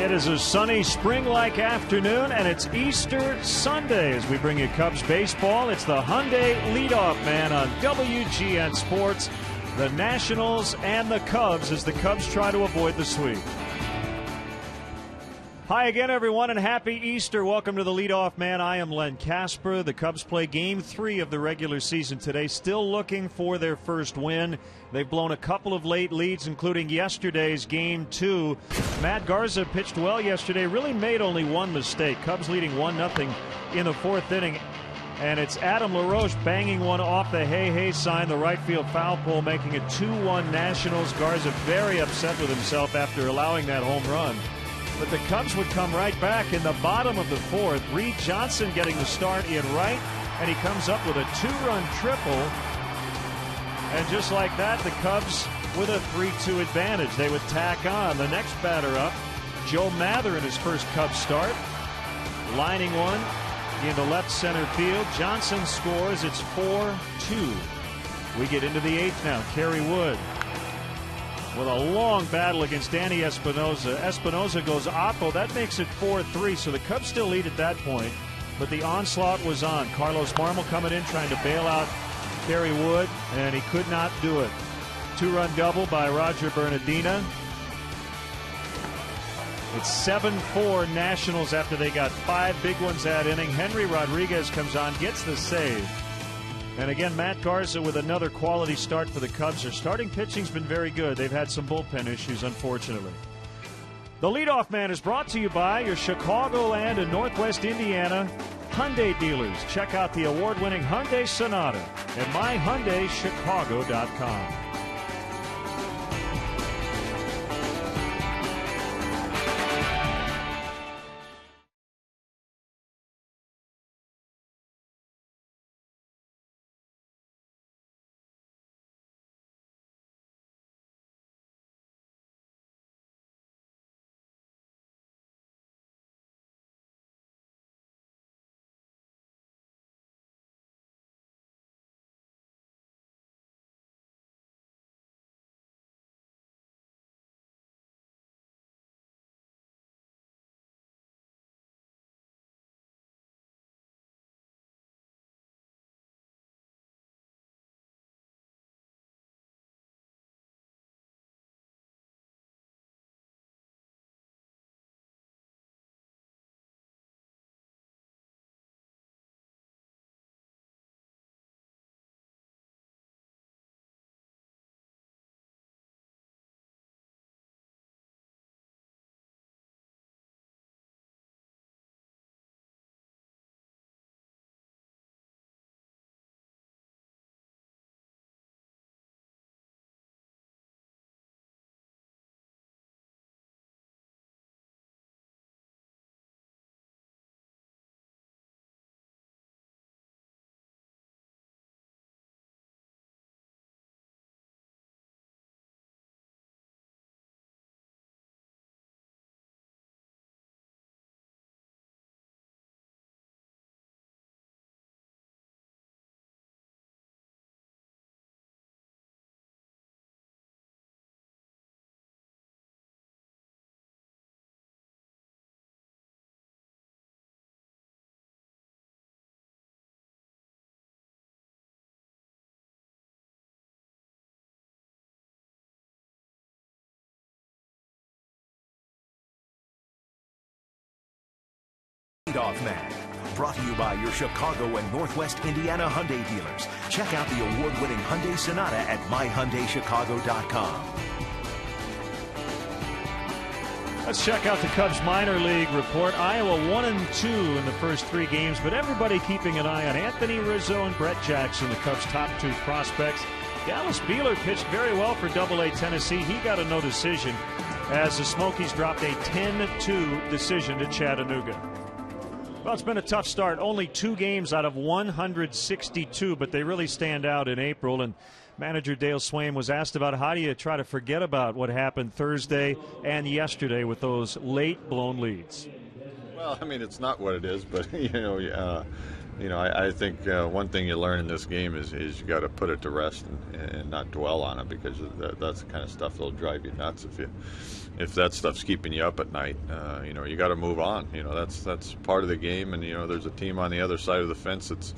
It is a sunny spring-like afternoon, and it's Easter Sunday as we bring you Cubs baseball. It's the Hyundai leadoff man on WGN Sports. The Nationals and the Cubs as the Cubs try to avoid the sweep. Hi again, everyone, and happy Easter. Welcome to the leadoff man. I am Len Casper. The Cubs play Game 3 of the regular season today, still looking for their first win. They've blown a couple of late leads, including yesterday's Game 2. Matt Garza pitched well yesterday, really made only one mistake. Cubs leading 1-0 in the fourth inning. And it's Adam LaRoche banging one off the hey sign, the right field foul pole, making it 2-1 Nationals. Garza very upset with himself after allowing that home run. But the Cubs would come right back in the bottom of the fourth. Reed Johnson getting the start in right, and he comes up with a two-run triple. And just like that, the Cubs with a 3-2 advantage. They would tack on. The next batter up, Joe Mather in his first Cubs start, lining one into left center field. Johnson scores. It's 4-2. We get into the eighth now. Kerry Wood with a long battle against Danny Espinosa. Espinosa goes oppo. That makes it 4-3. So the Cubs still lead at that point, but the onslaught was on. Carlos Marmol coming in trying to bail out Kerry Wood, and he could not do it. Two-run double by Roger Bernardina. It's 7-4 Nationals after they got 5 big ones that inning. Henry Rodriguez comes on, gets the save. And again, Matt Garza with another quality start for the Cubs. Their starting pitching's been very good. They've had some bullpen issues, unfortunately. The leadoff man is brought to you by your Chicagoland and Northwest Indiana Hyundai dealers. Check out the award-winning Hyundai Sonata at myhyundaichicago.com. Leadoff man, brought to you by your Chicago and Northwest Indiana Hyundai dealers. Check out the award-winning Hyundai Sonata at myhyundaichicago.com. Let's check out the Cubs minor league report. Iowa 1-2 in the first 3 games, but everybody keeping an eye on Anthony Rizzo and Brett Jackson, the Cubs' top 2 prospects. Dallas Beeler pitched very well for Double-A Tennessee. He got a no decision as the Smokies dropped a 10-2 decision to Chattanooga. Well, it's been a tough start. Only 2 games out of 162, but they really stand out in April. And manager Dale Swain was asked about how do you try to forget about what happened Thursday and yesterday with those late blown leads. Well, I mean, it's not what it is, but, you know, you know, I think one thing you learn in this game is you got to put it to rest and not dwell on it, because that's the kind of stuff that'll drive you nuts if that stuff's keeping you up at night. You know, you got to move on. You know, that's part of the game, and you know, there's a team on the other side of the fence that's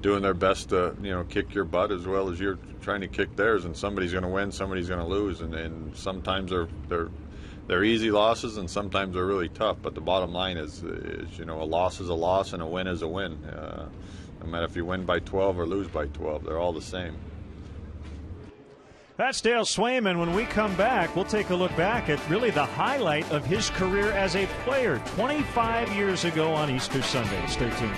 doing their best to, you know, kick your butt as well as you're trying to kick theirs, and somebody's going to win, somebody's going to lose, and sometimes they're easy losses, and sometimes they're really tough. But the bottom line is you know, a loss is a loss and a win is a win. No matter if you win by 12 or lose by 12, they're all the same. That's Dale Swayman. When we come back, we'll take a look back at really the highlight of his career as a player 25 years ago on Easter Sunday. Stay tuned.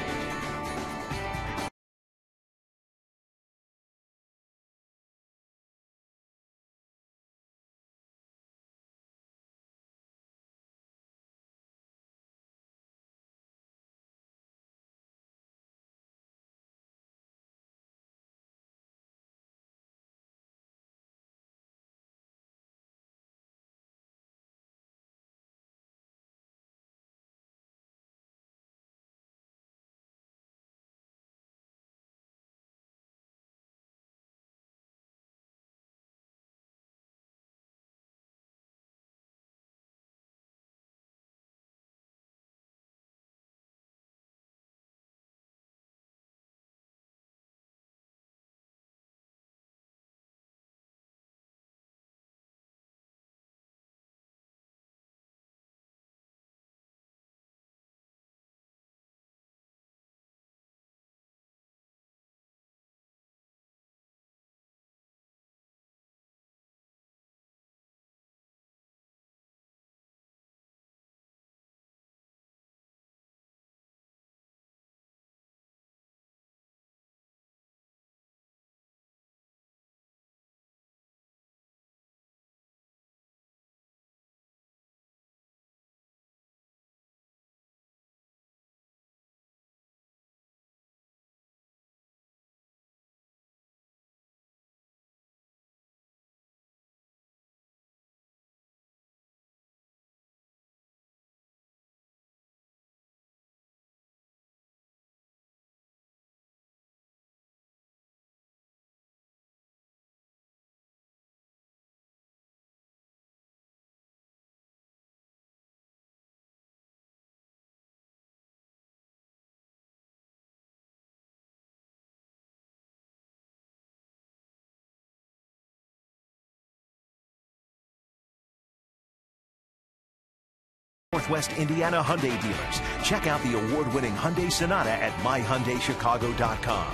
Northwest Indiana Hyundai dealers. Check out the award-winning Hyundai Sonata at myhyundaichicago.com.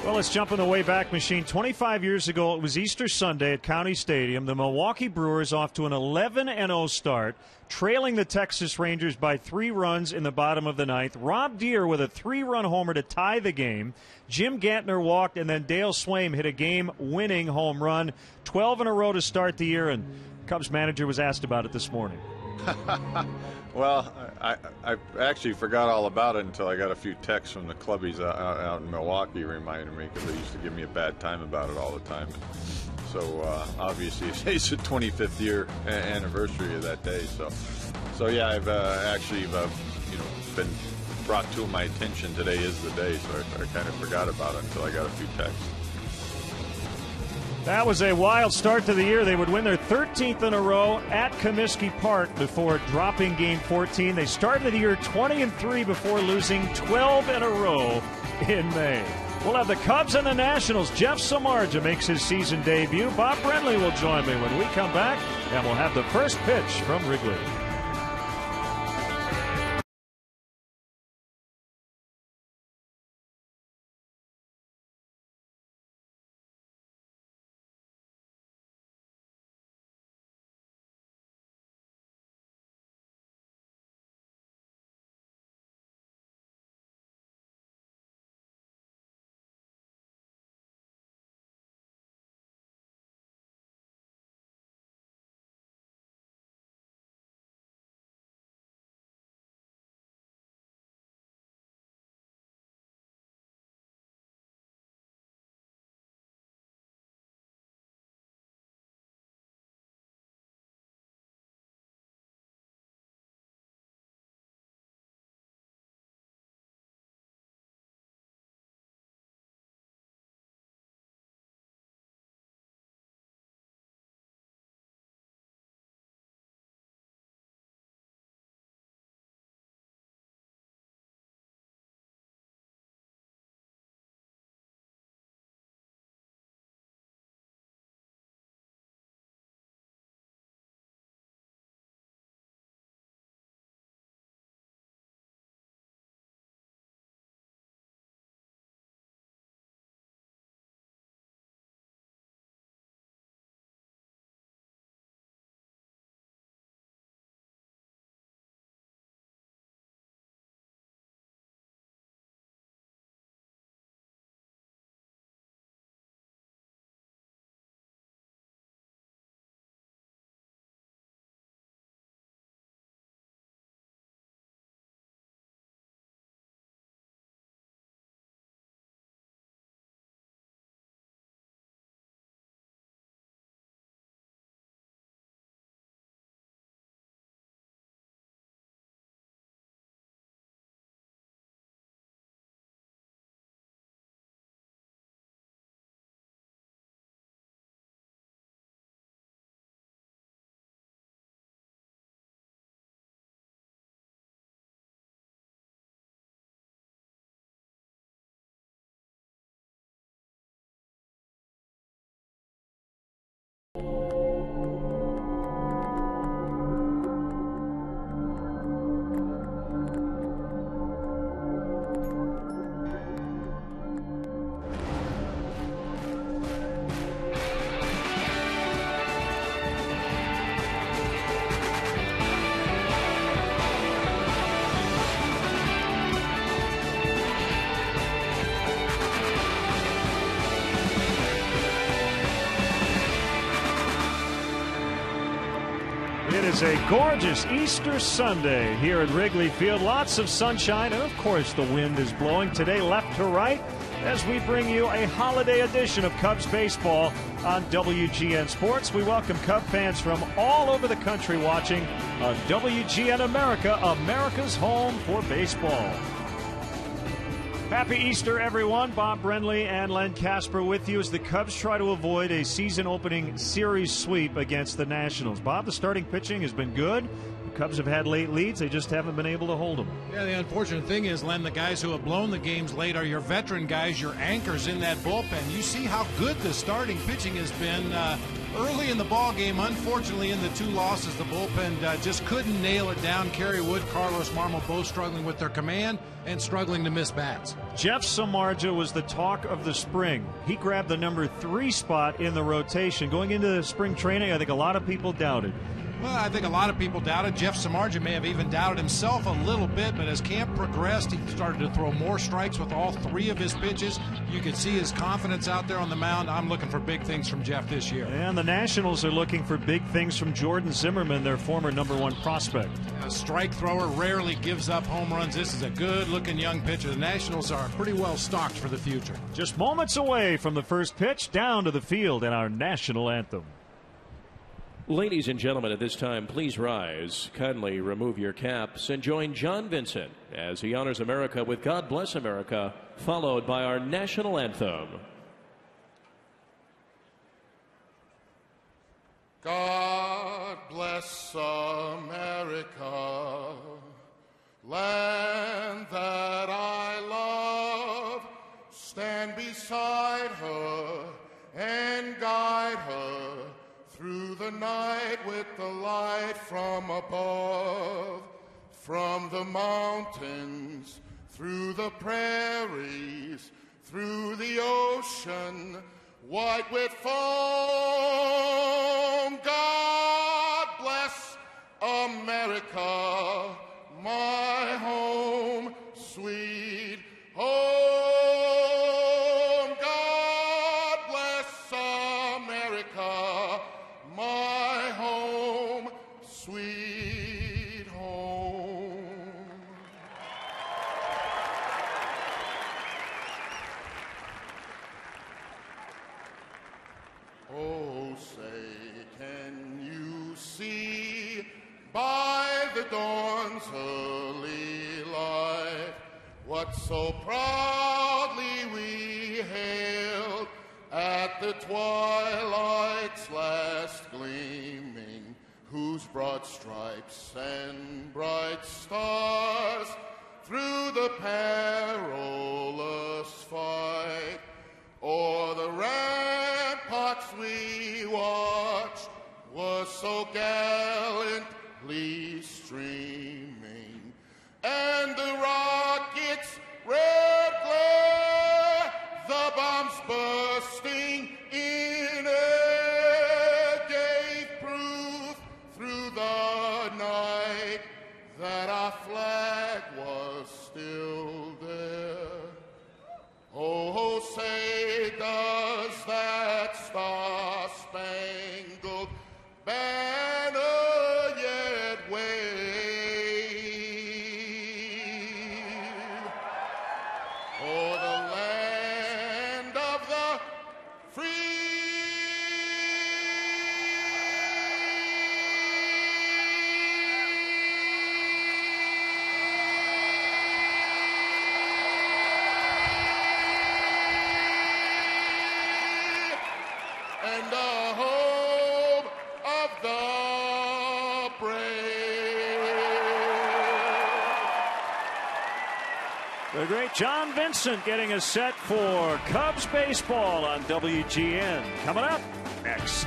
Well, let's jump in the Wayback Machine. 25 years ago, it was Easter Sunday at County Stadium. The Milwaukee Brewers off to an 11-0 start, trailing the Texas Rangers by 3 runs in the bottom of the ninth. Rob Deere with a 3-run homer to tie the game. Jim Gantner walked, and then Dale Swayman hit a game-winning home run. 12 in a row to start the year, and Cubs manager was asked about it this morning. Well, I actually forgot all about it until I got a few texts from the clubbies out in Milwaukee reminding me, because they used to give me a bad time about it all the time. So obviously it's the 25th year anniversary of that day. So yeah, I've actually you know, been brought to my attention. Today is the day, so I kind of forgot about it until I got a few texts. That was a wild start to the year. They would win their 13th in a row at Comiskey Park before dropping Game 14. They started the year 20-3 before losing 12 in a row in May. We'll have the Cubs and the Nationals. Jeff Samardzija makes his season debut. Bob Brentley will join me when we come back, and we'll have the first pitch from Wrigley. is a gorgeous Easter Sunday here at Wrigley Field. Lots of sunshine, and of course the wind is blowing today left to right as we bring you a holiday edition of Cubs baseball on WGN Sports. We welcome Cub fans from all over the country watching on WGN America, America's home for baseball. Happy Easter, everyone. Bob Brenly and Len Casper with you as the Cubs try to avoid a season-opening series sweep against the Nationals. Bob, the starting pitching has been good. The Cubs have had late leads. They just haven't been able to hold them. Yeah, the unfortunate thing is, Len, the guys who have blown the games late are your veteran guys, your anchors in that bullpen. You see how good the starting pitching has been early in the ball game. Unfortunately, in the two losses, the bullpen just couldn't nail it down. Kerry Wood, Carlos Marmol both struggling with their command and struggling to miss bats. Jeff Samardzija was the talk of the spring. He grabbed the number 3 spot in the rotation. Going into the spring training, I think a lot of people doubted. Well, I think a lot of people doubted. Jeff Samardzija may have even doubted himself a little bit, but as camp progressed, he started to throw more strikes with all 3 of his pitches. You could see his confidence out there on the mound. I'm looking for big things from Jeff this year. And the Nationals are looking for big things from Jordan Zimmermann, their former #1 prospect. A strike thrower, rarely gives up home runs. This is a good-looking young pitcher. The Nationals are pretty well stocked for the future. Just moments away from the first pitch, down to the field in our national anthem. Ladies and gentlemen, at this time, please rise, kindly remove your caps, and join John Vincent as he honors America with God Bless America, followed by our national anthem. God bless America, land that I love. Stand beside her and guide her through the night with the light from above. From the mountains, through the prairies, through the ocean, white with foam. God bless America, my home, sweet home. God bless America, my home, sweet home. Oh, say, can you see by the dawn's early light what so proudly we hailed at the twilight's last gleaming, whose broad stripes and bright stars through the perilous fight o'er the ramparts we watched was so gallantly streaming, and the rockets' red glare, the bombs bursting in air, gave proof through the night that our flag was still there. Oh, say does that star-spangled banner yet wave o'er the land of the free? And the home of the brave. The great John Vincent getting us set for Cubs baseball on WGN. Coming up next.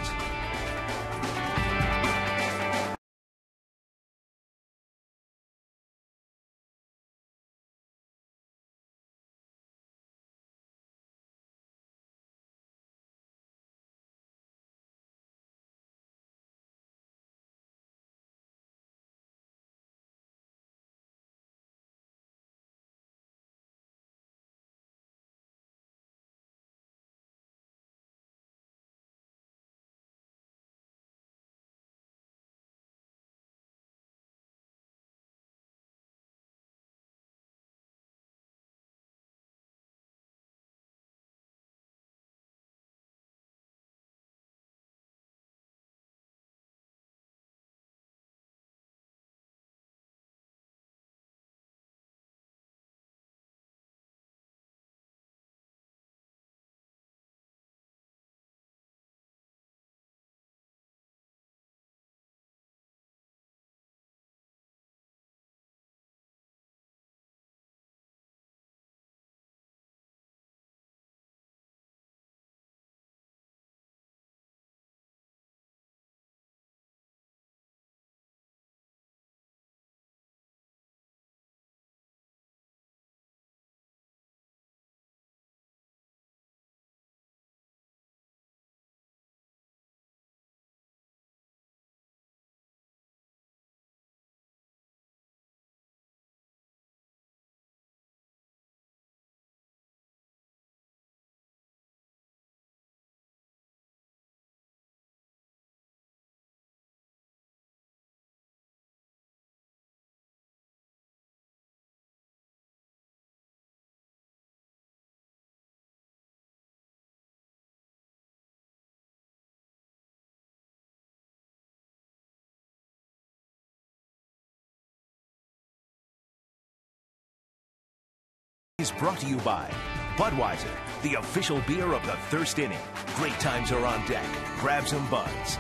is brought to you by Budweiser, the official beer of the thirst inning. Great times are on deck. Grab some buds.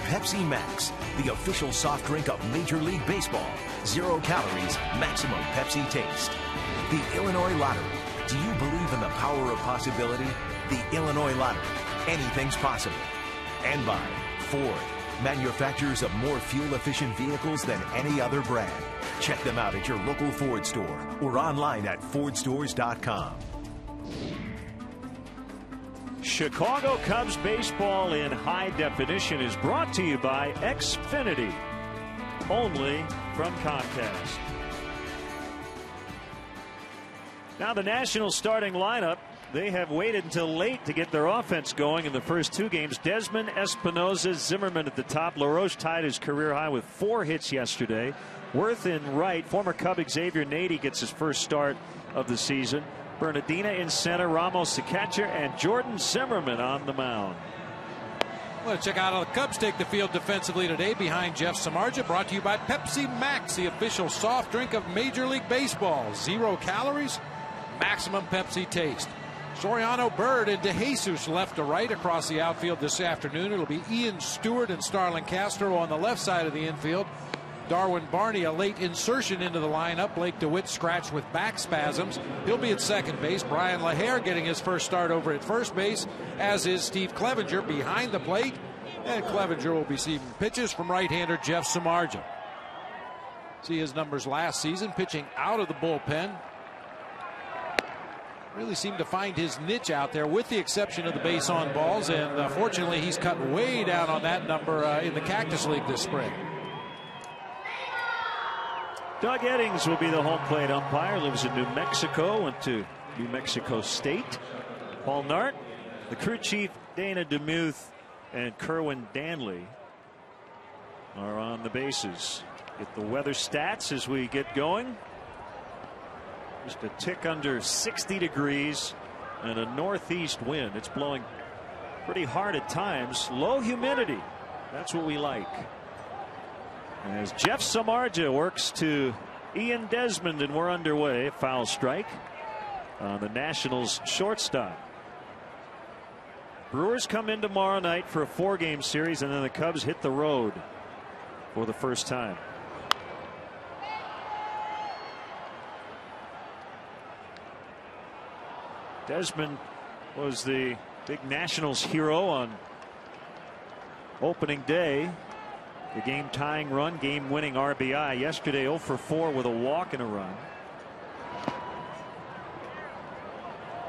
Pepsi Max, the official soft drink of Major League Baseball. 0 calories, maximum Pepsi taste. The Illinois Lottery. Do you believe in the power of possibility? The Illinois Lottery. Anything's possible. And by Ford, manufacturers of more fuel-efficient vehicles than any other brand. Check them out at your local Ford store or online at fordstores.com. Chicago Cubs baseball in high definition is brought to you by Xfinity, only from Comcast. Now the Nationals starting lineup, they have waited until late to get their offense going in the first 2 games. Desmond, Espinosa, Zimmerman at the top. LaRoche tied his career high with 4 hits yesterday. Worth in right. Former Cub Xavier Nady gets his first start of the season. Bernardina in center, Ramos the catcher, and Jordan Zimmerman on the mound. Let's check out how the Cubs take the field defensively today behind Jeff Samardzija. Brought to you by Pepsi Max, the official soft drink of Major League Baseball. 0 calories, maximum Pepsi taste. Soriano, Bird, and DeJesus left to right across the outfield this afternoon. It'll be Ian Stewart and Starlin Castro on the left side of the infield. Darwin Barney, a late insertion into the lineup. Blake DeWitt scratched with back spasms. He'll be at second base. Brian LaHare getting his first start over at first base, as is Steve Clevenger behind the plate. And Clevenger will be receiving pitches from right-hander Jeff Samardzija. See his numbers last season, pitching out of the bullpen. Really seemed to find his niche out there, with the exception of the base on balls. And fortunately, he's cut way down on that number in the Cactus League this spring. Doug Eddings will be the home plate umpire. Lives in New Mexico, went to New Mexico State. Paul Nart, the crew chief Dana DeMuth, and Kerwin Danley are on the bases. Get the weather stats as we get going. Just a tick under 60 degrees and a northeast wind. It's blowing pretty hard at times. Low humidity. That's what we like. As Jeff Samardzija works to Ian Desmond, and we're underway. Foul strike on the Nationals shortstop. Brewers come in tomorrow night for a 4-game series, and then the Cubs hit the road for the first time. Desmond was the big Nationals hero on opening day. The game-tying run, game-winning RBI. Yesterday 0 for 4 with a walk and a run.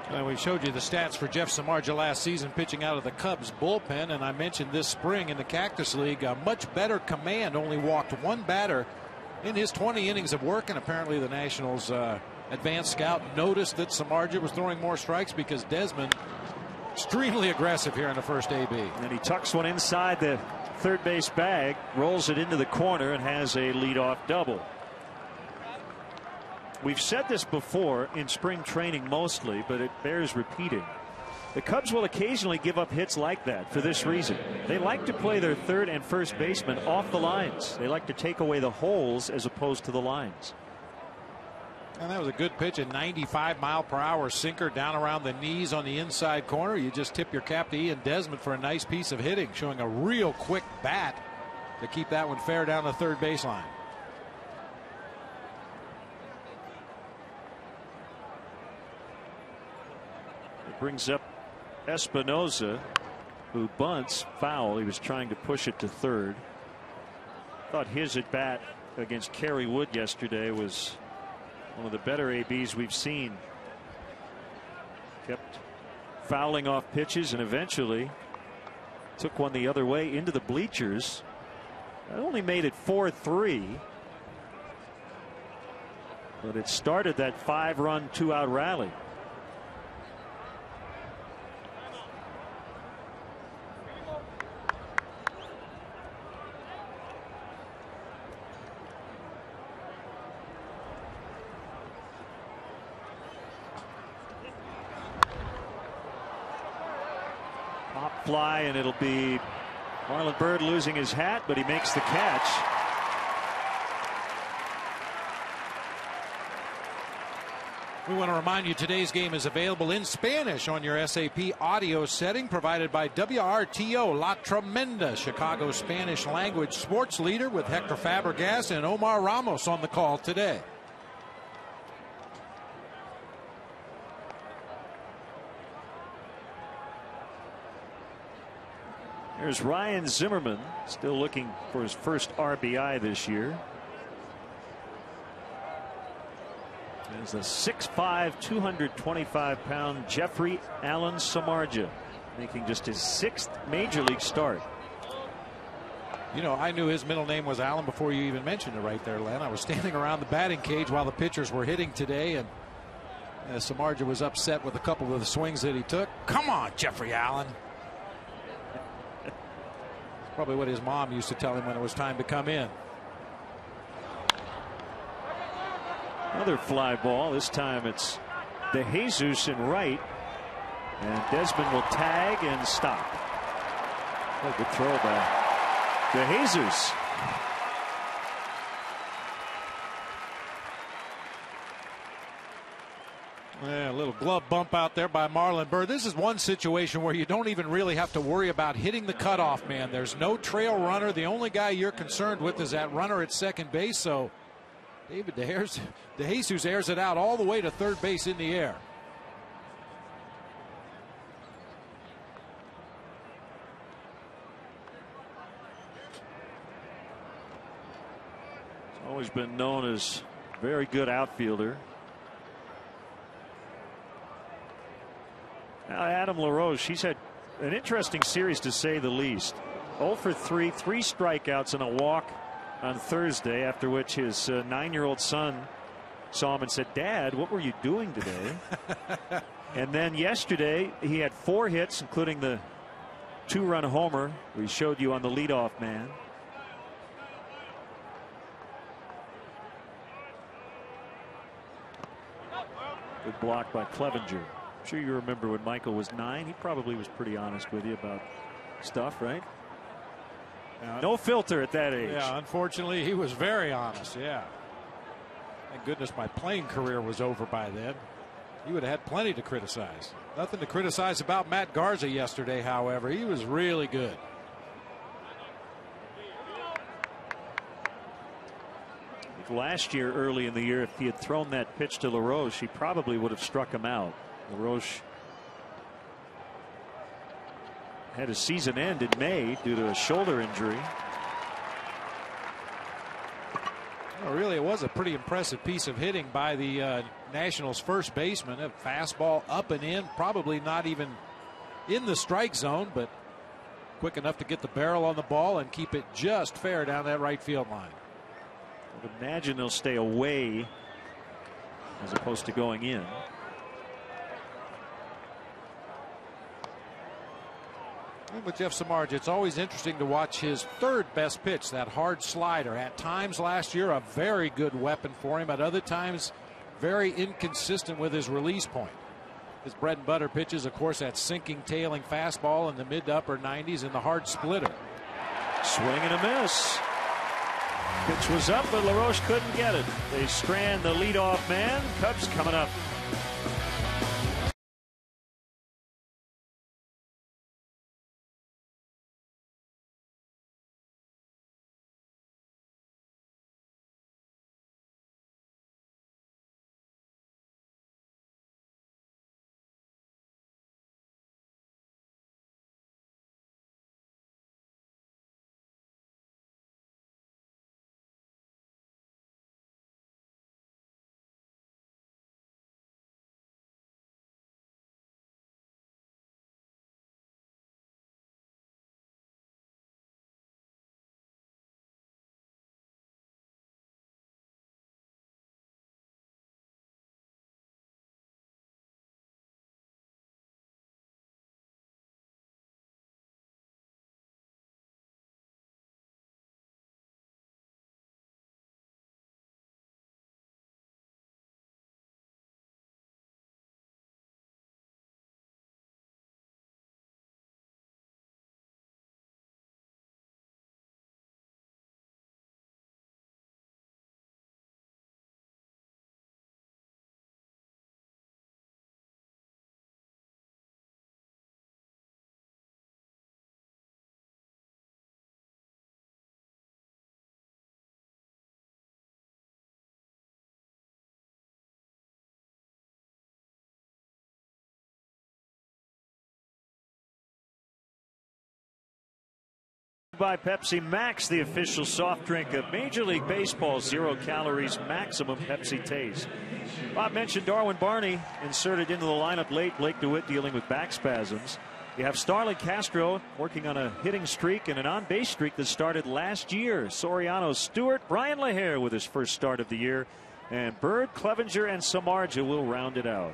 And we showed you the stats for Jeff Samardzija last season, pitching out of the Cubs bullpen. And I mentioned this spring in the Cactus League, a much better command. Only walked 1 batter in his 20 innings of work. And apparently the Nationals advanced scout noticed that Samardzija was throwing more strikes, because Desmond extremely aggressive here in the first AB. And he tucks one inside the third base bag, rolls it into the corner, and has a leadoff double. We've said this before in spring training mostly, but it bears repeating. The Cubs will occasionally give up hits like that for this reason. They like to play their third and first baseman off the lines. They like to take away the holes as opposed to the lines. And that was a good pitch, a 95-mile-per-hour sinker down around the knees on the inside corner. You just tip your cap to Ian Desmond for a nice piece of hitting, showing a real quick bat to keep that one fair down the third baseline. It brings up Espinosa, who bunts foul. He was trying to push it to third. Thought his at bat against Kerry Wood yesterday was one of the better ABs we've seen. Kept fouling off pitches and eventually took one the other way into the bleachers. That only made it 4-3. But it started that 5-run 2-out rally. Pop fly, and it'll be Marlon Byrd losing his hat, but he makes the catch. We want to remind you today's game is available in Spanish on your SAP audio setting, provided by WRTO La Tremenda, Chicago's Spanish language sports leader, with Hector Fabregas and Omar Ramos on the call today. Here's Ryan Zimmerman, still looking for his first RBI this year. There's a 6'5", 225-pound Jeffrey Allen Samardzija, making just his 6th major league start. You know, I knew his middle name was Allen before you even mentioned it right there, Len. I was standing around the batting cage while the pitchers were hitting today, and Samardzija was upset with a couple of the swings that he took. Come on, Jeffrey Allen. Probably what his mom used to tell him when it was time to come in. Another fly ball. This time it's De Jesus in right, and Desmond will tag and stop. Oh, good throw by De Jesus. Yeah, a little glove bump out there by Marlon Byrd. This is one situation where you don't even really have to worry about hitting the cutoff man. There's no trail runner. The only guy you're concerned with is that runner at second base. So David De Jesus airs it out all the way to third base in the air. He's always been known as a very good outfielder. Now Adam LaRoche, he's had an interesting series to say the least. 0 for 3, 3 strikeouts and a walk on Thursday, after which his 9-year-old son saw him and said, "Dad, what were you doing today?" And then yesterday he had 4 hits, including the 2-run homer we showed you on the leadoff man. Good block by Clevenger. I'm sure you remember when Michael was 9. He probably was pretty honest with you about stuff, right? No filter at that age. Yeah, unfortunately, he was very honest. Yeah. Thank goodness my playing career was over by then. He would have had plenty to criticize. Nothing to criticize about Matt Garza yesterday, however. He was really good. Last year, early in the year, if he had thrown that pitch to LaRoche, he probably would have struck him out. LaRoche had a season end in May due to a shoulder injury. Well, really, it was a pretty impressive piece of hitting by the Nationals' first baseman. A fastball up and in, probably not even in the strike zone, but quick enough to get the barrel on the ball and keep it just fair down that right field line. I would imagine they'll stay away as opposed to going in. With Jeff Samardzija, it's always interesting to watch his third best pitch, that hard slider. At times last year, a very good weapon for him. At other times, very inconsistent with his release point. His bread and butter pitches, of course, that sinking, tailing fastball in the mid to upper 90s and the hard splitter. Swing and a miss. Pitch was up, but LaRoche couldn't get it. They strand the leadoff man. Cubs coming up. By Pepsi Max, the official soft drink of Major League Baseball. 0 calories, maximum Pepsi taste. Bob mentioned Darwin Barney inserted into the lineup late. Blake DeWitt dealing with back spasms. You have Starlin Castro working on a hitting streak and an on-base streak that started last year. Soriano, Stewart, Brian LaHare with his first start of the year. And Bird, Clevenger, and Samardzija will round it out.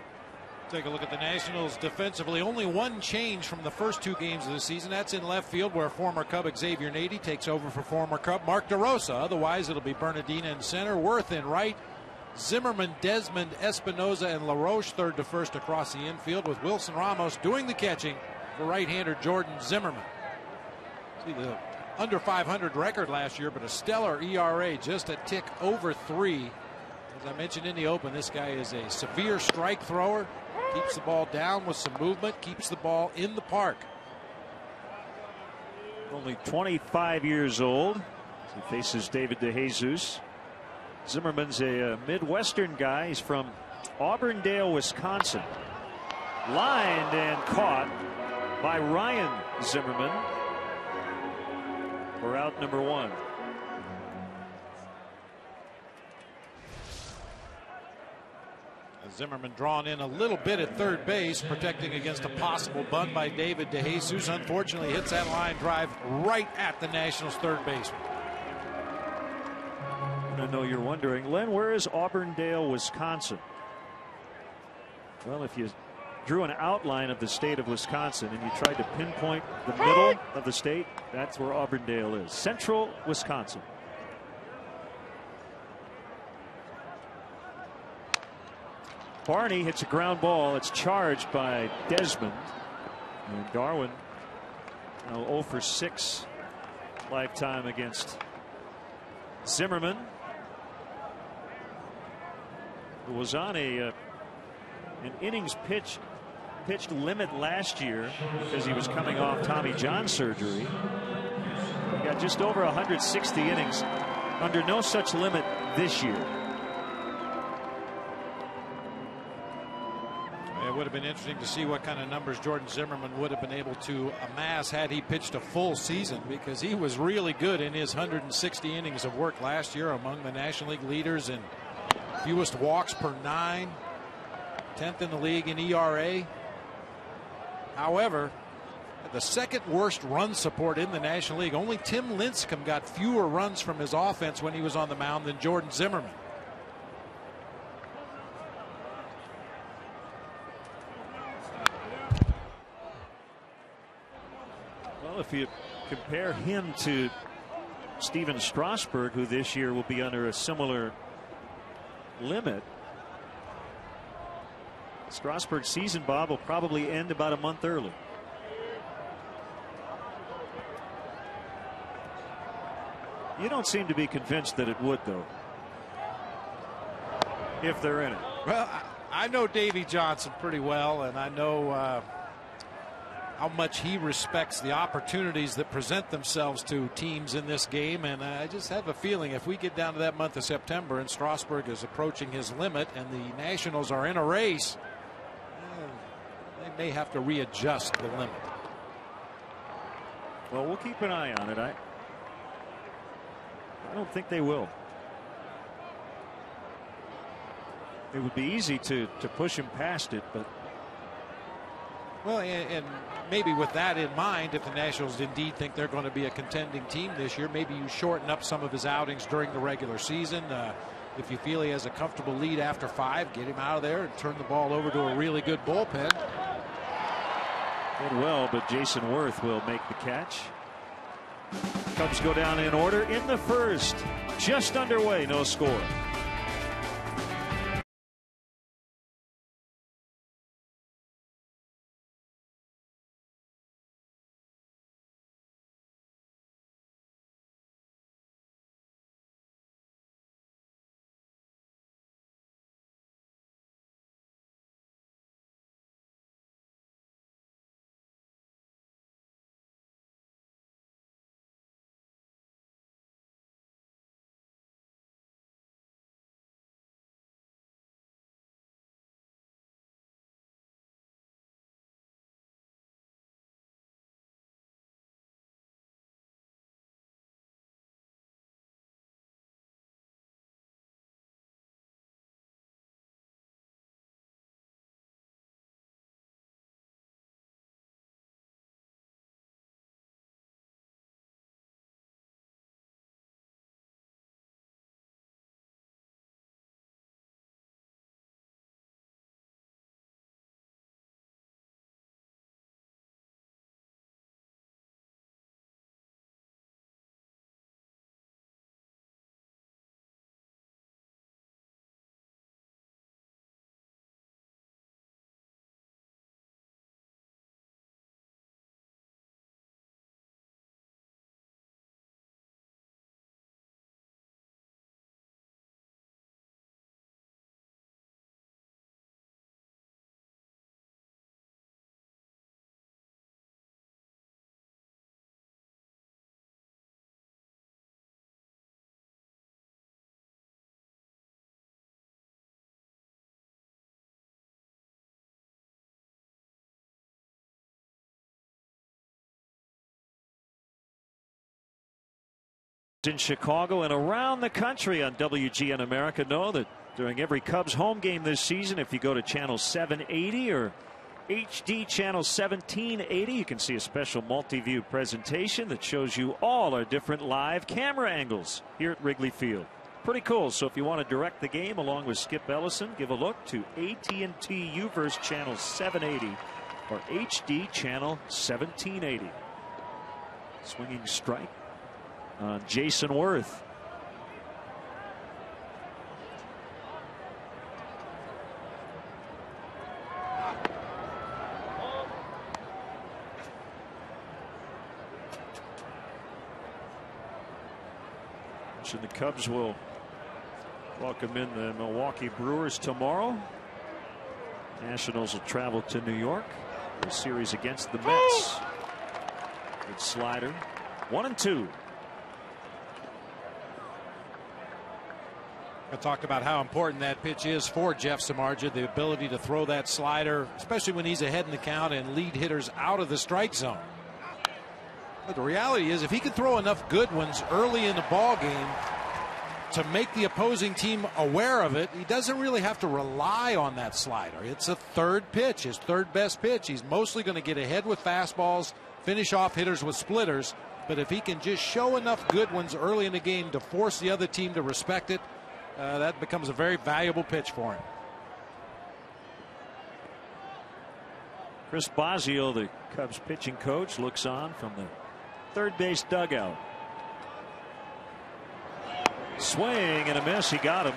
Take a look at the Nationals defensively. Only one change from the first 2 games of the season. That's in left field, where former Cub Xavier Nady takes over for former Cub Mark DeRosa. Otherwise, it'll be Bernardina in center, Worth in right, Zimmerman, Desmond, Espinoza, and LaRoche third to first across the infield, with Wilson Ramos doing the catching for right-hander Jordan Zimmerman. See the under 500 record last year, but a stellar ERA, just a tick over 3. As I mentioned in the open, this guy is a severe strike thrower. Keeps the ball down with some movement, keeps the ball in the park. Only 25 years old. He faces David DeJesus. Zimmerman's a Midwestern guy. He's from Auburndale, Wisconsin. Lined and caught by Ryan Zimmerman for out number 1. Zimmerman drawn in a little bit at third base, protecting against a possible bunt by David DeJesus. Unfortunately, hits that line drive right at the Nationals' third baseman. I know you're wondering, Len, where is Auburndale, Wisconsin? Well, if you drew an outline of the state of Wisconsin and you tried to pinpoint the middle of the state, that's where Auburndale is. Central Wisconsin. Barney hits a ground ball. It's charged by Desmond. And Darwin now 0 for 6 lifetime against Zimmerman, who was on an innings pitched limit last year because he was coming off Tommy John surgery. He got just over 160 innings under no such limit this year. It would have been interesting to see what kind of numbers Jordan Zimmerman would have been able to amass had he pitched a full season, because he was really good in his 160 innings of work last year, among the National League leaders in fewest walks per 9, 10th in the league in ERA. However, the second worst run support in the National League. Only Tim Lincecum got fewer runs from his offense when he was on the mound than Jordan Zimmerman. Well, if you compare him to Steven Strasburg, who this year will be under a similar limit, Strasburg's season, Bob, will probably end about a month early. You don't seem to be convinced that it would, though, if they're in it. Well, I know Davey Johnson pretty well, and I know how much he respects the opportunities that present themselves to teams in this game. And I just have a feeling if we get down to that month of September and Strasburg is approaching his limit and the Nationals are in a race, they may have to readjust the limit. Well, we'll keep an eye on it. I don't think they will. It would be easy to push him past it, but well, and maybe with that in mind, if the Nationals indeed think they're going to be a contending team this year, maybe you shorten up some of his outings during the regular season. If you feel he has a comfortable lead after 5, get him out of there and turn the ball over to a really good bullpen. Did well, but Jason Worth will make the catch. Cubs go down in order in the first. Just underway, no score. In Chicago and around the country on WGN America know that during every Cubs home game this season, if you go to channel 780 or HD channel 1780, you can see a special multi-view presentation that shows you all our different live camera angles here at Wrigley Field. Pretty cool. So if you want to direct the game along with Skip Ellison, give a look to AT&T UVerse channel 780 or HD channel 1780. Swinging strike on Jason Worth. So the Cubs will welcome in the Milwaukee Brewers tomorrow. Nationals will travel to New York for a series against the Mets. Good slider. 1-2. I talked about how important that pitch is for Jeff Samardzija, the ability to throw that slider, especially when he's ahead in the count and lead hitters out of the strike zone. But the reality is, if he can throw enough good ones early in the ball game to make the opposing team aware of it, he doesn't really have to rely on that slider. It's a third pitch, his third best pitch. He's mostly going to get ahead with fastballs, finish off hitters with splitters. But if he can just show enough good ones early in the game to force the other team to respect it, that becomes a very valuable pitch for him. Chris Bosio, the Cubs pitching coach, looks on from the third base dugout. Swing and a miss. He got him.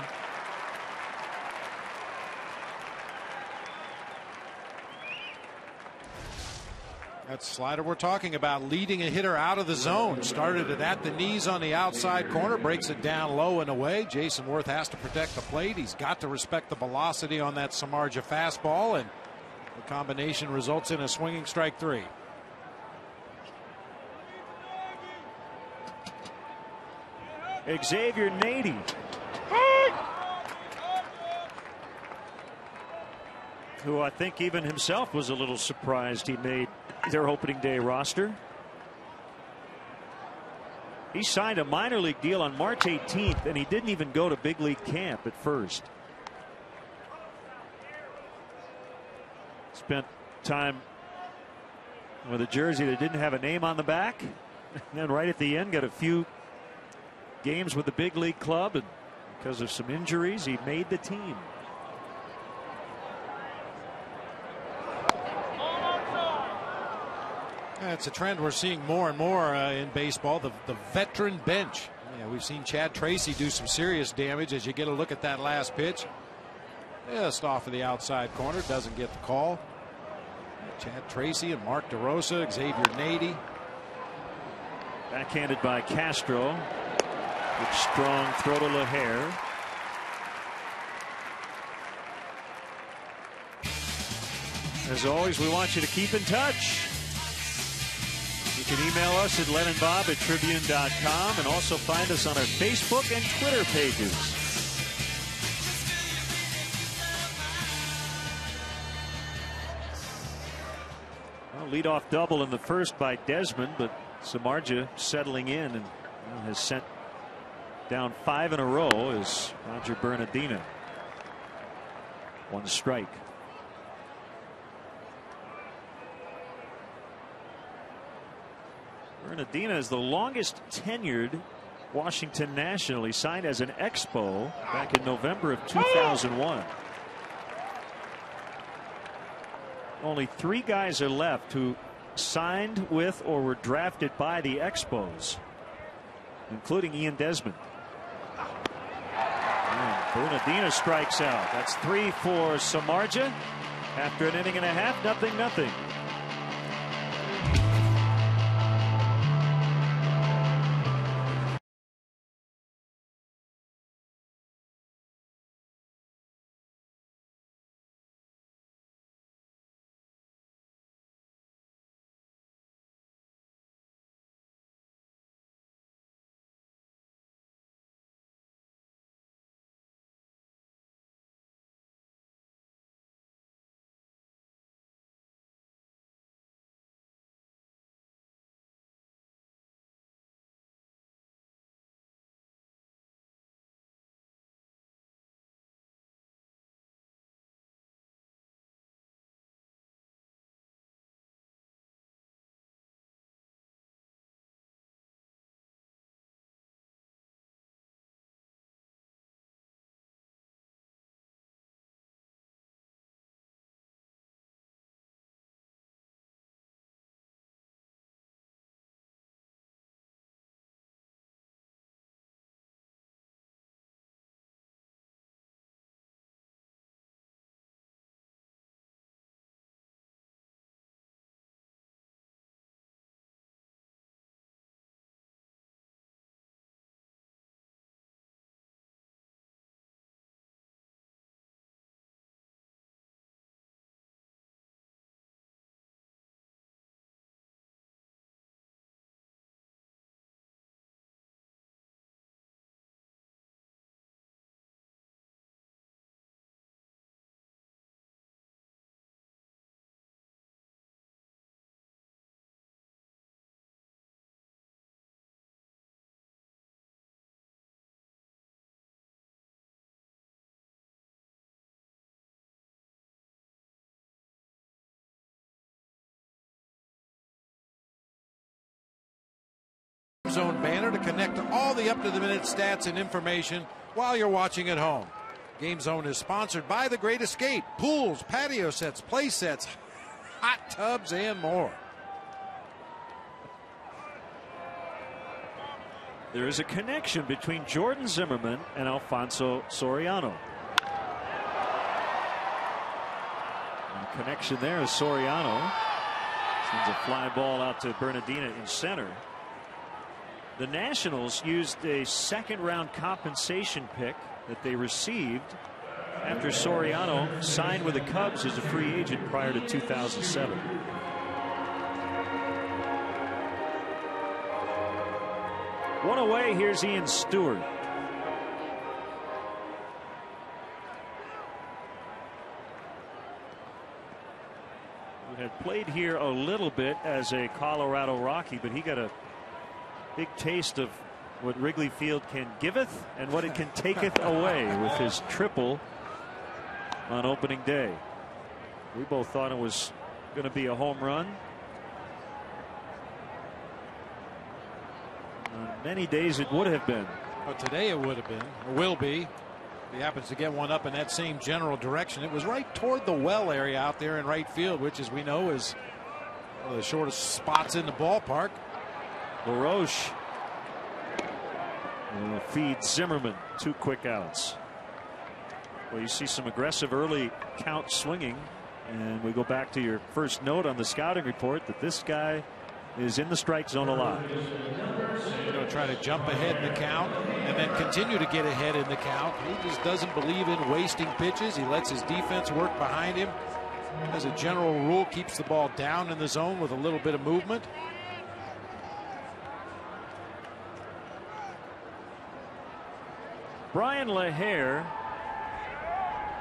That slider we're talking about, leading a hitter out of the zone. Started it at the knees on the outside corner, breaks it down low and away. Jason Worth has to protect the plate. He's got to respect the velocity on that Samardzija fastball, and the combination results in a swinging strike 3. Xavier Nady. Who I think even himself was a little surprised he made their opening day roster. He signed a minor league deal on March 18th, and he didn't even go to big league camp at first. Spent time with a jersey that didn't have a name on the back, and then right at the end got a few games with the big league club, and because of some injuries he made the team. It's a trend we're seeing more and more in baseball, the veteran bench. Yeah, we've seen Chad Tracy do some serious damage as you get a look at that last pitch. Just off of the outside corner, doesn't get the call. Chad Tracy and Mark DeRosa, Xavier Nady. Backhanded by Castro. Good strong throw to LaHare. As always, we want you to keep in touch. You can email us at lenandbob@tribune.com and also find us on our Facebook and Twitter pages. Well, leadoff double in the first by Desmond, but Samardzija settling in and has sent down 5 in a row is Roger Bernardina. 1 strike. Bernardina is the longest tenured Washington National. He signed as an Expo back in November of 2001. Only 3 guys are left who signed with or were drafted by the Expos, including Ian Desmond. And Bernardina strikes out. That's 3 for Samardzija after an inning and a half. 0-0. Zone banner to connect to all the up-to-the-minute stats and information while you're watching at home. Game Zone is sponsored by The Great Escape, pools, patio sets, play sets, hot tubs, and more. There is a connection between Jordan Zimmermann and Alfonso Soriano. And the connection there is Soriano sends a fly ball out to Bernardina in center. The Nationals used a second-round compensation pick that they received after Soriano signed with the Cubs as a free agent prior to 2007. One away, here's Ian Stewart. Who had played here a little bit as a Colorado Rocky, but he got a big taste of what Wrigley Field can giveth and what it can taketh away with his triple on opening day. We both thought it was going to be a home run. On many days it would have been. But today it would have been, or will be. He happens to get one up in that same general direction. It was right toward the well area out there in right field, which, as we know, is one of the shortest spots in the ballpark. LaRoche feeds Zimmermann 2 quick outs. Well, you see some aggressive early count swinging, and we go back to your first note on the scouting report that this guy is in the strike zone a lot. You know, try to jump ahead in the count and then continue to get ahead in the count. He just doesn't believe in wasting pitches. He lets his defense work behind him. As a general rule, keeps the ball down in the zone with a little bit of movement. Brian LaHare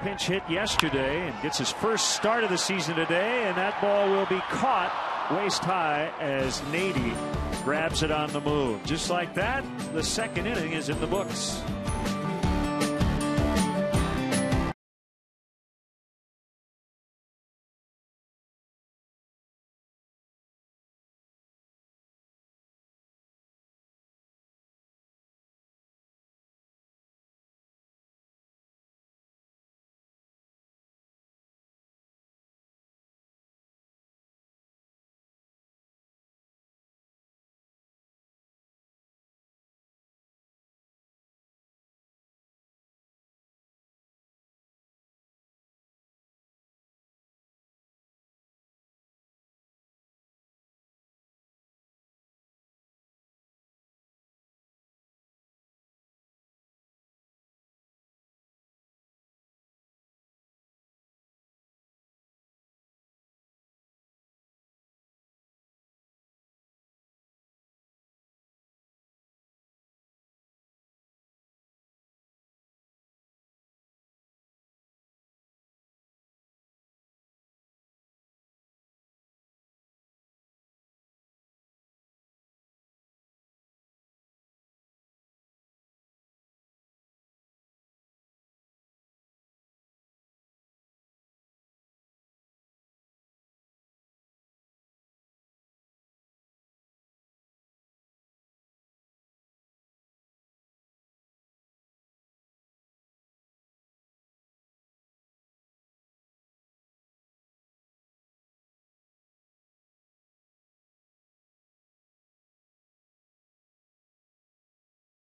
pinch hit yesterday and gets his first start of the season today, and that ball will be caught waist high as Nady grabs it on the move. Just like that, the second inning is in the books.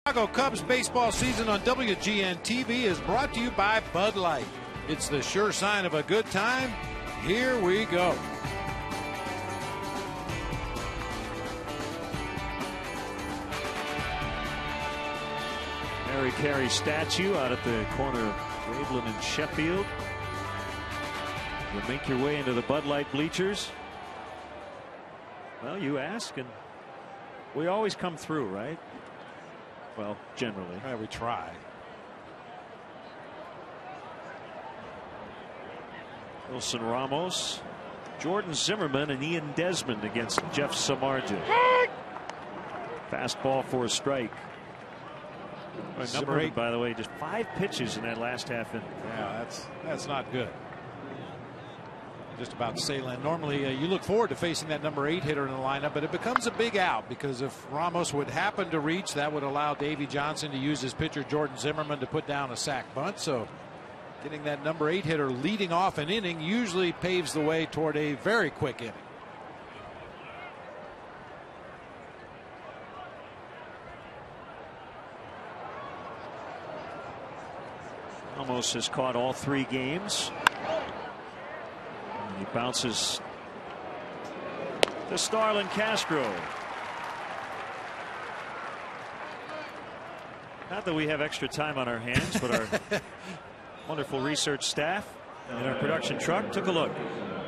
Chicago Cubs baseball season on WGN TV is brought to you by Bud Light. It's the sure sign of a good time. Here we go. Mary Carey statue out at the corner of Graveland and Sheffield. You make your way into the Bud Light bleachers. Well, you ask, and we always come through, right? Well, generally. We try. Wilson Ramos, Jordan Zimmermann, and Ian Desmond against Jeff Samardzija. Fastball for a strike. Number 8, by the way, just 5 pitches in that last half inning. Yeah, that's not good. just about to say, Len, normally you look forward to facing that number 8 hitter in the lineup, but it becomes a big out because if Ramos would happen to reach, that would allow Davey Johnson to use his pitcher Jordan Zimmerman to put down a sac bunt. So getting that number 8 hitter leading off an inning usually paves the way toward a very quick inning. Ramos has caught all 3 games. He bounces to Starlin Castro. Not that we have extra time on our hands, but our wonderful research staff and our production truck took a look.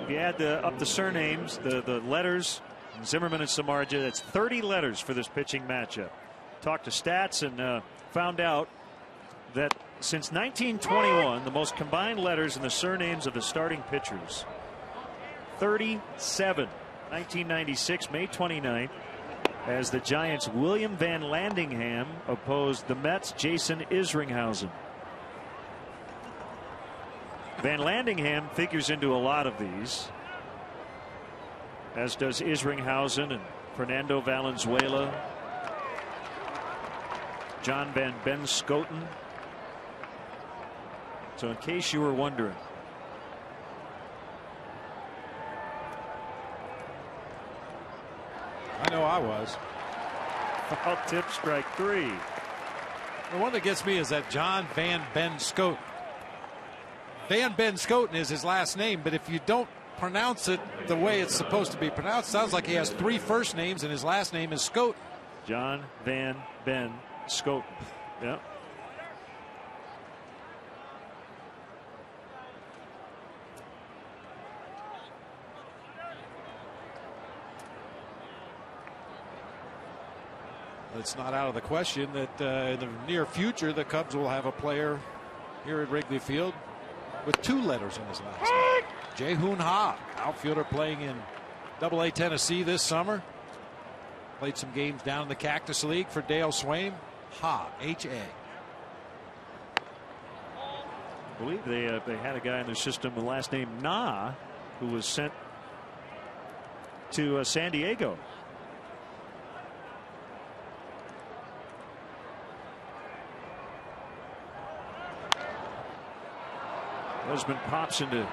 If you add up the surnames, the letters, Zimmerman and Samardzija, that's 30 letters for this pitching matchup. Talked to stats and found out that since 1921, the most combined letters in the surnames of the starting pitchers, 37. 1996, May 29th, as the Giants' William Van Landingham opposed the Mets' Jason Isringhausen. Van Landingham figures into a lot of these, as does Isringhausen and Fernando Valenzuela, John Van Benschoten. So in case you were wondering, I know I was. foul tip, strike 3. The one that gets me is that John Van Benschoten. Van Benschoten is his last name, but if you don't pronounce it the way it's supposed to be pronounced, it sounds like he has 3 first names and his last name is Schoten. John Van Benschoten. Yeah. It's not out of the question that in the near future the Cubs will have a player here at Wrigley Field with 2 letters in his last name. Jae-Hoon Ha, outfielder playing in Double-A Tennessee this summer. Played some games down in the Cactus League for Dale Swaim. Ha, H-A. I believe they had a guy in their system with the last name Na, who was sent to San Diego. Husband pops into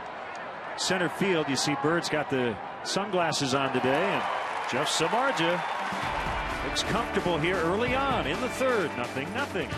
center field. You see Bird's got the sunglasses on today, and Jeff Samardzija looks comfortable here early on in the 3rd. 0-0.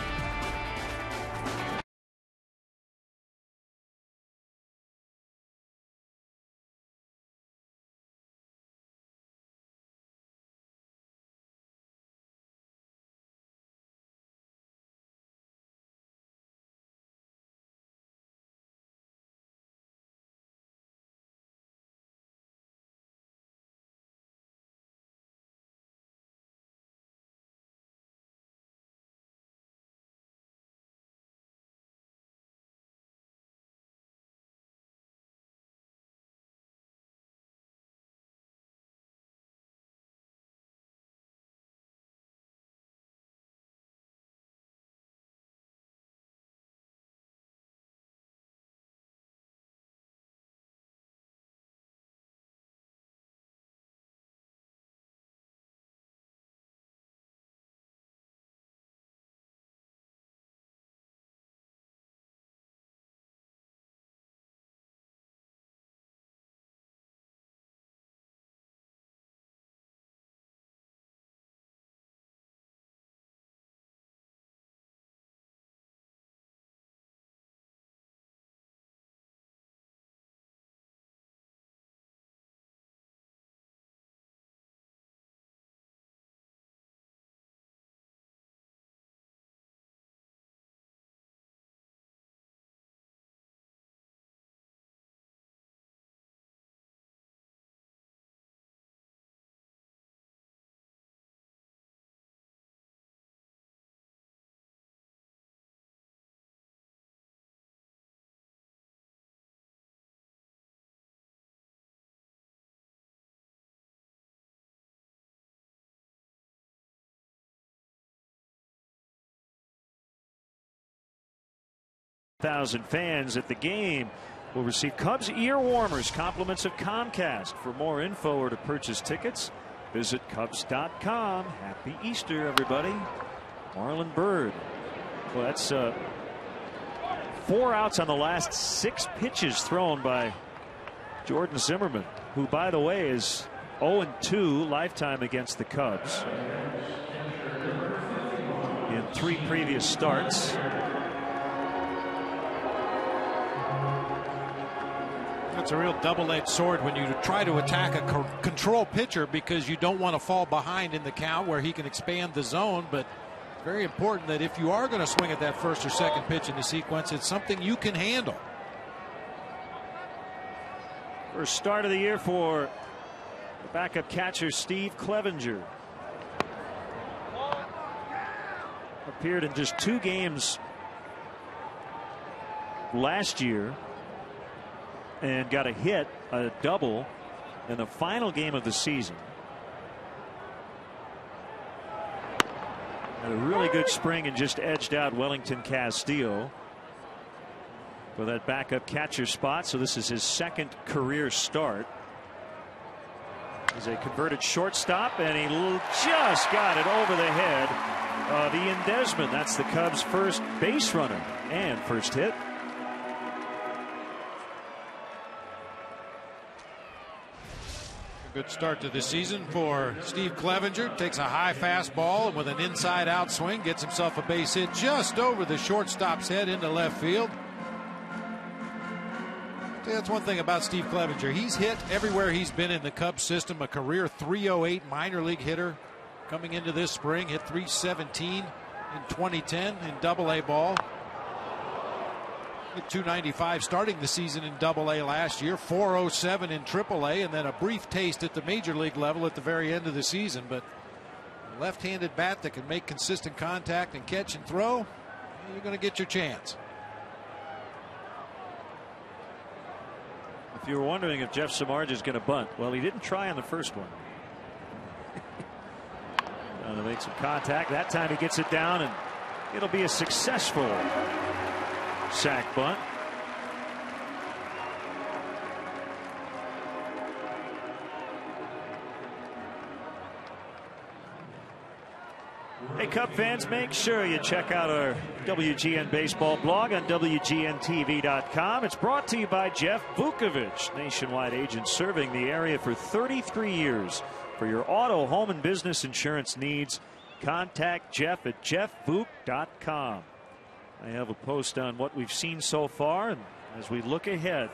Thousand fans at the game. will receive Cubs ear warmers, compliments of Comcast. For more info or to purchase tickets, visit Cubs.com. Happy Easter, everybody. Marlon Byrd. Well, that's 4 outs on the last 6 pitches thrown by Jordan Zimmerman, who, by the way, is 0-2 lifetime against the Cubs in 3 previous starts. It's a real double-edged sword when you try to attack a control pitcher, because you don't want to fall behind in the count where he can expand the zone. But it's very important that if you are going to swing at that first or second pitch in the sequence, it's something you can handle. First start of the year for the backup catcher Steve Clevenger. Appeared in just 2 games last year and got a hit, a double, in the final game of the season. Had a really good spring and just edged out Wellington Castillo for that backup catcher spot. So this is his 2nd career start. He's a converted shortstop, and he just got it over the head of Ian Desmond. That's the Cubs' first base runner and first hit. Good start to the season for Steve Clevenger. Takes a high fastball and with an inside-out swing gets himself a base hit just over the shortstop's head into left field. That's one thing about Steve Clevenger. He's hit everywhere he's been in the Cubs system. A career .308 minor league hitter coming into this spring. Hit .317 in 2010 in Double-A ball. Hit .295 starting the season in Double-A last year. .407 in Triple-A, and then a brief taste at the major league level at the very end of the season. But a left-handed bat that can make consistent contact and catch and throw, you're going to get your chance. If you were wondering if Jeff Samardzija is going to bunt, well, he didn't try on the first one. Trying to make some contact. That time he gets it down, and it'll be a successful sac bunt. Hey, Cub fans, make sure you check out our WGN Baseball blog on WGNTV.com. It's brought to you by Jeff Vukovich, nationwide agent serving the area for 33 years. For your auto, home, and business insurance needs, contact Jeff at jeffvuk.com. I have a post on what we've seen so far, and as we look ahead,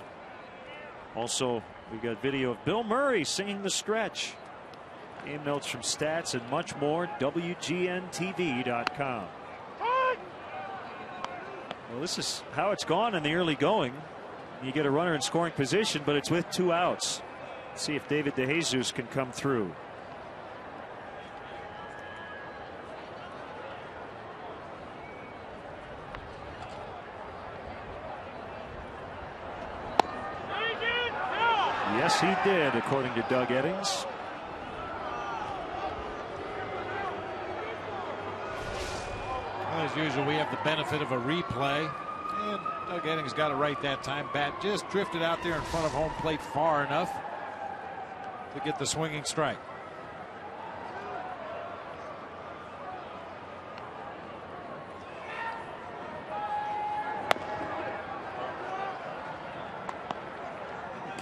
also we got video of Bill Murray singing the stretch. Game notes from stats and much more. WGNTV.com. Well, this is how it's gone in the early going. You get a runner in scoring position, but it's with 2 outs. Let's see if David DeJesus can come through. Yes, he did, according to Doug Eddings. As usual, we have the benefit of a replay, and Doug Eddings got it right that time. Bat just drifted out there in front of home plate far enough to get the swinging strike.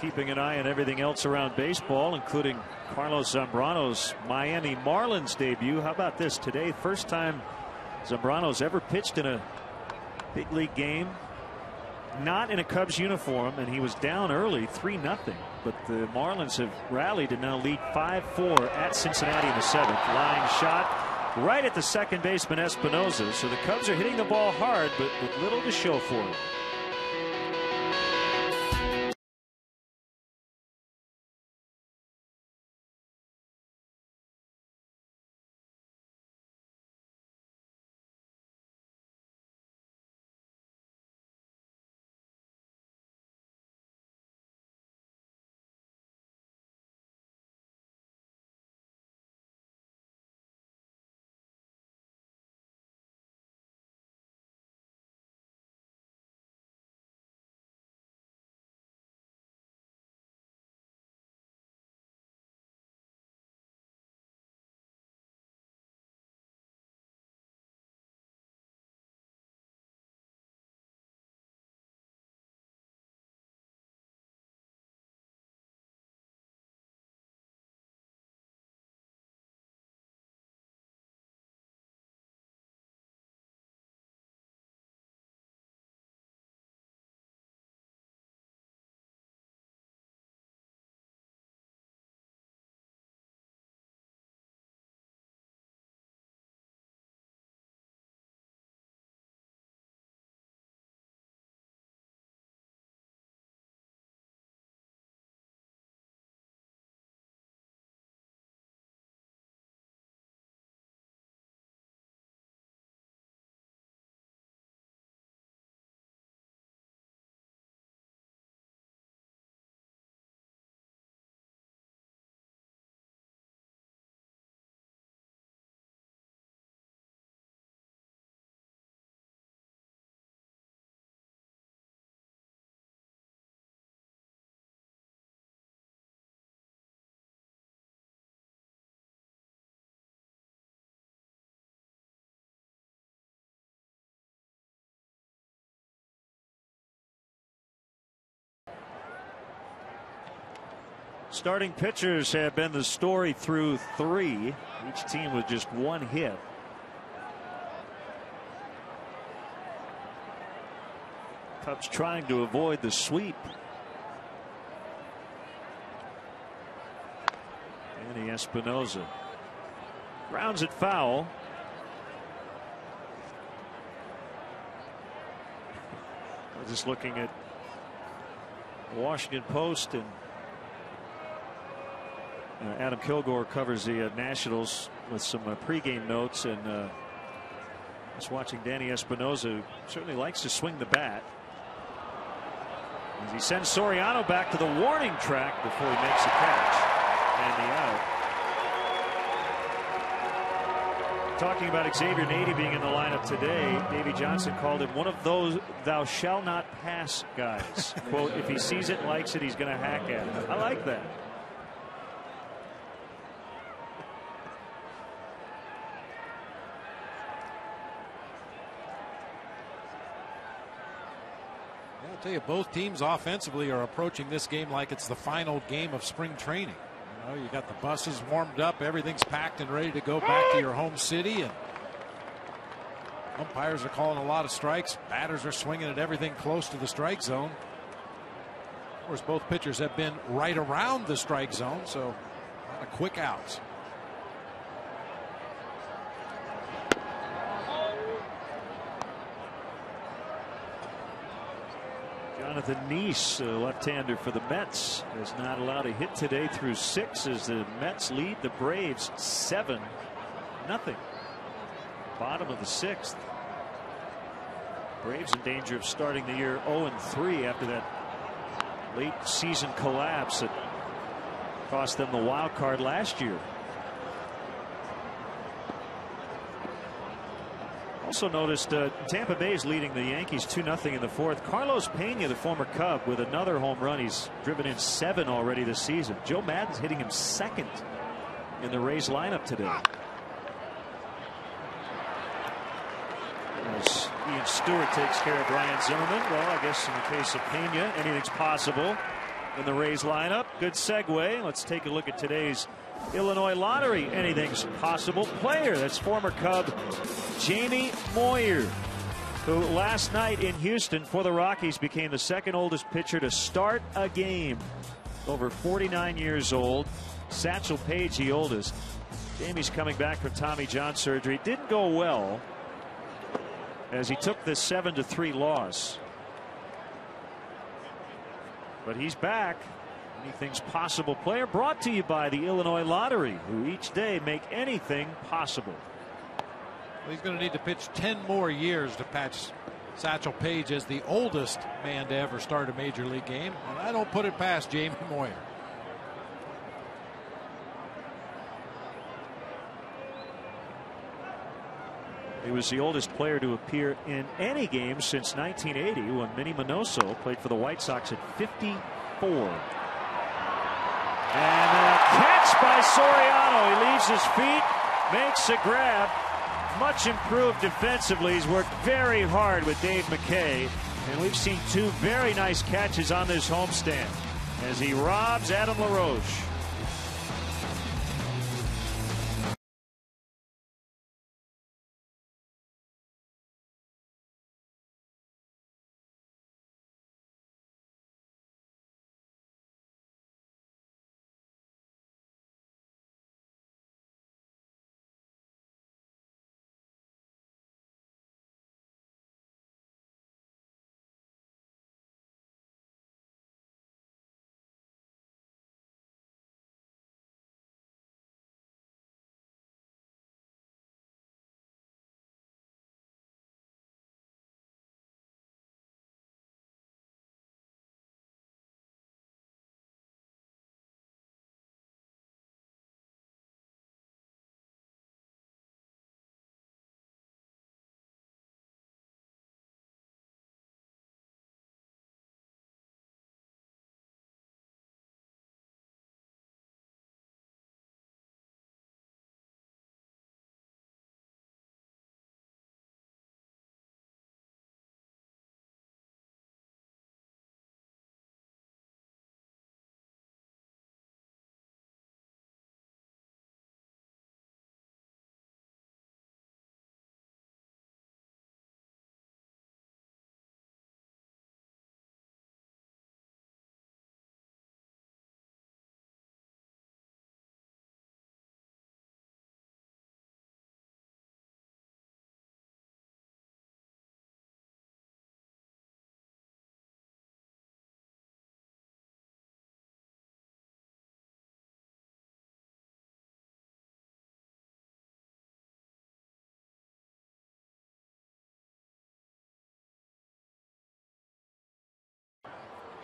Keeping an eye on everything else around baseball, including Carlos Zambrano's Miami Marlins debut. How about this today? First time Zambrano's ever pitched in a big league game, not in a Cubs uniform, and he was down early 3-0. But the Marlins have rallied and now lead 5-4 at Cincinnati in the 7th. Line shot right at the second baseman Espinosa. So the Cubs are hitting the ball hard, but with little to show for it. Starting pitchers have been the story through 3. Each team with just 1 hit. Cubs trying to avoid the sweep. Danny Espinosa grounds it foul. I was just looking at Washington Post, and Adam Kilgore covers the Nationals with some pregame notes, and just watching Danny Espinosa, who certainly likes to swing the bat, as he sends Soriano back to the warning track before he makes a catch and the out. Talking about Xavier Nady being in the lineup today, Davey Johnson called him one of those thou shall not pass guys. Quote, if he sees it, likes it, he's going to hack at it. I like that. I'll tell you, both teams offensively are approaching this game like it's the final game of spring training. You know, you got the buses warmed up, everything's packed and ready to go back to your home city, and umpires are calling a lot of strikes. Batters are swinging at everything close to the strike zone. Of course, both pitchers have been right around the strike zone, so a lot of quick outs. Jonathan Neese, left-hander for the Mets, is not allowed a hit today through 6 as the Mets lead the Braves 7-0. Bottom of the 6th. Braves in danger of starting the year 0-3 after that late season collapse that cost them the wild card last year. Also noticed Tampa Bay is leading the Yankees 2-0 in the 4th. Carlos Pena, the former Cub, with another home run. He's driven in 7 already this season. Joe Maddon's hitting him 2nd in the Rays lineup today. As Ian Stewart takes care of Ryan Zimmerman. Well, I guess in the case of Pena, anything's possible in the Rays lineup. Good segue. Let's take a look at today's Illinois Lottery anything's possible player. That's former Cub Jamie Moyer, who last night in Houston for the Rockies became the 2nd oldest pitcher to start a game. Over 49 years old. Satchel Paige the oldest. Jamie's coming back from Tommy John surgery. It didn't go well as he took this 7-3 loss. But he's back. Anything's possible player brought to you by the Illinois Lottery, who each day make anything possible. Well, he's going to need to pitch 10 more years to patch Satchel Paige as the oldest man to ever start a major league game. And I don't put it past Jamie Moyer. He was the oldest player to appear in any game since 1980 when Minnie Minoso played for the White Sox at 54. And a catch by Soriano. He leaves his feet, makes a grab. Much improved defensively. He's worked very hard with Dave McKay. And we've seen 2 very nice catches on this homestand as he robs Adam LaRoche.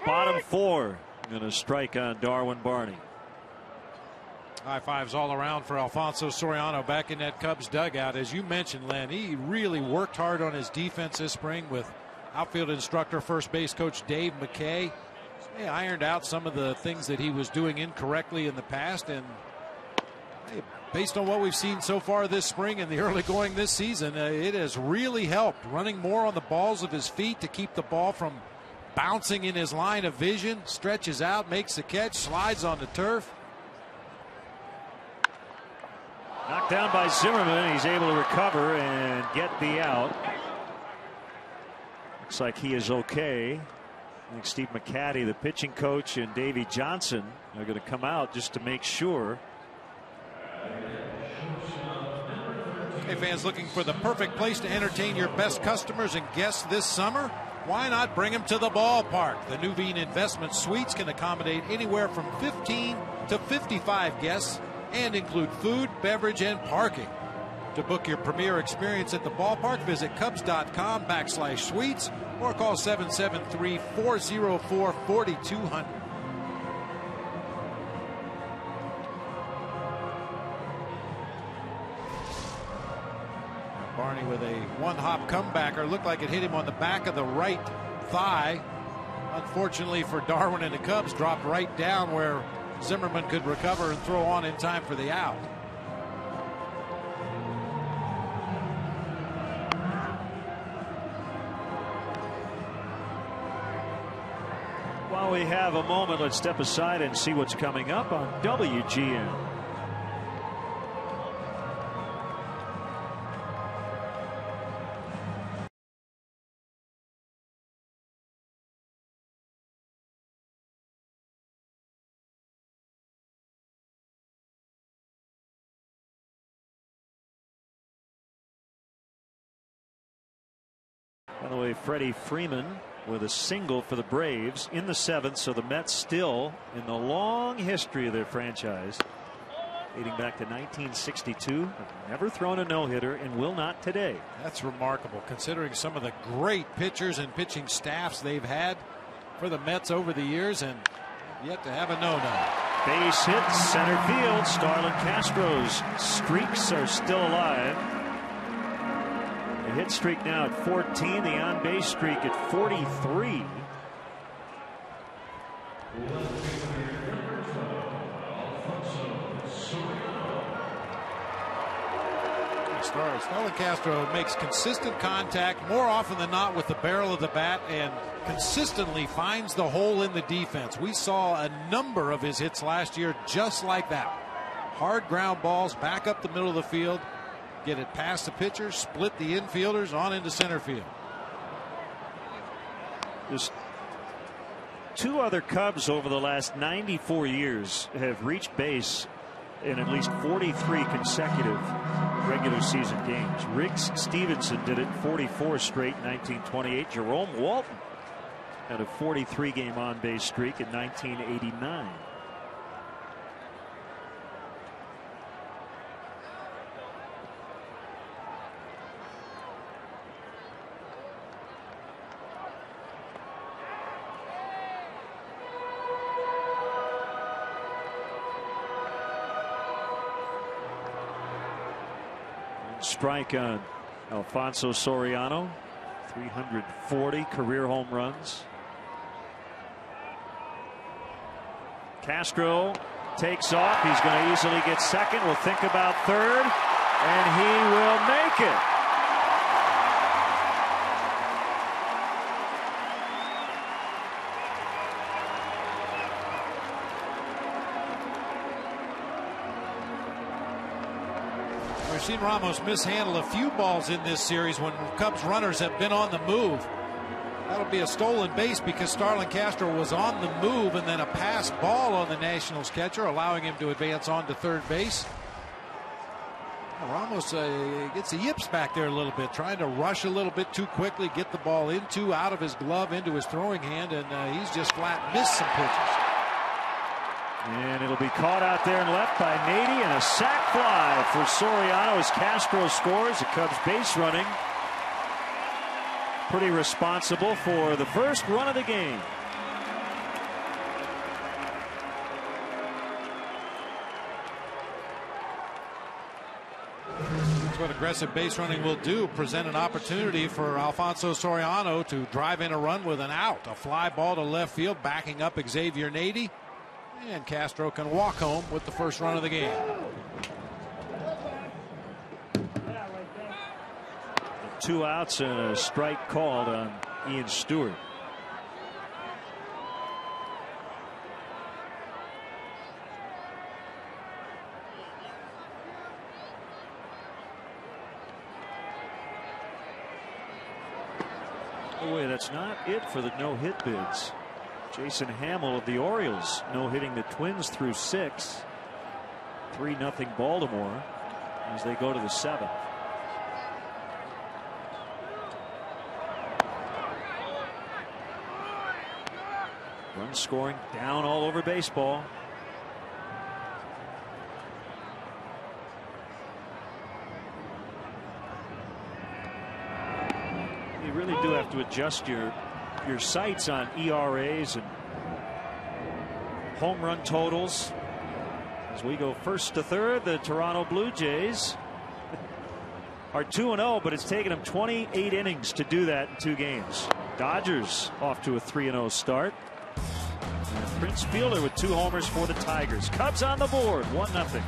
Bottom four going to strike on Darwin Barney. High fives all around for Alfonso Soriano back in that Cubs dugout. As you mentioned, Len, he really worked hard on his defense this spring with outfield instructor, first base coach Dave McKay. He ironed out some of the things that he was doing incorrectly in the past, and based on what we've seen so far this spring and the early going this season, it has really helped. Running more on the balls of his feet to keep the ball from bouncing in his line of vision. Stretches out, makes the catch, slides on the turf. Knocked down by Zimmerman. He's able to recover and get the out. Looks like he is okay. I think Steve McCaddy, the pitching coach, and Davey Johnson are going to come out just to make sure. Hey, fans, looking for the perfect place to entertain your best customers and guests this summer? Why not bring them to the ballpark? The Nuveen Investment Suites can accommodate anywhere from 15 to 55 guests and include food, beverage, and parking. To book your premier experience at the ballpark, visit Cubs.com/suites or call 773-404-4200. Barney with a one-hop comebacker. Looked like it hit him on the back of the right thigh. Unfortunately for Darwin and the Cubs, dropped right down where Zimmerman could recover and throw on in time for the out. While we have a moment, let's step aside and see what's coming up on WGN. By the way, Freddie Freeman with a single for the Braves in the seventh, so the Mets still in the long history of their franchise dating back to 1962 have never thrown a no-hitter and will not today. That's remarkable considering some of the great pitchers and pitching staffs they've had for the Mets over the years, and yet to have a no-no. Base hit center field. Starlin Castro's streaks are still alive. The hit streak now at 14, the on-base streak at 43. Starlin Castro makes consistent contact more often than not with the barrel of the bat and consistently finds the hole in the defense. We saw a number of his hits last year just like that. Hard ground balls back up the middle of the field. Get it past the pitcher, split the infielders on into center field. Just two other Cubs over the last 94 years have reached base in at least 43 consecutive regular season games. Riggs Stevenson did it 44 straight in 1928. Jerome Walton had a 43 game on base streak in 1989. Strike on Alfonso Soriano, 340 career home runs. Castro takes off. He's going to easily get second. Will think about third, and he will make it. We've seen Ramos mishandle a few balls in this series when Cubs runners have been on the move. That'll be a stolen base because Starlin Castro was on the move, and then a pass ball on the Nationals catcher, allowing him to advance on to third base. Ramos gets the yips back there a little bit, trying to rush a little bit too quickly, get the ball out of his glove, into his throwing hand, and he's just flat missed some pitches. And it'll be caught out there and left by Nady, and a sac fly for Soriano as Castro scores. The Cubs base running. Pretty responsible for the first run of the game. what aggressive base running will do. Present an opportunity for Alfonso Soriano to drive in a run with an out. A fly ball to left field, backing up Xavier Nady. And Castro can walk home with the first run of the game. Two outs and a strike called on Ian Stewart. Oh, wait, that's not it for the no-hit bids. Jason Hamill of the Orioles no-hitting the Twins through 6. 3-0 Baltimore as they go to the 7th. Run scoring down all over baseball. You really do have to adjust your sights on ERAs and home run totals. As we go first to third, the Toronto Blue Jays are 2-0, but it's taken them 28 innings to do that in 2 games. Dodgers off to a 3-0 start. And Prince Fielder with 2 homers for the Tigers. Cubs on the board, 1-0.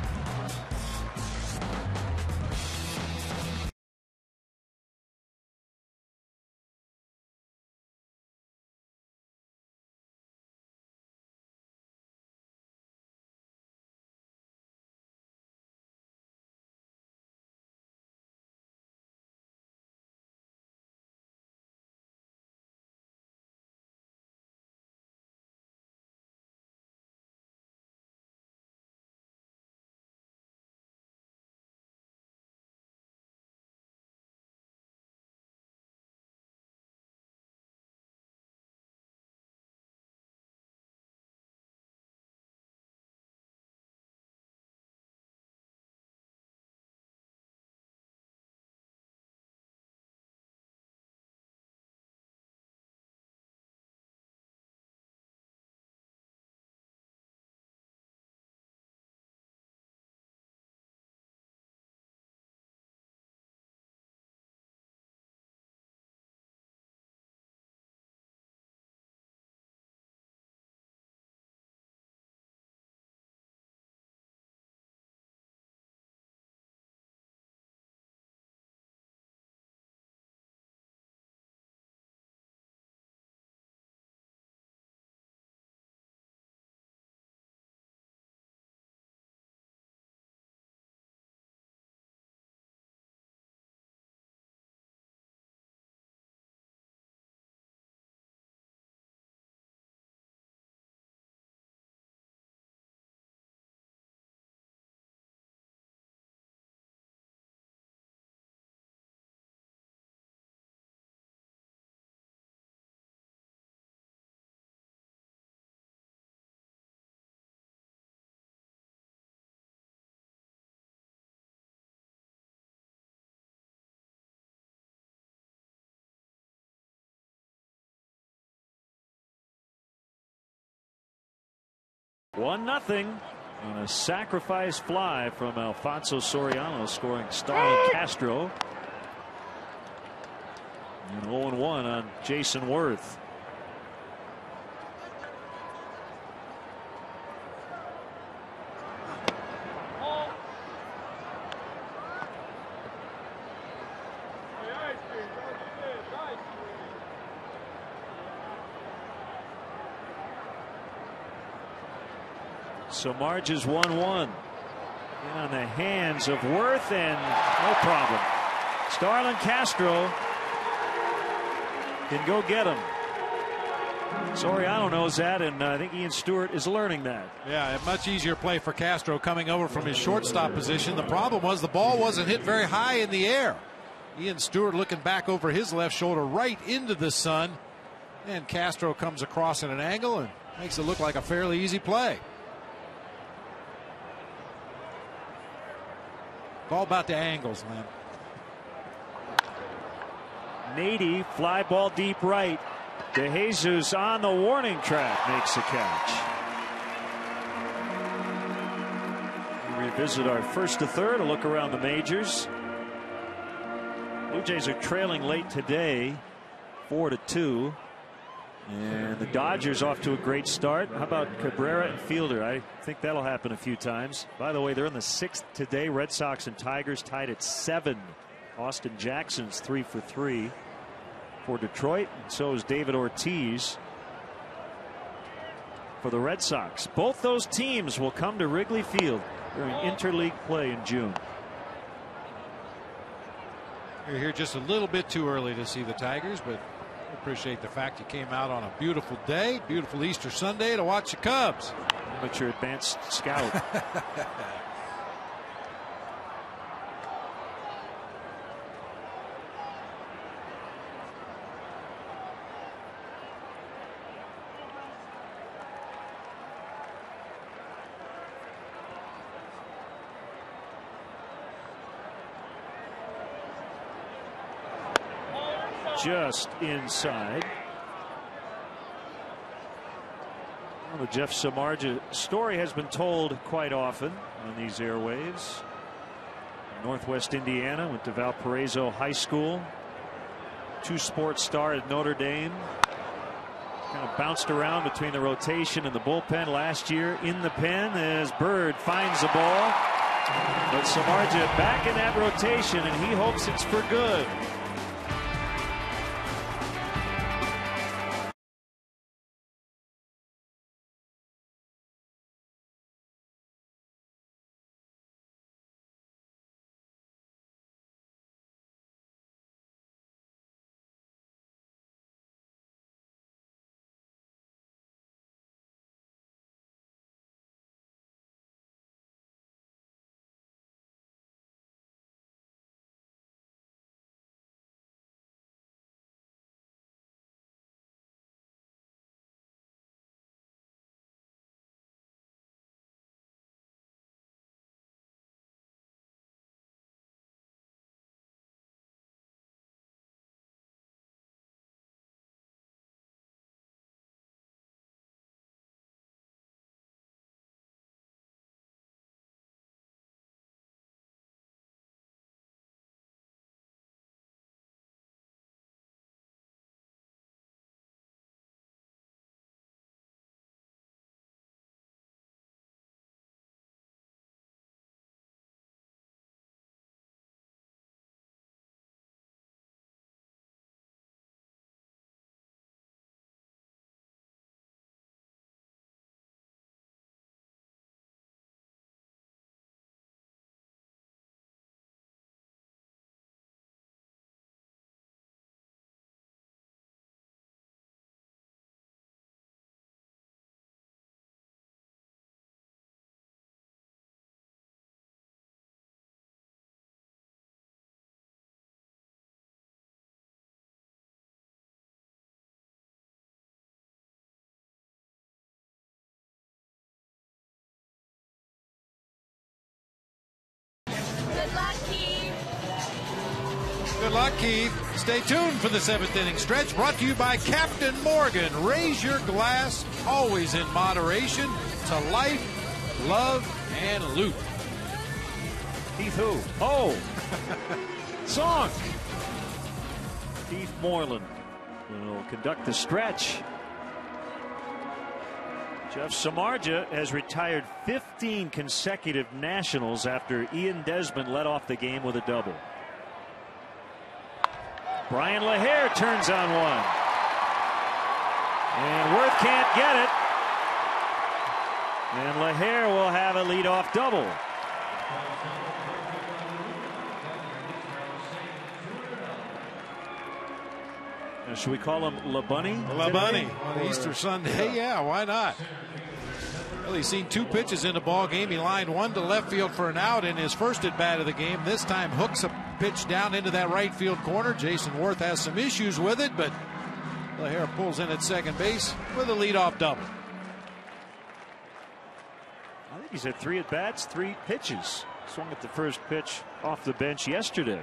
One nothing on a sacrifice fly from Alfonso Soriano, scoring Starlin Castro. And 0-1 on Jason Worth. So Marge is 1-1 on the hands of Worth, and no problem. Starlin Castro can go get him. Soriano knows that, and I think Ian Stewart is learning that. Yeah, a much easier play for Castro coming over from his shortstop position. The problem was the ball wasn't hit very high in the air. Ian Stewart looking back over his left shoulder right into the sun, and Castro comes across at an angle and makes it look like a fairly easy play. All about the angles, man. Nady, fly ball deep right. De Jesus on the warning track makes the catch. We revisit our first to third, a look around the majors. Blue Jays are trailing late today, 4-2. And the Dodgers off to a great start. How about Cabrera and Fielder? I think that'll happen a few times. By the way, they're in the 6th today. Red Sox and Tigers tied at 7. Austin Jackson's 3 for 3 for Detroit. And so is David Ortiz for the Red Sox. Both those teams will come to Wrigley Field during interleague play in June. You're here just a little bit too early to see the Tigers, but I appreciate the fact you came out on a beautiful day, beautiful Easter Sunday to watch the Cubs. Amateur advanced scout. Just inside. Well, the Jeff Samardzija story has been told quite often on these airwaves. Northwest Indiana, went to Valparaiso High School. 2-sport star at Notre Dame. Kind of bounced around between the rotation and the bullpen last year. In the pen as Bird finds the ball. But Samardzija back in that rotation, and he hopes it's for good. Good luck, Keith. Stay tuned for the 7th inning stretch, brought to you by Captain Morgan. Raise your glass, always in moderation, to life, love, and loot. Keith who? Oh! Song! Keith Moreland will conduct the stretch. Jeff Samardzija has retired 15 consecutive Nationals after Ian Desmond led off the game with a double. Brian LaHare turns on one. And Worth can't get it. And LaHare will have a leadoff double. Should we call him La Bunny? La Bunny on Easter Sunday. Yeah, why not? Well, he's seen 2 pitches in the ball game. He lined one to left field for an out in his first at bat of the game. This time hooks a pitch down into that right field corner. Jason Worth has some issues with it, but LaHare pulls in at second base with a leadoff double. I think he's had 3 at bats, 3 pitches. Swung at the first pitch off the bench yesterday.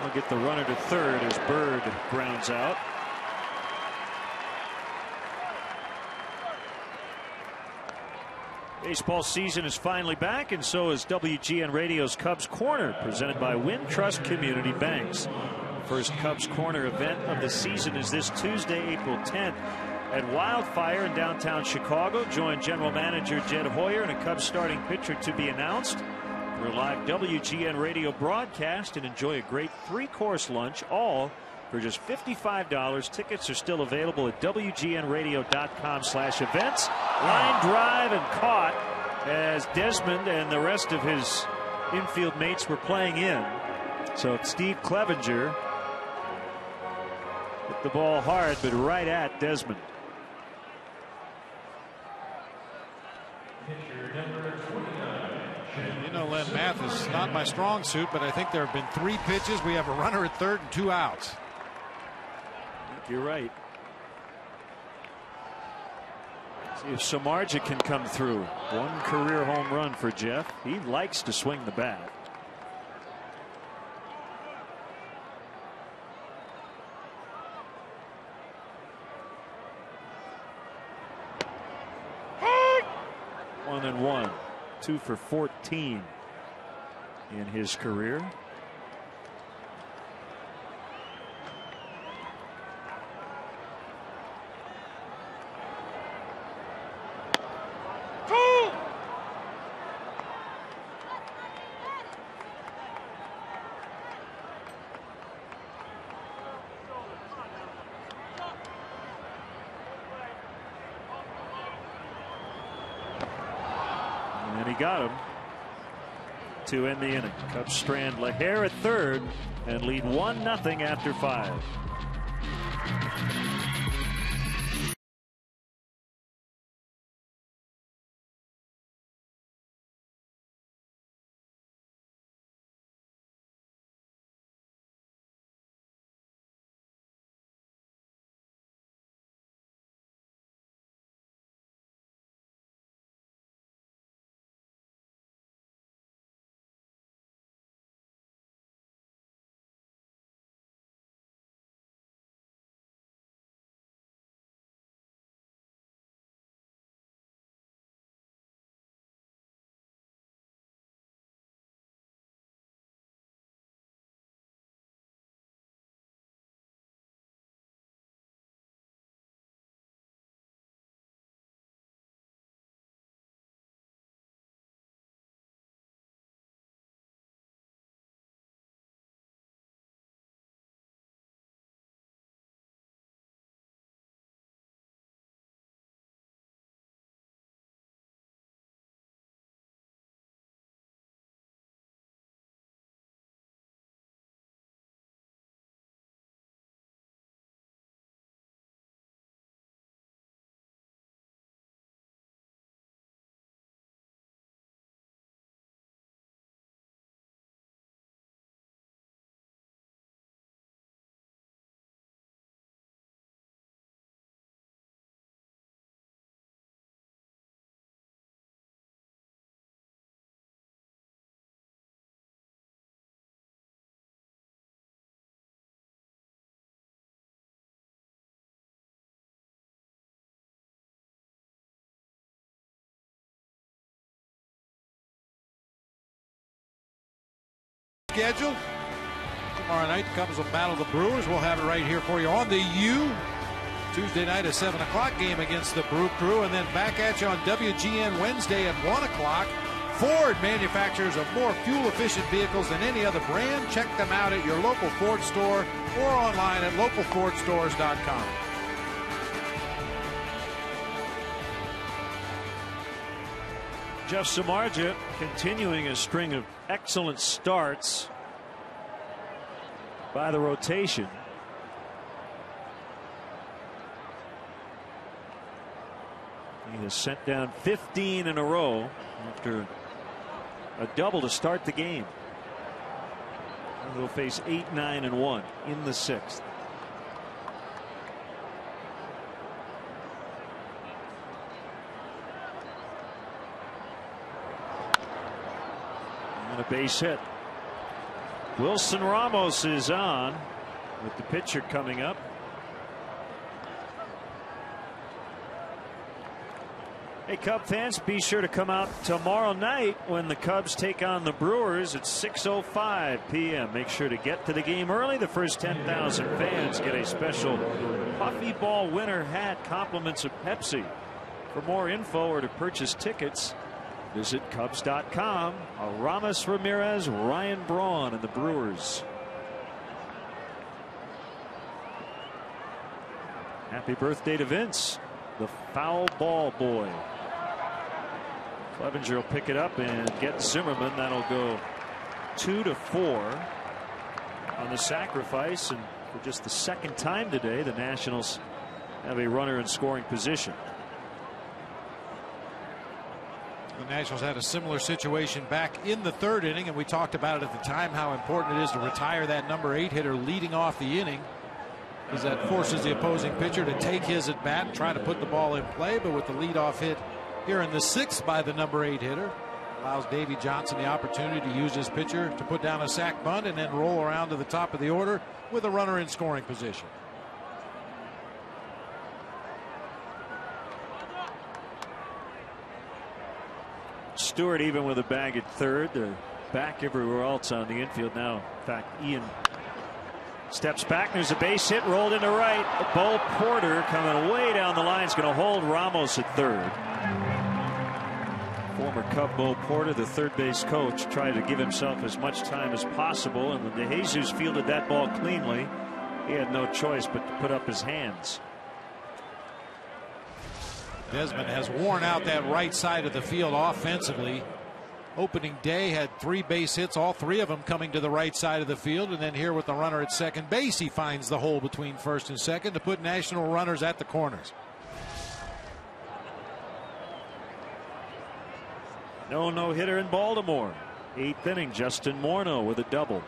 We'll get the runner to third as Bird grounds out. Baseball season is finally back, and so is WGN Radio's Cubs Corner, presented by Wintrust Community Banks. The first Cubs Corner event of the season is this Tuesday, April 10th at Wildfire in downtown Chicago. Join General Manager Jed Hoyer and a Cubs starting pitcher to be announced for a live WGN Radio broadcast, and enjoy a great three-course lunch, all for just $55. Tickets are still available at WGNradio.com/events. Line drive and caught as Desmond and the rest of his infield mates were playing in. So Steve Clevenger hit the ball hard, but right at Desmond. You know, Len, math is not my strong suit, but I think there have been 3 pitches. We have a runner at third and 2 outs. You're right. See if Samardzija can come through. 1 career home run for Jeff. He likes to swing the bat. One and one. 2 for 14 in his career. Got him to end the inning. Cubs strand LaHare at third and lead 1-0 after 5. Schedule. Tomorrow night, the Cubs will battle the Brewers. We'll have it right here for you on the U. Tuesday night, a 7 o'clock game against the Brew Crew, and then back at you on WGN Wednesday at 1 o'clock. Ford, manufacturers of more fuel-efficient vehicles than any other brand. Check them out at your local Ford store or online at localfordstores.com. Jeff Samardzija continuing a string of excellent starts by the rotation. He has sent down 15 in a row after a double to start the game. He'll face 8, 9, and 1 in the 6th. And a base hit. Wilson Ramos is on with the pitcher coming up. Hey, Cub fans, be sure to come out tomorrow night when the Cubs take on the Brewers at 6:05 p.m. Make sure to get to the game early. The first 10,000 fans get a special Puffy Ball winner hat, compliments of Pepsi. For more info or to purchase tickets, visit Cubs.com. Aramis Ramirez, Ryan Braun, and the Brewers. Happy birthday to Vince, the foul ball boy. Clevenger will pick it up and get Zimmerman. That'll go 2-4 on the sacrifice. And for just the second time today, the Nationals have a runner in scoring position. The Nationals had a similar situation back in the third inning, and we talked about it at the time how important it is to retire that number 8 hitter leading off the inning, because that forces the opposing pitcher to take his at bat and try to put the ball in play. But with the leadoff hit here in the 6th by the number 8 hitter, allows Davey Johnson the opportunity to use his pitcher to put down a sac bunt and then roll around to the top of the order with a runner in scoring position. Stewart, even with a bag at third, they're back everywhere else on the infield now. In fact, Ian steps back. There's a base hit rolled into right. Bo Porter coming way down the line is going to hold Ramos at third. Former Cub Bo Porter, the third base coach, tried to give himself as much time as possible, and when DeJesus fielded that ball cleanly, he had no choice but to put up his hands. Desmond has worn out that right side of the field offensively. Opening day had 3 base hits, all 3 of them coming to the right side of the field, and then here with the runner at second base, he finds the hole between first and second to put National runners at the corners. No-hitter in Baltimore. 8th inning, Justin Morneau with a double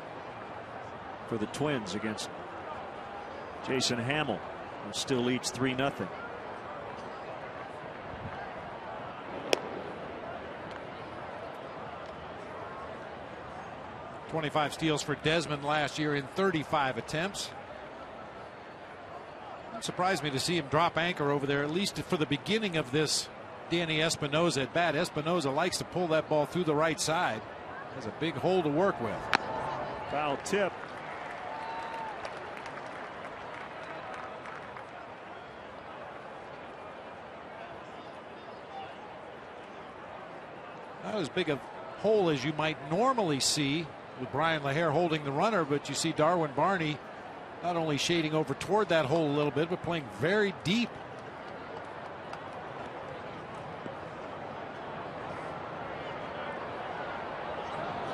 for the Twins against Jason Hamill, who still leads 3-0. .25 steals for Desmond last year in 35 attempts. It surprised me to see him drop anchor over there, at least for the beginning of this Danny Espinosa at bat. Espinosa likes to pull that ball through the right side. Has a big hole to work with. Foul tip. Not as big a hole as you might normally see with Brian LaHair holding the runner, but you see Darwin Barney not only shading over toward that hole a little bit, but playing very deep.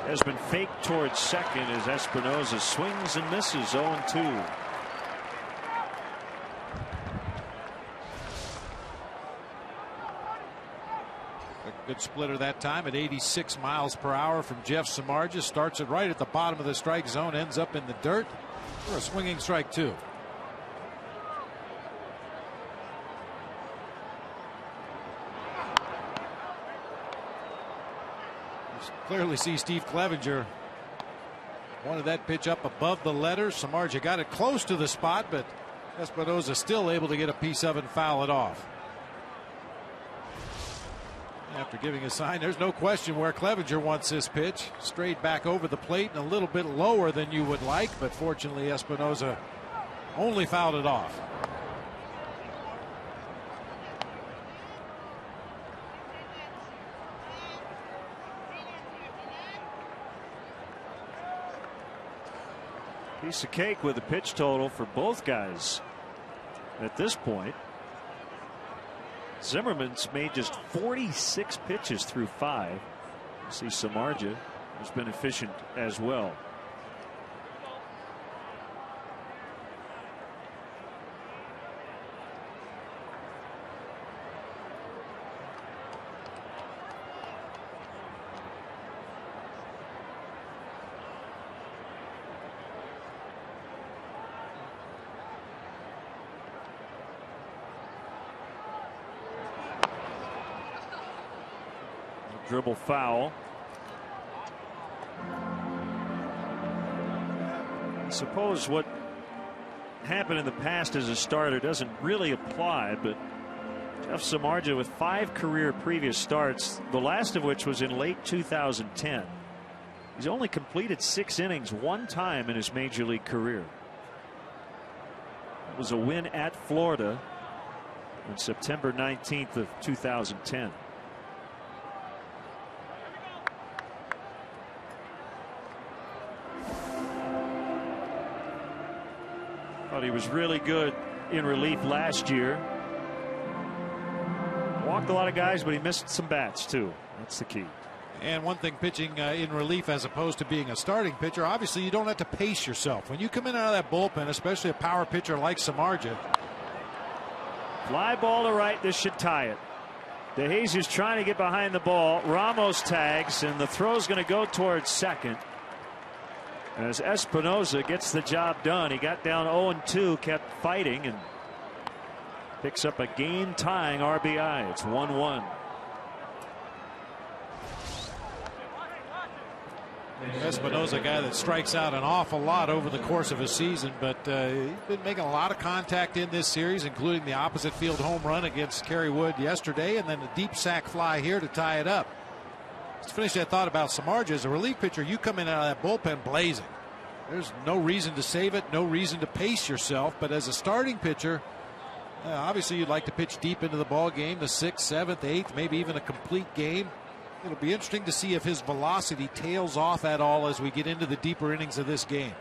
Has been faked towards second as Espinosa swings and misses. 0-2. A good splitter that time at 86 miles per hour from Jeff Samardzija. Starts it right at the bottom of the strike zone, ends up in the dirt for a swinging strike 2. Clearly see Steve Clevenger wanted that pitch up above the letters. Samardzija got it close to the spot, but Espinosa still able to get a piece of it and foul it off. After giving a sign, there's no question where Clevenger wants this pitch. Straight back over the plate and a little bit lower than you would like, but fortunately Espinosa only fouled it off. Piece of cake with a pitch total for both guys at this point. Zimmerman's made just 46 pitches through 5. You see Samardzija has been efficient as well. Dribble foul. I suppose what happened in the past as a starter doesn't really apply, but Jeff Samardzija with 5 career previous starts, the last of which was in late 2010. He's only completed 6 innings 1 time in his major league career. It was a win at Florida on September 19th of 2010. Thought he was really good in relief last year. Walked a lot of guys, but he missed some bats too. That's the key. And one thing, pitching in relief as opposed to being a starting pitcher, obviously you don't have to pace yourself. When you come in out of that bullpen, especially a power pitcher like Samardzija. Fly ball to right. This should tie it. DeJesus trying to get behind the ball. Ramos tags, and the throw's going to go towards second. As Espinosa gets the job done. He got down 0-2, kept fighting, and picks up a game-tying RBI. It's 1-1. Espinosa, a guy that strikes out an awful lot over the course of a season, but he's been making a lot of contact in this series, including the opposite field home run against Kerry Wood yesterday, and then a deep sac fly here to tie it up. Let's finish that thought about Samardzija. As a relief pitcher, you come in out of that bullpen blazing. There's no reason to save it, no reason to pace yourself, but as a starting pitcher, obviously you'd like to pitch deep into the ball game, the 6th, 7th, 8th, maybe even a complete game. It'll be interesting to see if his velocity tails off at all as we get into the deeper innings of this game.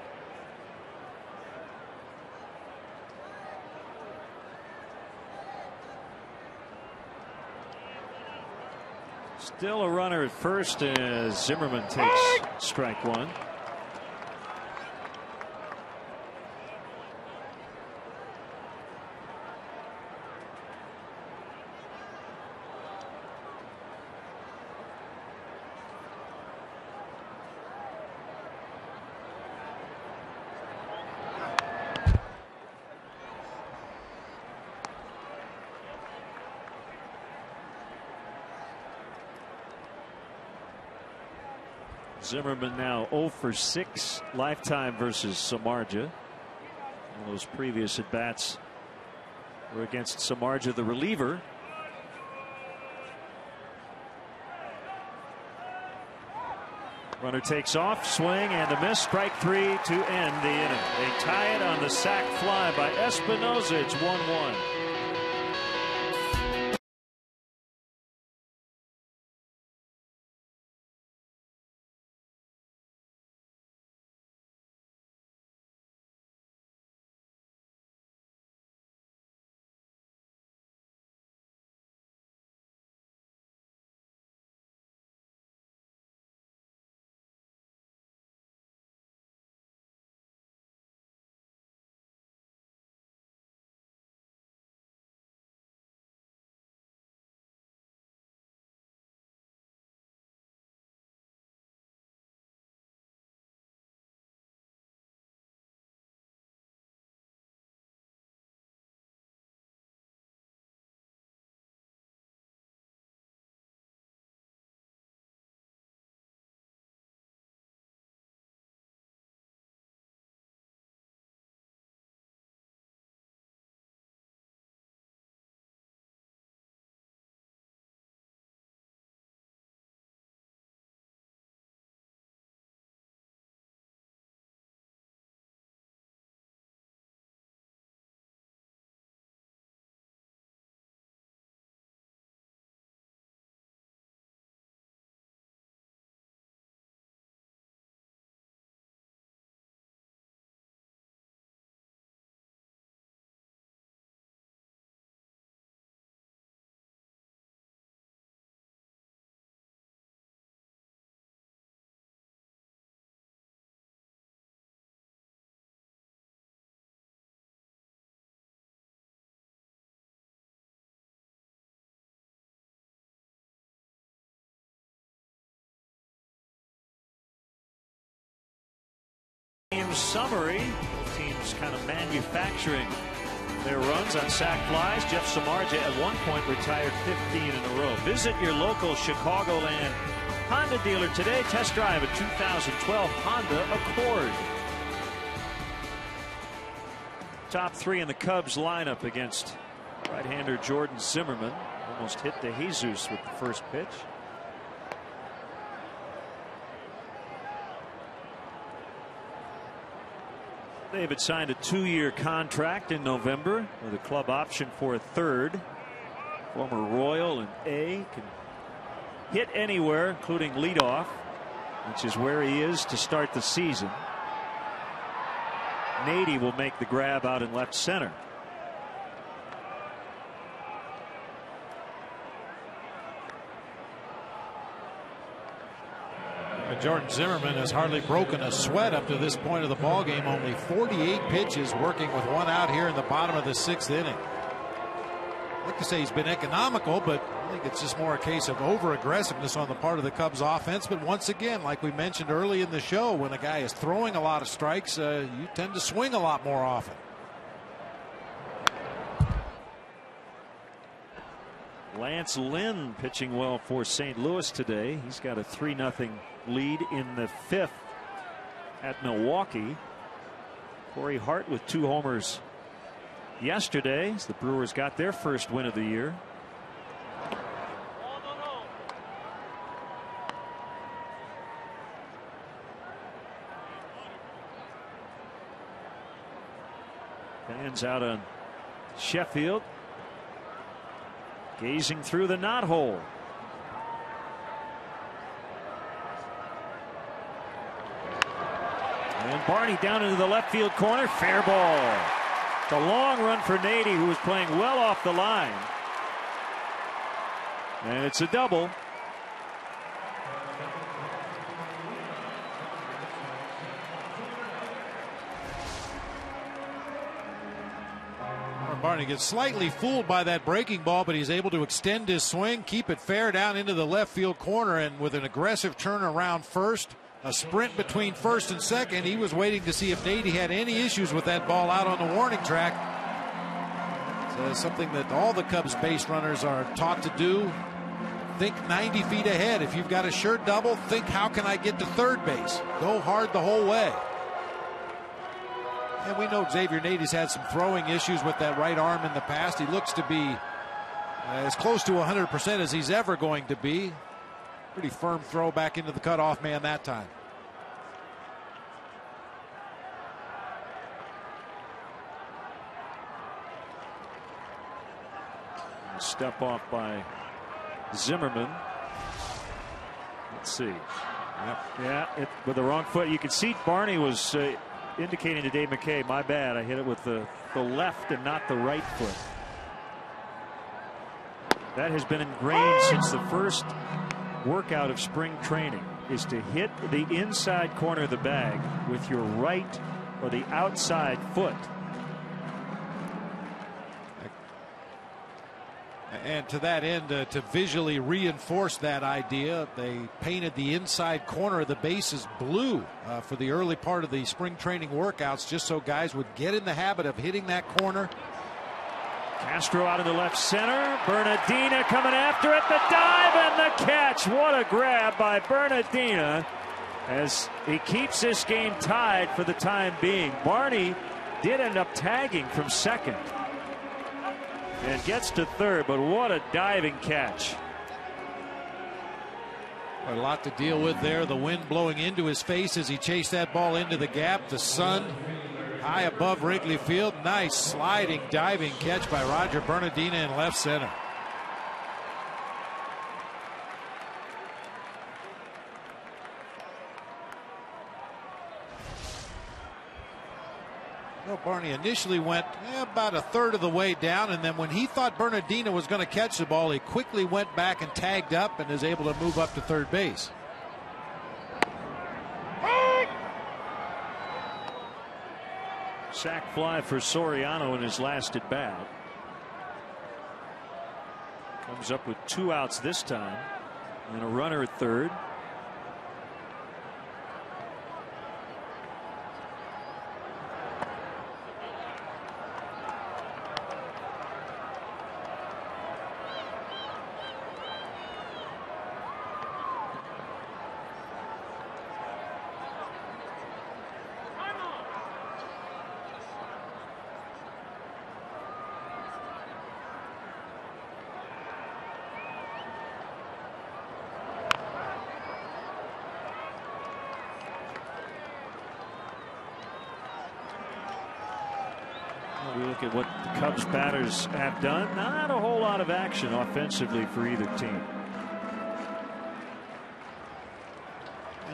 Still a runner at first as Zimmerman takes strike 1. Zimmerman now 0 for 6 lifetime versus Samardzija. All those previous at bats were against Samardzija, the reliever. Runner takes off, swing and a miss. Strike 3 to end the inning. They tie it on the sac fly by Espinosa. It's 1-1. Game summary. Both teams kind of manufacturing their runs on sac flies. Jeff Samardzija at one point retired 15 in a row. Visit your local Chicagoland Honda dealer today. Test drive a 2012 Honda Accord. Top 3 in the Cubs lineup against Right-hander Jordan Zimmerman almost hit De Jesus with the first pitch. David signed a 2-year contract in November with a club option for a third. Former Royal and A can hit anywhere, including leadoff, which is where he is to start the season. Nady will make the grab out in left center. Jordan Zimmerman has hardly broken a sweat up to this point of the ball game. Only 48 pitches, working with 1 out here in the bottom of the 6th inning. I'd like to say he's been economical, but I think it's just more a case of over-aggressiveness on the part of the Cubs offense. But once again, like we mentioned early in the show, when a guy is throwing a lot of strikes, you tend to swing a lot more often. Lance Lynn pitching well for St. Louis today. He's got a 3-0 lead in the 5th at Milwaukee. Corey Hart with 2 homers yesterday as the Brewers got their first win of the year. Fans out on Sheffield, gazing through the knothole. And Barney down into the left field corner. Fair ball. It's a long run for Nady, who was playing well off the line. And it's a double. Barney gets slightly fooled by that breaking ball, but he's able to extend his swing, keep it fair down into the left field corner, and with an aggressive turn around first, a sprint between first and second, he was waiting to see if Nady had any issues with that ball out on the warning track. So something that all the Cubs base runners are taught to do. Think 90 feet ahead. If you've got a sure double, think, how can I get to third base? Go hard the whole way. And we know Xavier Nady's had some throwing issues with that right arm in the past. He looks to be as close to 100% as he's ever going to be. Pretty firm throw back into the cutoff man that time. Step off by Zimmerman. Let's see. Yep. Yeah, with the wrong foot. You can see Barney was indicating to Dave McKay, my bad, I hit it with the left and not the right foot. That has been ingrained since the first workout of spring training, is to hit the inside corner of the bag with your right or the outside foot. And to that end, to visually reinforce that idea, they painted the inside corner of the bases blue for the early part of the spring training workouts, just so guys would get in the habit of hitting that corner. Castro out in the left center. Bernardina coming after it. The dive and the catch. What a grab by Bernardina as he keeps this game tied for the time being. Barney did end up tagging from second and gets to third, but what a diving catch. A lot to deal with there. The wind blowing into his face as he chased that ball into the gap. The sun high above Wrigley Field. Nice sliding diving catch by Roger Bernardina in left center. Well, Barney initially went about a third of the way down, and then when he thought Bernardina was going to catch the ball, he quickly went back and tagged up and is able to move up to third base. Sac fly for Soriano in his last at bat. Comes up with 2 outs this time and a runner at third. look at what the Cubs batters have done. Not a whole lot of action offensively for either team.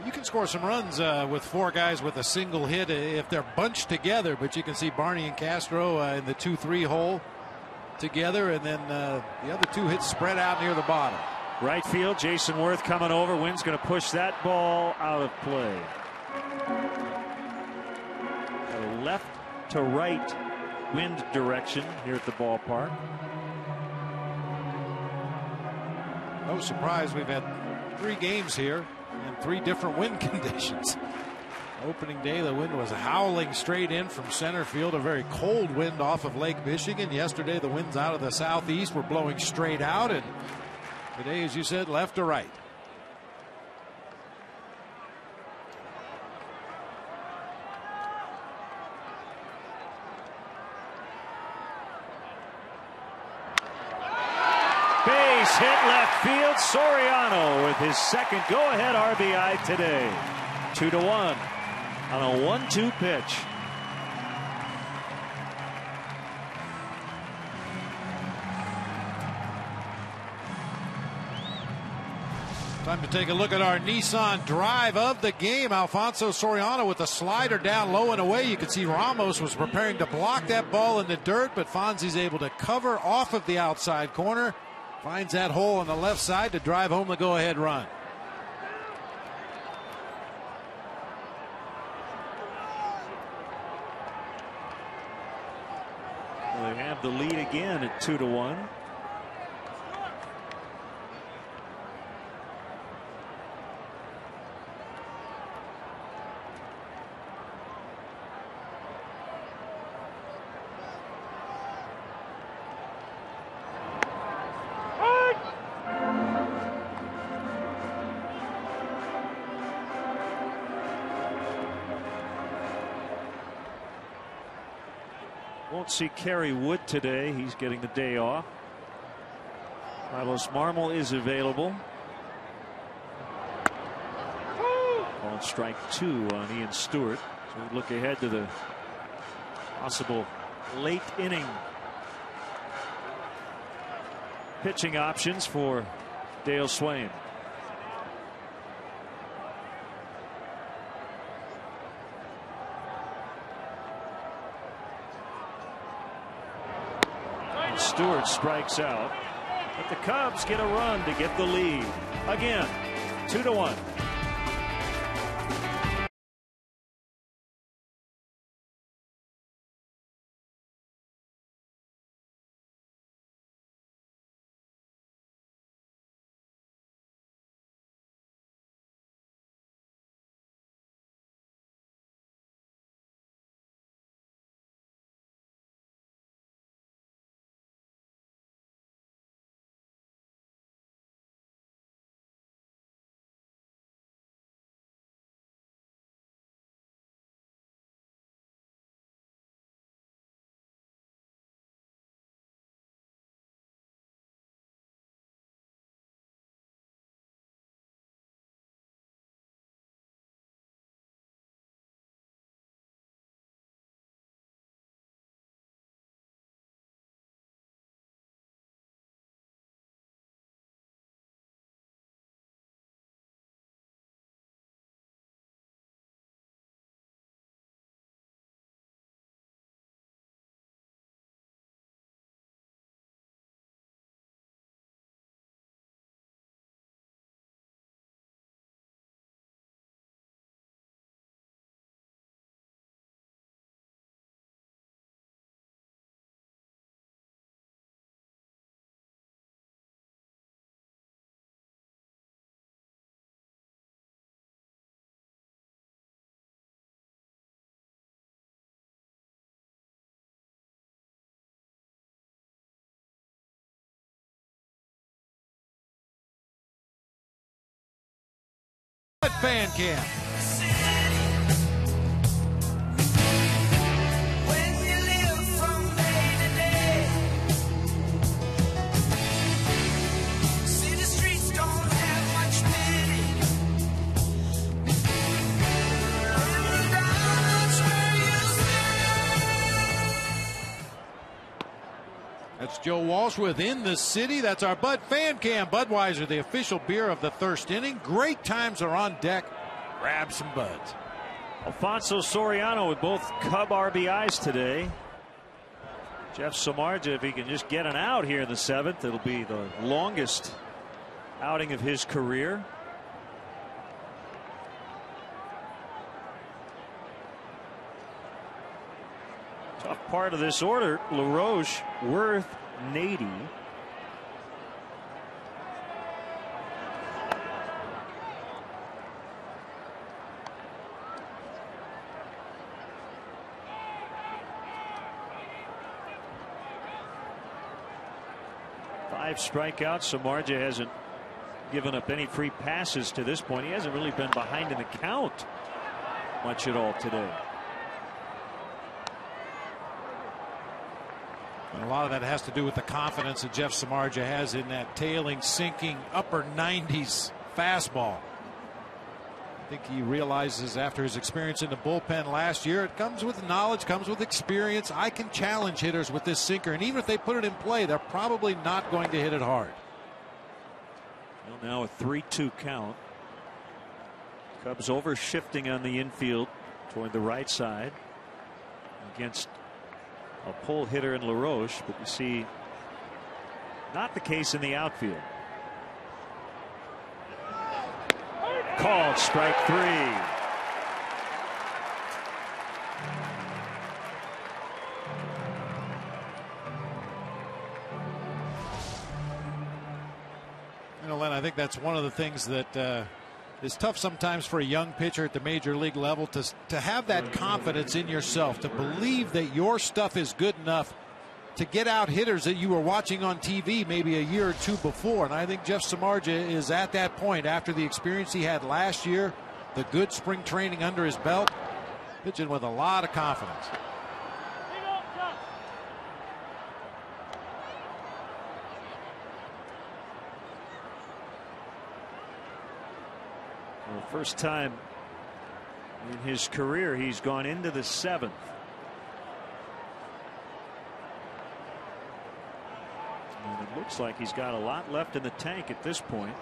You can score some runs with 4 guys with a single hit if they're bunched together, but you can see Barney and Castro in the 2-3 hole together, and then the other 2 hits spread out near the bottom. Right field, Jason Worth coming over. Wynn's going to push that ball out of play. A left to right wind direction here at the ballpark. No surprise, we've had 3 games here and 3 different wind conditions. Opening day, the wind was howling straight in from center field, a very cold wind off of Lake Michigan. Yesterday, the winds out of the southeast were blowing straight out, and today, as you said, left to right. Base hit left field. Soriano with his second go-ahead RBI today. 2-1 on a 1-2 pitch. Time to take a look at our Nissan drive of the game. Alfonso Soriano with the slider down low and away. You can see Ramos was preparing to block that ball in the dirt, but Fonzie's able to cover off of the outside corner. Finds that hole on the left side to drive home the go-ahead run. Well, they have the lead again at 2-1. Won't see Kerry Wood today. He's getting the day off. Carlos Marmol is available. On strike 2 on Ian Stewart. So we look ahead to the possible late inning pitching options for Dale Swain. Stewart strikes out, but the Cubs get a run to get the lead. Again, 2-1. Fan cam. It's Joe Walsh with In the City. That's our Bud Fan Cam. Budweiser, the official beer of the first inning. Great times are on deck. Grab some Buds. Alfonso Soriano with both Cub RBIs today. Jeff Samardzija, if he can just get an out here in the 7th, it'll be the longest outing of his career. Tough part of this order: LaRoche, Worth, Nady. Five strikeouts. Samardzija hasn't given up any free passes to this point. He hasn't really been behind in the count much at all today. And a lot of that has to do with the confidence that Jeff Samardzija has in that tailing, sinking, upper 90s fastball. I think he realizes after his experience in the bullpen last year, it comes with knowledge, comes with experience. I can challenge hitters with this sinker, and even if they put it in play, they're probably not going to hit it hard. Well, now a 3-2 count. Cubs over shifting on the infield toward the right side against a pull hitter in LaRoche, but you see not the case in the outfield. Called strike 3. You know, Len, I think that's one of the things that is tough sometimes for a young pitcher at the major league level, to have that confidence in yourself, to believe that your stuff is good enough to get out hitters that you were watching on TV maybe a year or two before. And I think Jeff Samardzija is at that point after the experience he had last year, the good spring training under his belt, pitching with a lot of confidence. Well, first time in his career he's gone into the 7th. And it looks like he's got a lot left in the tank at this point.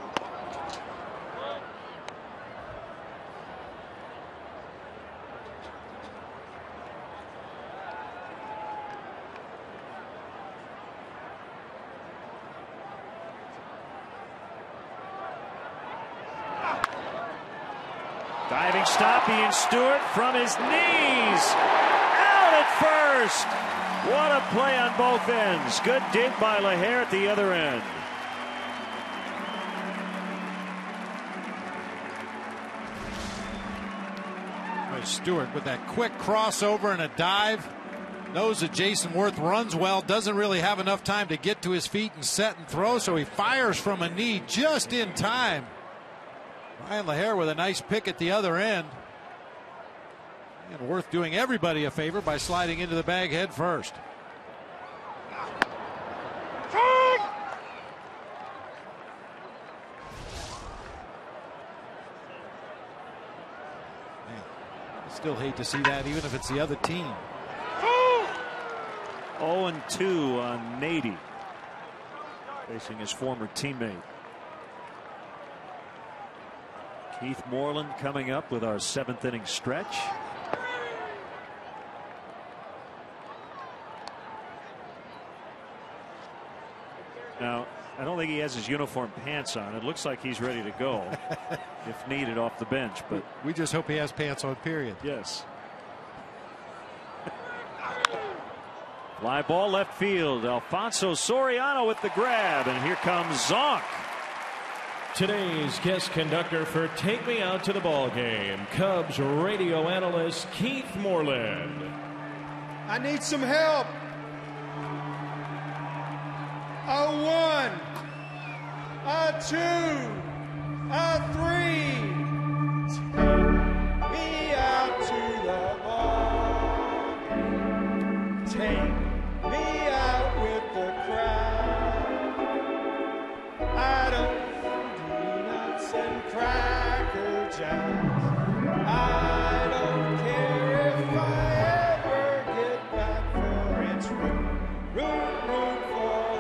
Diving stop, Ian Stewart from his knees. Out at first. What a play on both ends. Good dig by LaHare at the other end. Stewart with that quick crossover and a dive. Knows that Jason Worth runs well, doesn't really have enough time to get to his feet and set and throw, so he fires from a knee just in time. Ryan LaHare with a nice pick at the other end. And Worth doing everybody a favor by sliding into the bag head first. Man, I still hate to see that, even if it's the other team. 0-2 on Nady, facing his former teammate. Keith Moreland coming up with our 7th inning stretch. Now, I don't think he has his uniform pants on. It looks like he's ready to go if needed off the bench. But we just hope he has pants on, period. Yes. Fly ball left field. Alfonso Soriano with the grab, and here comes Zonk. Today's guest conductor for Take Me Out to the Ball Game, Cubs radio analyst Keith Moreland. I need some help. A 1, a 2, a 3. Take me out to the ball game. Take me out with the crowd. I don't peanuts and Cracker Jacks. I don't care if I ever get back, for it's root for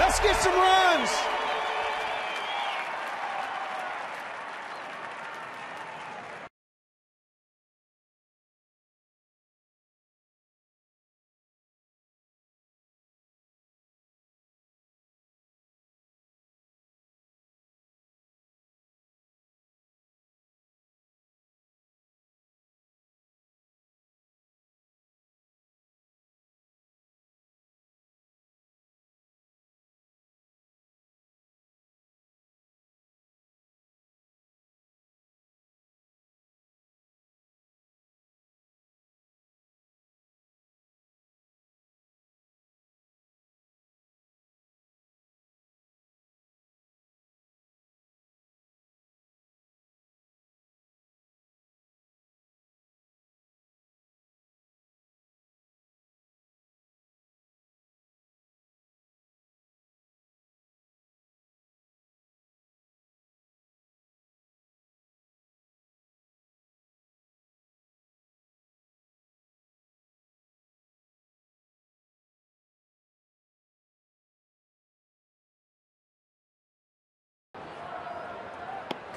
Let's get some runs.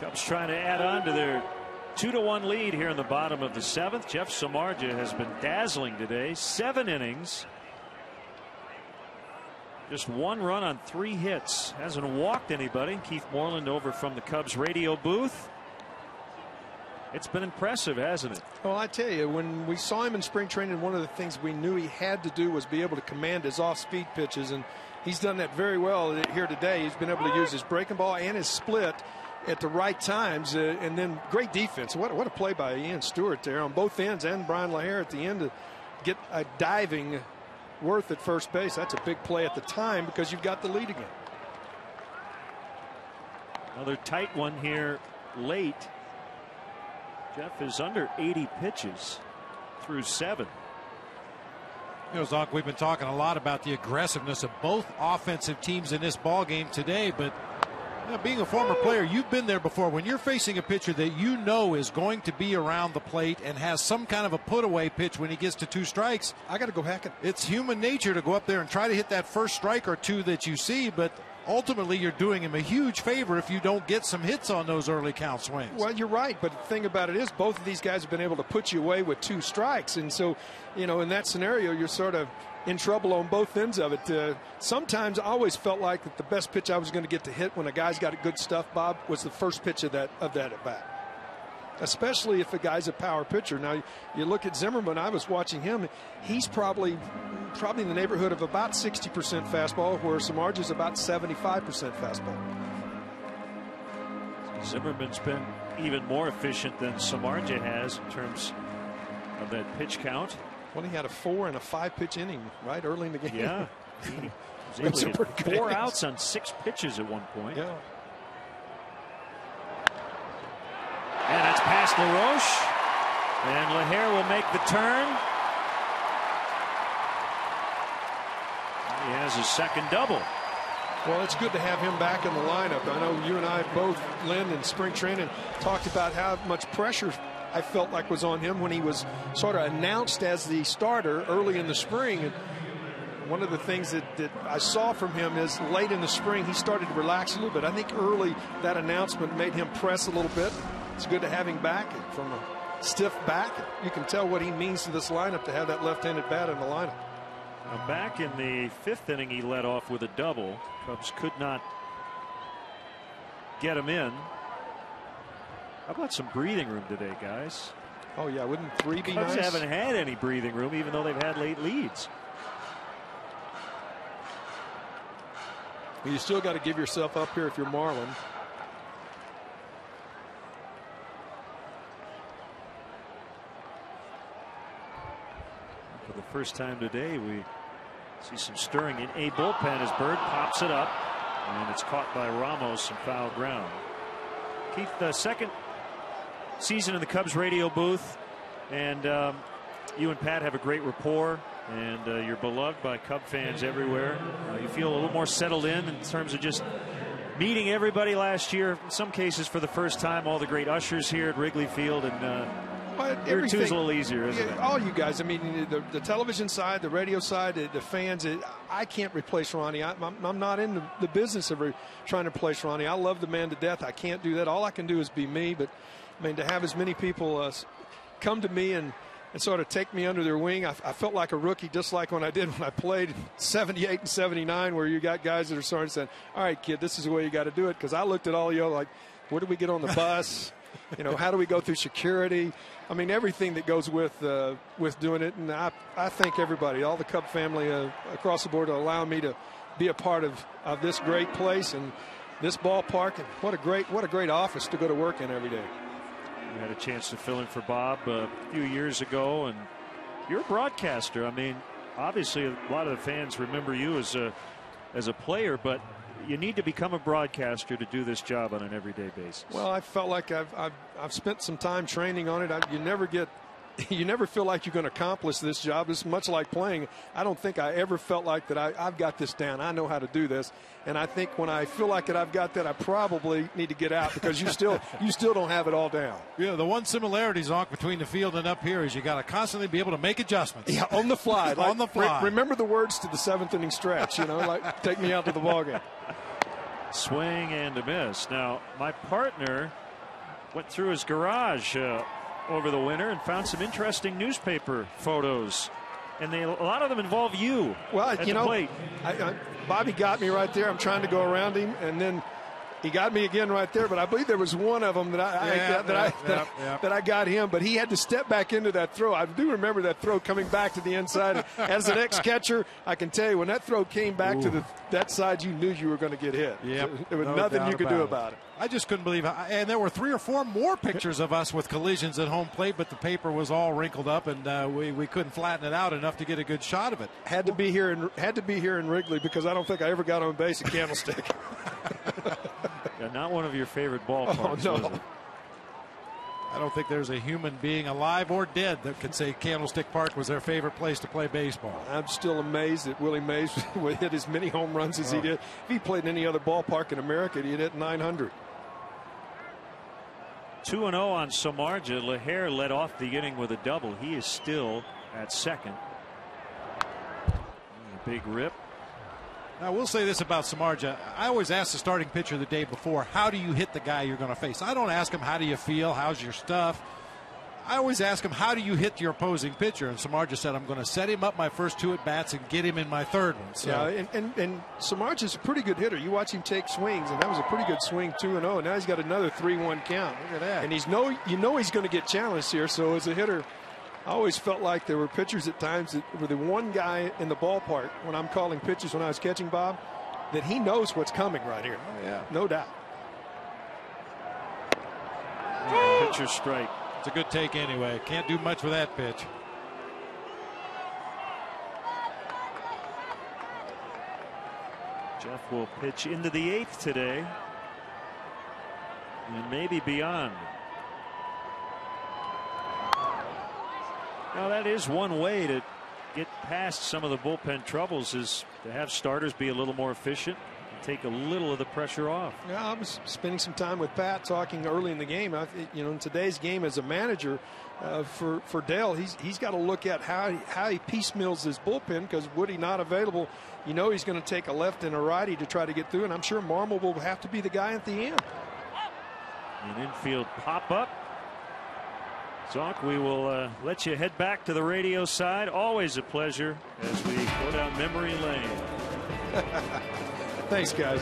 Cubs trying to add on to their 2-1 lead here in the bottom of the 7th. Jeff Samardzija has been dazzling today. 7 innings. Just 1 run on 3 hits. Hasn't walked anybody. Keith Moreland over from the Cubs radio booth. It's been impressive, hasn't it? Well, I tell you, when we saw him in spring training, one of the things we knew he had to do was be able to command his off-speed pitches, and he's done that very well here today. He's been able to use his breaking ball and his split at the right times, and then great defense. What a play by Ian Stewart there on both ends, and Brian LaHare at the end to get a diving Worth at first base. That's a big play at the time because you've got the lead again. Another tight one here late. Jeff is under 80 pitches through 7. You know, Zonk, we've been talking a lot about the aggressiveness of both offensive teams in this ball game today, but being a former player, you've been there before. When you're facing a pitcher that you know is going to be around the plate and has some kind of a put-away pitch when he gets to 2 strikes, I got to go hack it. It's human nature to go up there and try to hit that first strike or 2 that you see, but ultimately you're doing him a huge favor if you don't get some hits on those early count swings. Well, you're right, but the thing about it is both of these guys have been able to put you away with 2 strikes, and so, you know, in that scenario, you're sort of in trouble on both ends of it. Sometimes I always felt like that the best pitch I was going to get to hit when a guy's got good stuff, Bob, was the first pitch of that at bat, especially if a guy's a power pitcher. Now you look at Zimmerman. I was watching him. He's probably in the neighborhood of about 60% fastball, where Samardzija is about 75% fastball. Zimmerman's been even more efficient than Samardzija has in terms of that pitch count. Well, he had a 4 and a 5 pitch inning right early in the game. Yeah, he was able to get 4 outs on 6 pitches at one point. Yeah. And that's past LaRoche, and LaHare will make the turn. He has his second double. Well, it's good to have him back in the lineup. I know you and I both, Lynn, in spring training talked about how much pressure I felt like was on him when he was sort of announced as the starter early in the spring. And one of the things that I saw from him is late in the spring he started to relax a little bit. I think early that announcement made him press a little bit. It's good to have him back from a stiff back. You can tell what he means to this lineup to have that left-handed bat in the lineup. Now back in the 5th inning he led off with a double. Cubs could not get him in. How about some breathing room today, guys? Oh, yeah. Wouldn't 3 be Cubs nice? haven't had any breathing room, even though they've had late leads. You still got to give yourself up here if you're Marlin. For the first time today, we see some stirring in a bullpen as Bird pops it up, and it's caught by Ramos and foul ground. Keith, the second season in the Cubs radio booth, and you and Pat have a great rapport, and you're beloved by Cub fans everywhere. You feel a little more settled in terms of just meeting everybody last year, in some cases for the first time, all the great ushers here at Wrigley Field, and But Your two's a little easier, isn't it? All you guys. I mean, the television side, the radio side, the fans. I can't replace Ronnie. I'm not in the business of trying to replace Ronnie. I love the man to death. I can't do that. All I can do is be me. But I mean, to have as many people come to me and sort of take me under their wing, I felt like a rookie, just like when I did when I played in 78 and 79, where you got guys that are sort of saying, "All right, kid, this is the way you got to do it." Because I looked at all you like, where do we get on the bus? How do we go through security? I mean, everything that goes with doing it. And I thank everybody, all the Cub family across the board, to allow me to be a part of this great place and this ballpark. And what a great office to go to work in every day. You had a chance to fill in for Bob a few years ago, and you're a broadcaster. I mean, obviously, a lot of the fans remember you as a player, but you need to become a broadcaster to do this job on an everyday basis. Well, I felt like I've spent some time training on it. You never feel like you're going to accomplish this job. It's much like playing. I don't think I ever felt like that I've got this down. I know how to do this. And I think when I feel like that I've got that, I probably need to get out, because you still don't have it all down. Yeah, the one similarity, Zonk, between the field and up here is you got to constantly be able to make adjustments. Yeah, on the fly. On the fly. Remember the words to the 7th inning stretch, like take me out to the ballgame. Swing and a miss. Now, my partner went through his garage over the winter and found some interesting newspaper photos, and a lot of them involve you. Well, at the plate. Bobby got me right there. I'm trying to go around him, and then he got me again right there. But I believe there was one of them that I got him, but he had to step back into that throw. I do remember that throw coming back to the inside. As an ex-catcher, I can tell you, when that throw came back to that side, you knew you were going to get hit. Yep. There was nothing you could do about it. I just couldn't believe it. And there were 3 or 4 more pictures of us with collisions at home plate, but the paper was all wrinkled up, and we couldn't flatten it out enough to get a good shot of it. Had to be here in Wrigley, because I don't think I ever got on base at Candlestick. Yeah, not one of your favorite ballparks, no. was it? I don't think there's a human being, alive or dead, that could say Candlestick Park was their favorite place to play baseball. I'm still amazed that Willie Mays would hit as many home runs as he did. If he played in any other ballpark in America, he'd hit 900. 2-0 on Samardzija. Laher led off the inning with a double. He is still at second. A big rip. Now, we'll say this about Samardzija. I always ask the starting pitcher the day before, how do you hit the guy you're going to face? I don't ask him, how do you feel? How's your stuff? I always ask him, how do you hit your opposing pitcher? And Samardzija said, I'm going to set him up my first 2 at-bats and get him in my 3rd one. So. Yeah, and Samardzija's a pretty good hitter. You watch him take swings, and that was a pretty good swing, 2-0. Now he's got another 3-1 count. Look at that. And he's going to get challenged here. So as a hitter, I always felt like there were pitchers at times that were the one guy in the ballpark when I'm calling pitches when I was catching Bob, that he knows what's coming right here. Oh, yeah. No doubt. Pitcher strike. It's a good take anyway. Can't do much with that pitch. Jeff will pitch into the 8th today, and maybe beyond. Now, that is one way to get past some of the bullpen troubles, is to have starters be a little more efficient and take a little of the pressure off. Yeah, I was spending some time with Pat talking early in the game. In today's game as a manager for Dale, he's got to look at how he piecemeals his bullpen, because Woody not available, he's going to take a left and a righty to try to get through, and I'm sure Marmol will have to be the guy at the end. An infield pop up. Zonk, we will let you head back to the radio side. Always a pleasure as we go down memory lane. Thanks, guys.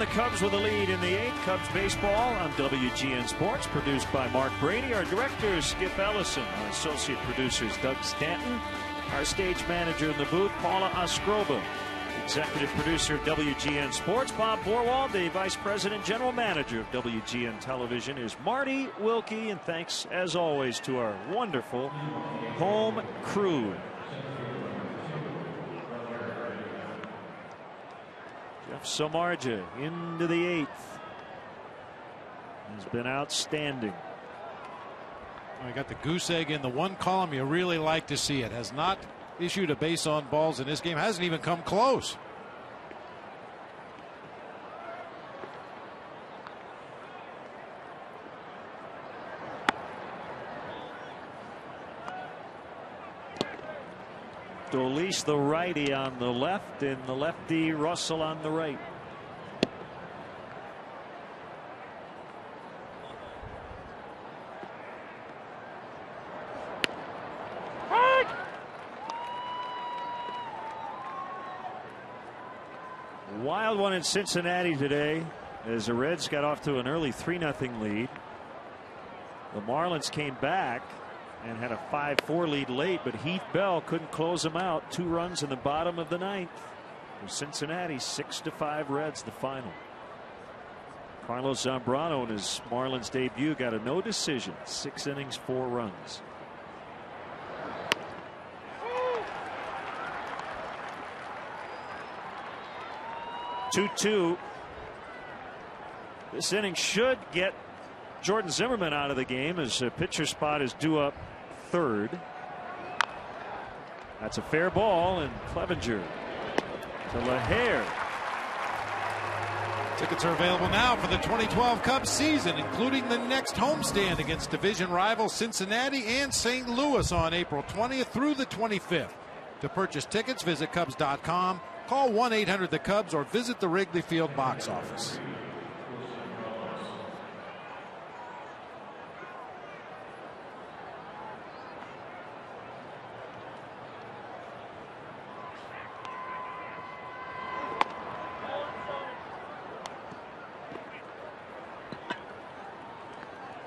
the Cubs with a lead in the 8th. Cubs baseball on WGN Sports, produced by Mark Brady. Our director is Skip Ellison. Our associate producer is Doug Stanton. Our stage manager in the booth, Paula Ostroba. Executive producer of WGN Sports, Bob Borwald. The vice president, general manager of WGN Television is Marty Wilkie. And thanks, as always, to our wonderful home crew. Jeff Samardzija into the 8th. Has been outstanding. I got the goose egg in the one column you really like to see. It has not issued a base on balls in this game. Hasn't even come close. Dolis, the righty, on the left, and the lefty Russell on the right. Wild one in Cincinnati today as the Reds got off to an early 3-0 lead. The Marlins came back and had a 5-4 lead late, but Heath Bell couldn't close them out. 2 runs in the bottom of the 9th. For Cincinnati, 6-5 Reds, the final. Carlos Zambrano in his Marlins debut got a no decision. 6 innings, 4 runs. Two. This inning should get Jordan Zimmerman out of the game as a pitcher spot is due up third. That's a fair ball, and Clevenger to LaHare. Tickets are available now for the 2012 Cubs season, including the next homestand against division rivals Cincinnati and St. Louis on April 20th through the 25th. To purchase tickets, visit Cubs.com, call 1-800-THE-CUBS, or visit the Wrigley Field box office.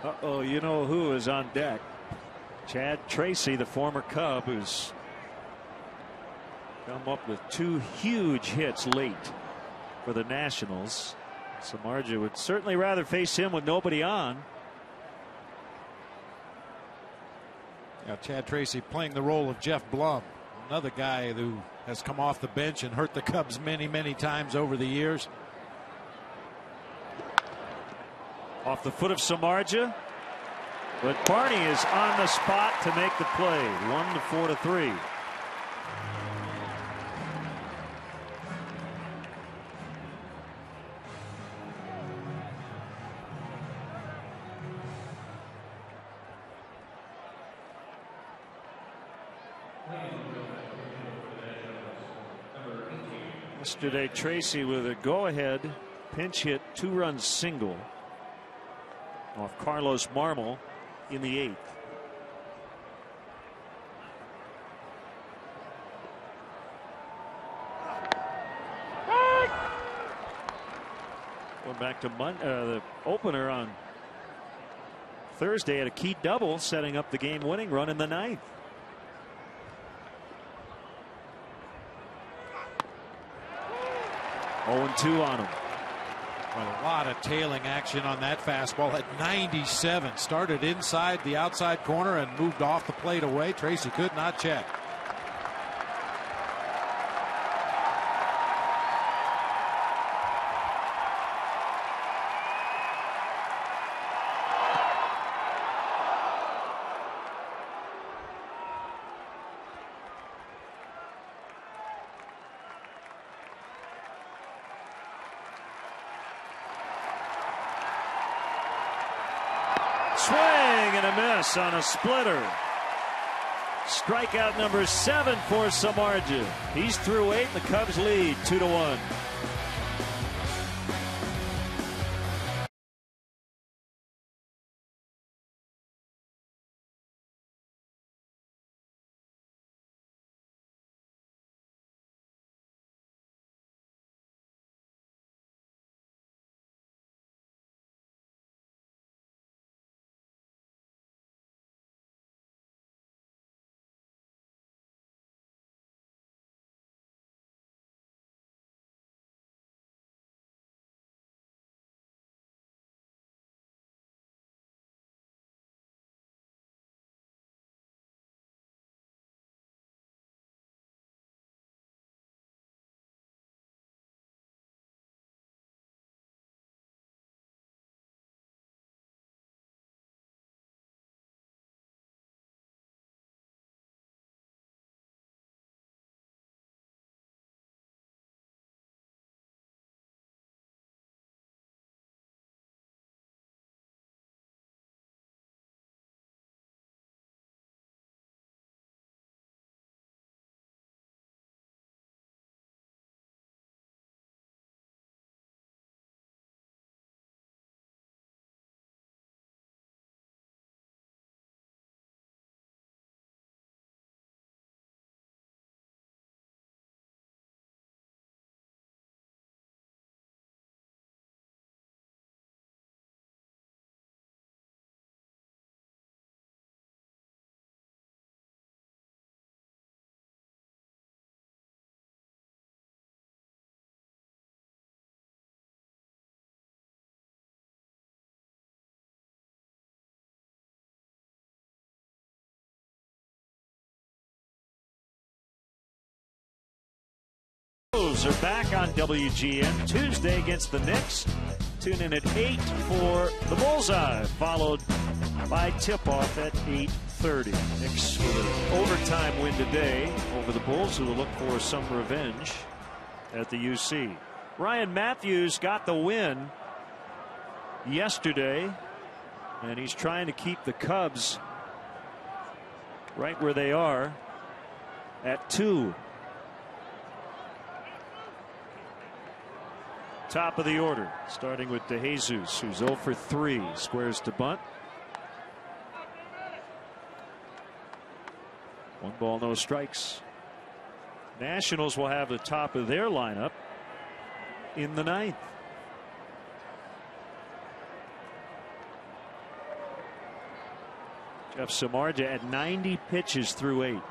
Uh-oh, you know who is on deck? Chad Tracy, the former Cub, who's come up with 2 huge hits late for the Nationals. Samardzija would certainly rather face him with nobody on. Yeah, Chad Tracy playing the role of Jeff Blum, another guy who has come off the bench and hurt the Cubs many times over the years. Off the foot of Samardzija, but Barney is on the spot to make the play. 1-4-3. Yesterday, Tracy with a go-ahead pinch hit 2-run single off Carlos Marmol in the 8th. Going back to the opener on Thursday, had a key double setting up the game-winning run in the 9th. Oh, 2 on him. Well, a lot of tailing action on that fastball at 97. Started inside the outside corner and moved off the plate away. Tracy could not check. Swing and a miss on a splitter. Strikeout number 7 for Samardzija. He's through 8. The Cubs lead 2-1. Are back on WGN Tuesday against the Knicks. Tune in at 8 for the Bullseye, followed by tip-off at 8:30. Knicks with an overtime win today over the Bulls, who will look for some revenge at the UC. Ryan Matthews got the win yesterday, and he's trying to keep the Cubs right where they are at 2. Top of the order, starting with DeJesus, who's 0 for 3, squares to bunt. 1 ball, no strikes. Nationals will have the top of their lineup in the 9th. Jeff Samardzija at 90 pitches through 8.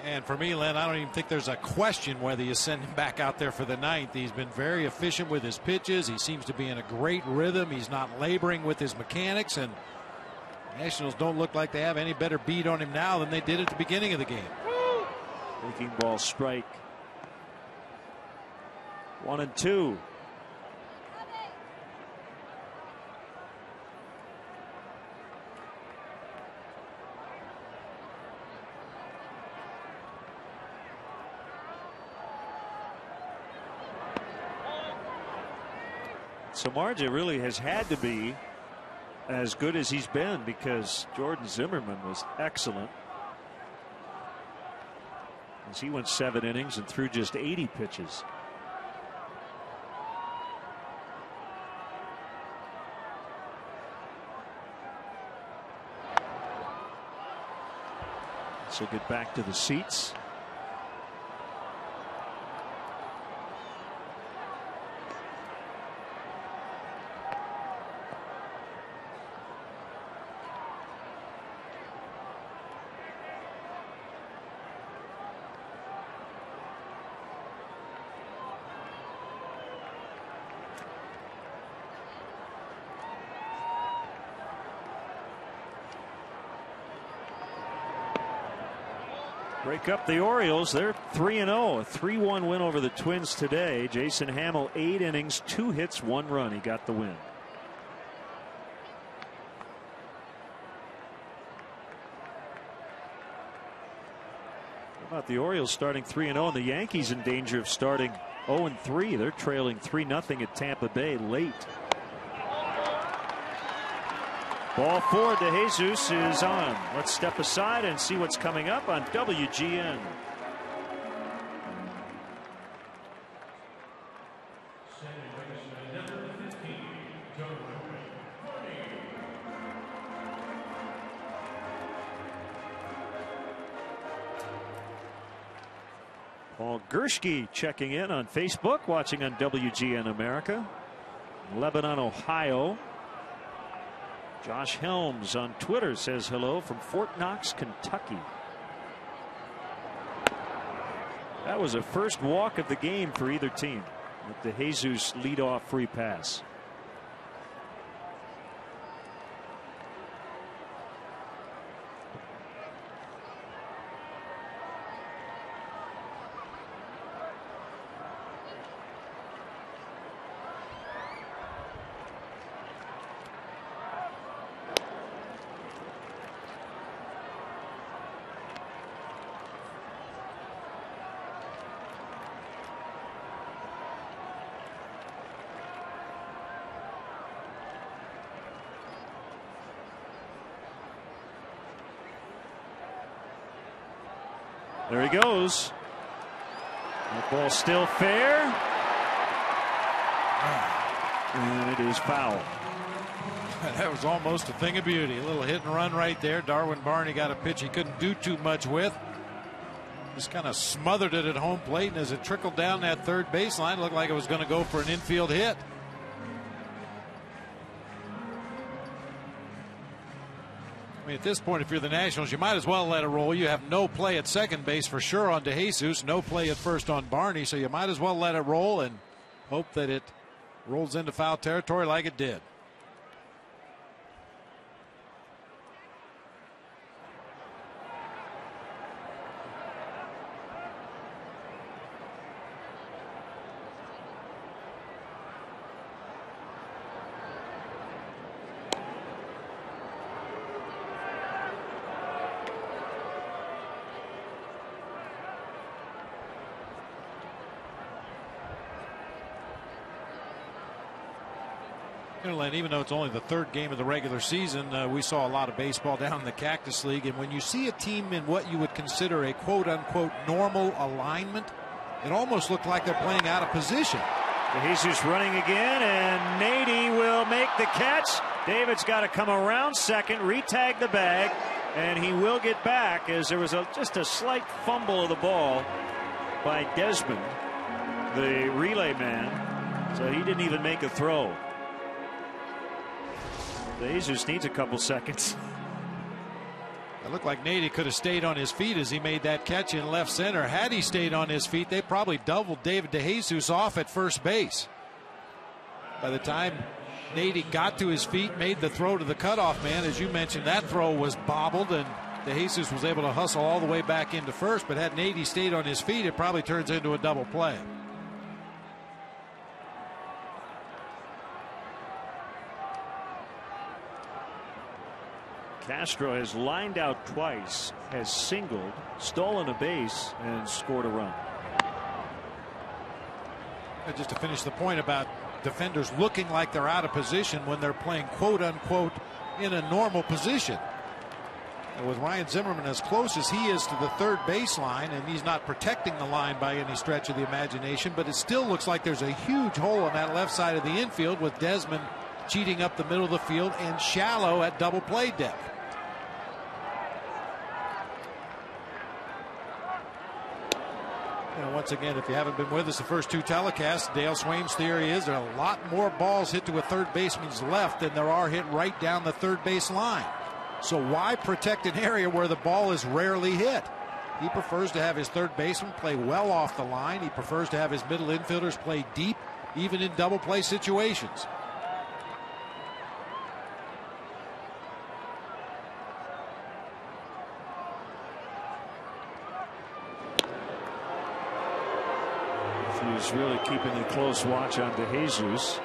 And for me, Len, I don't even think there's a question whether you send him back out there for the 9th. He's been very efficient with his pitches. He seems to be in a great rhythm. He's not laboring with his mechanics, and Nationals don't look like they have any better beat on him now than they did at the beginning of the game. Breaking ball strike. 1-2. Samardzija really has had to be as good as he's been, because Jordan Zimmerman was excellent as he went 7 innings and threw just 80 pitches. So get back to the seats. Break up the Orioles. They're 3-0, a 3-1 win over the Twins today. Jason Hamill, 8 innings, 2 hits, 1 run. He got the win. How about the Orioles starting 3-0, and the Yankees in danger of starting 0-3. They're trailing 3-0 at Tampa Bay late. Ball 4, DeJesus is on. Let's step aside and see what's coming up on WGN. Paul Gershke checking in on Facebook, watching on WGN America, Lebanon, Ohio. Josh Helms on Twitter says hello from Fort Knox, Kentucky. That was a first walk of the game for either team, with the DeJesus leadoff free pass. There he goes. That ball still fair. And it is foul. That was almost a thing of beauty. A little hit and run right there. Darwin Barney got a pitch he couldn't do too much with. Just kind of smothered it at home plate, and as it trickled down that third baseline, it looked like it was going to go for an infield hit. I mean, at this point, if you're the Nationals, you might as well let it roll. You have no play at second base for sure on DeJesus, no play at first on Barney, so you might as well let it roll and hope that it rolls into foul territory like it did. Len, even though it's only the third game of the regular season, we saw a lot of baseball down in the Cactus League. And when you see a team in what you would consider a quote-unquote normal alignment, it almost looked like they're playing out of position. Jesus running again, and Nady will make the catch. David's got to come around second, retag the bag, and he will get back as there was just a slight fumble of the ball by Desmond, the relay man. So he didn't even make a throw. Jesus needs a couple seconds. It looked like Nady could have stayed on his feet as he made that catch in left center. Had he stayed on his feet, they probably doubled David DeJesus off at first base. By the time Nady got to his feet, made the throw to the cutoff man, as you mentioned, that throw was bobbled, and DeJesus was able to hustle all the way back into first. But had Nady stayed on his feet, it probably turns into a double play. Castro has lined out twice, has singled, stolen a base, and scored a run. And just to finish the point about defenders looking like they're out of position when they're playing quote unquote in a normal position. And with Ryan Zimmerman as close as he is to the third baseline, and he's not protecting the line by any stretch of the imagination, but it still looks like there's a huge hole on that left side of the infield with Desmond cheating up the middle of the field and shallow at double play depth. And once again, if you haven't been with us the first two telecasts, Dale Swaim's theory is there are a lot more balls hit to a third baseman's left than there are hit right down the third base line. So why protect an area where the ball is rarely hit? He prefers to have his third baseman play well off the line. He prefers to have his middle infielders play deep, even in double play situations. He's really keeping a close watch on DeJesus.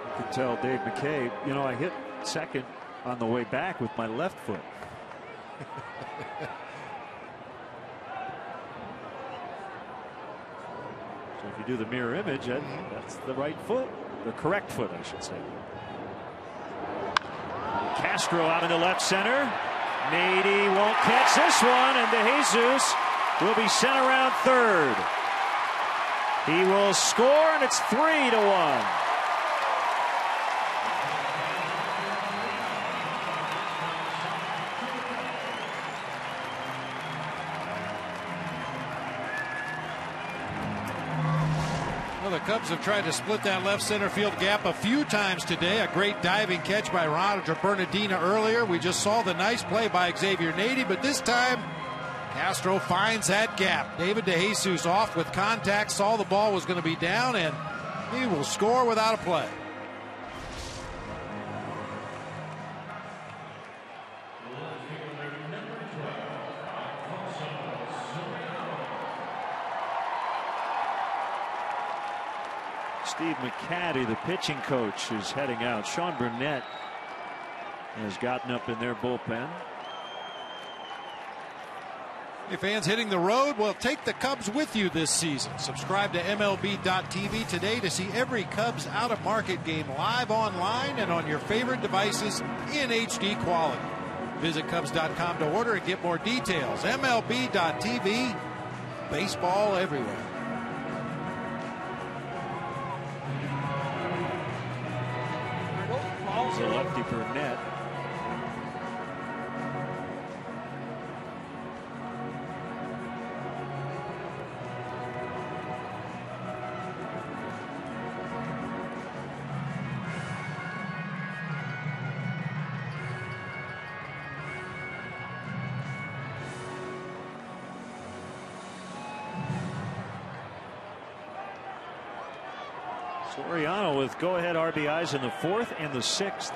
You can tell Dave McKay, you know, I hit second on the way back with my left foot. So if you do the mirror image, that's the right foot, the correct foot, I should say. Castro out into left center. Nady won't catch this one, and DeJesus will be sent around third. He will score, and it's 3-1. Well, the Cubs have tried to split that left center field gap a few times today. A great diving catch by Roger Bernardina earlier. We just saw the nice play by Xavier Nady, but this time Castro finds that gap. David DeJesus off with contact, saw the ball was going to be down, and he will score without a play. Steve McCaddy, the pitching coach, is heading out. Sean Burnett has gotten up in their bullpen. Hey fans hitting the road, well, take the Cubs with you this season. Subscribe to MLB.tv today to see every Cubs out-of-market game live online and on your favorite devices in HD quality. Visit Cubs.com to order and get more details. MLB.tv, baseball everywhere. It's a lefty Burnett. Soriano with go-ahead RBIs in the fourth and the sixth.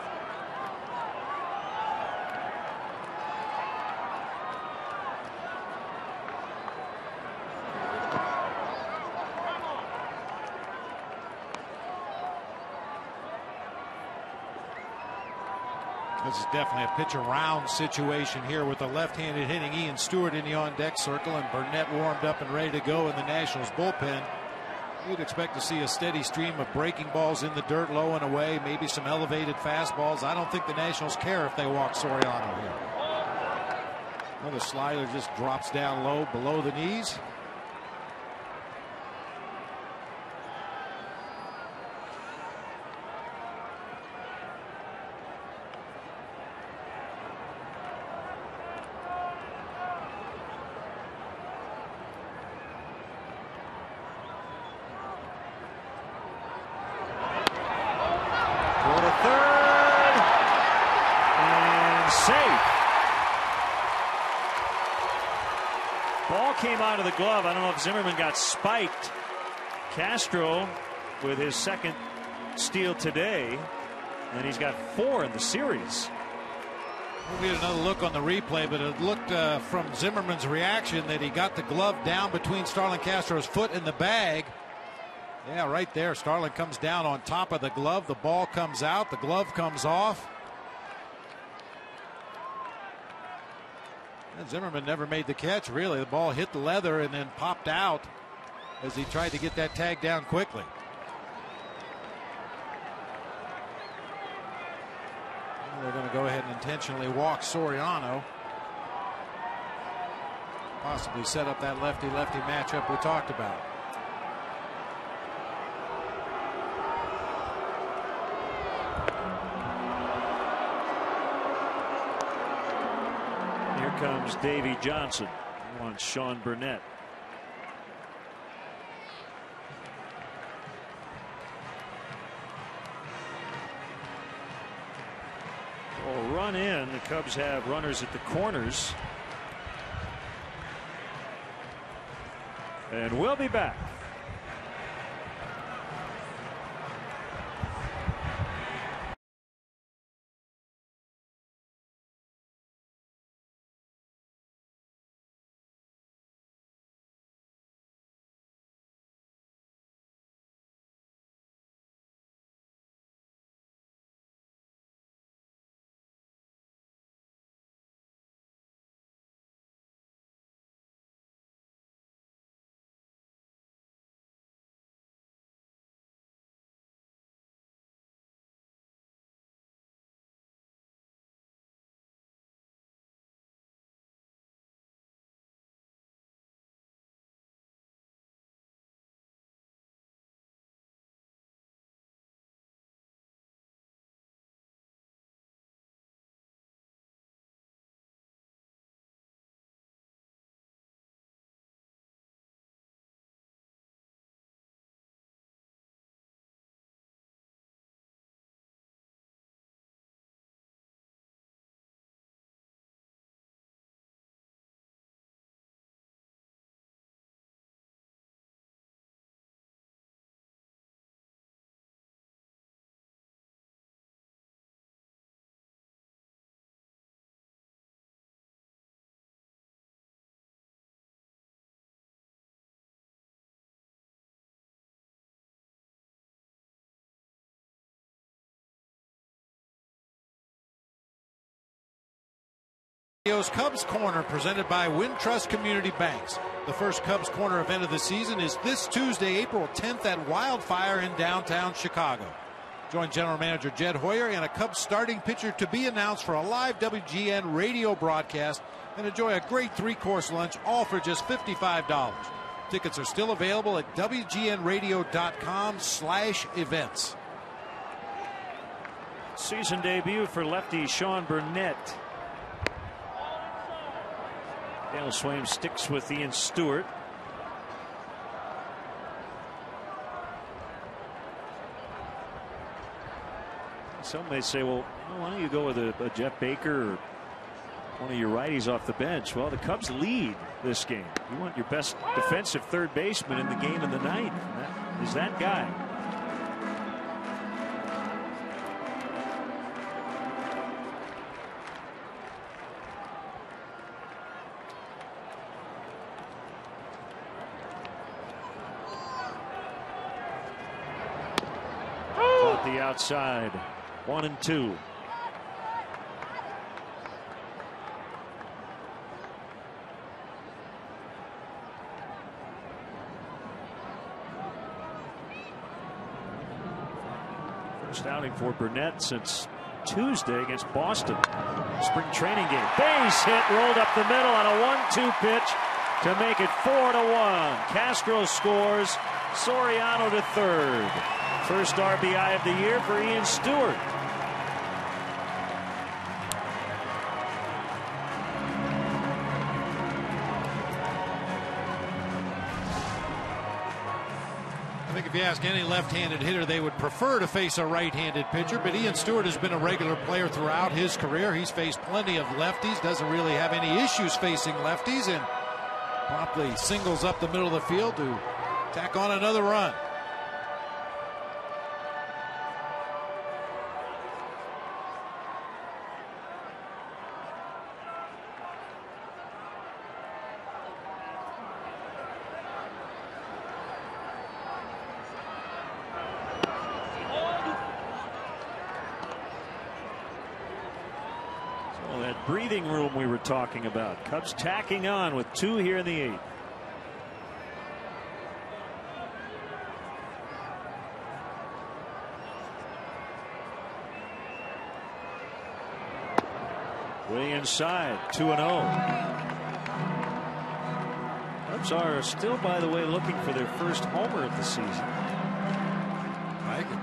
This is definitely a pitch around situation here with the left-handed hitting Ian Stewart in the on-deck circle, and Burnett warmed up and ready to go in the Nationals bullpen. You'd expect to see a steady stream of breaking balls in the dirt, low and away, maybe some elevated fastballs. I don't think the Nationals care if they walk Soriano here. Another slider just drops down low below the knees. Ball came out of the glove. I don't know if Zimmerman got spiked. Castro with his second steal today, and he's got 4 in the series. We'll get another look on the replay, but it looked from Zimmerman's reaction that he got the glove down between Starlin Castro's foot and the bag. Yeah, right there. Starlin comes down on top of the glove. The ball comes out. The glove comes off. And Zimmerman never made the catch, really. The ball hit the leather and then popped out as he tried to get that tag down quickly. They're going to go ahead and intentionally walk Soriano. Possibly set up that lefty-lefty matchup we talked about. Here comes Davey Johnson. He wants Sean Burnett. Well, run in. The Cubs have runners at the corners. And we'll be back. Cubs Corner presented by Wintrust Community Banks. The first Cubs Corner event of the season is this Tuesday, April 10th at Wildfire in downtown Chicago. Join General Manager Jed Hoyer and a Cubs starting pitcher to be announced for a live WGN radio broadcast and enjoy a great 3-course lunch, all for just $55. Tickets are still available at WGNradio.com/events. Season debut for lefty Sean Burnett. Dale Swaim sticks with Ian Stewart. Some may say, well, why don't you go with a Jeff Baker or one of your righties off the bench? Well, the Cubs lead this game. You want your best defensive third baseman in the game in the ninth. That is that guy. The outside, 1-2. First outing for Burnett since Tuesday against Boston. Spring training game. Base hit rolled up the middle on a 1-2 pitch to make it 4-1. Castro scores. Soriano to third. First RBI of the year for Ian Stewart. I think if you ask any left-handed hitter, they would prefer to face a right-handed pitcher, but Ian Stewart has been a regular player throughout his career. He's faced plenty of lefties, doesn't really have any issues facing lefties, and promptly singles up the middle of the field to tack on another run. That breathing room we were talking about. Cubs tacking on with 2 here in the 8th. Way inside, 2-0. Cubs are still, by the way, looking for their first homer of the season. Like it.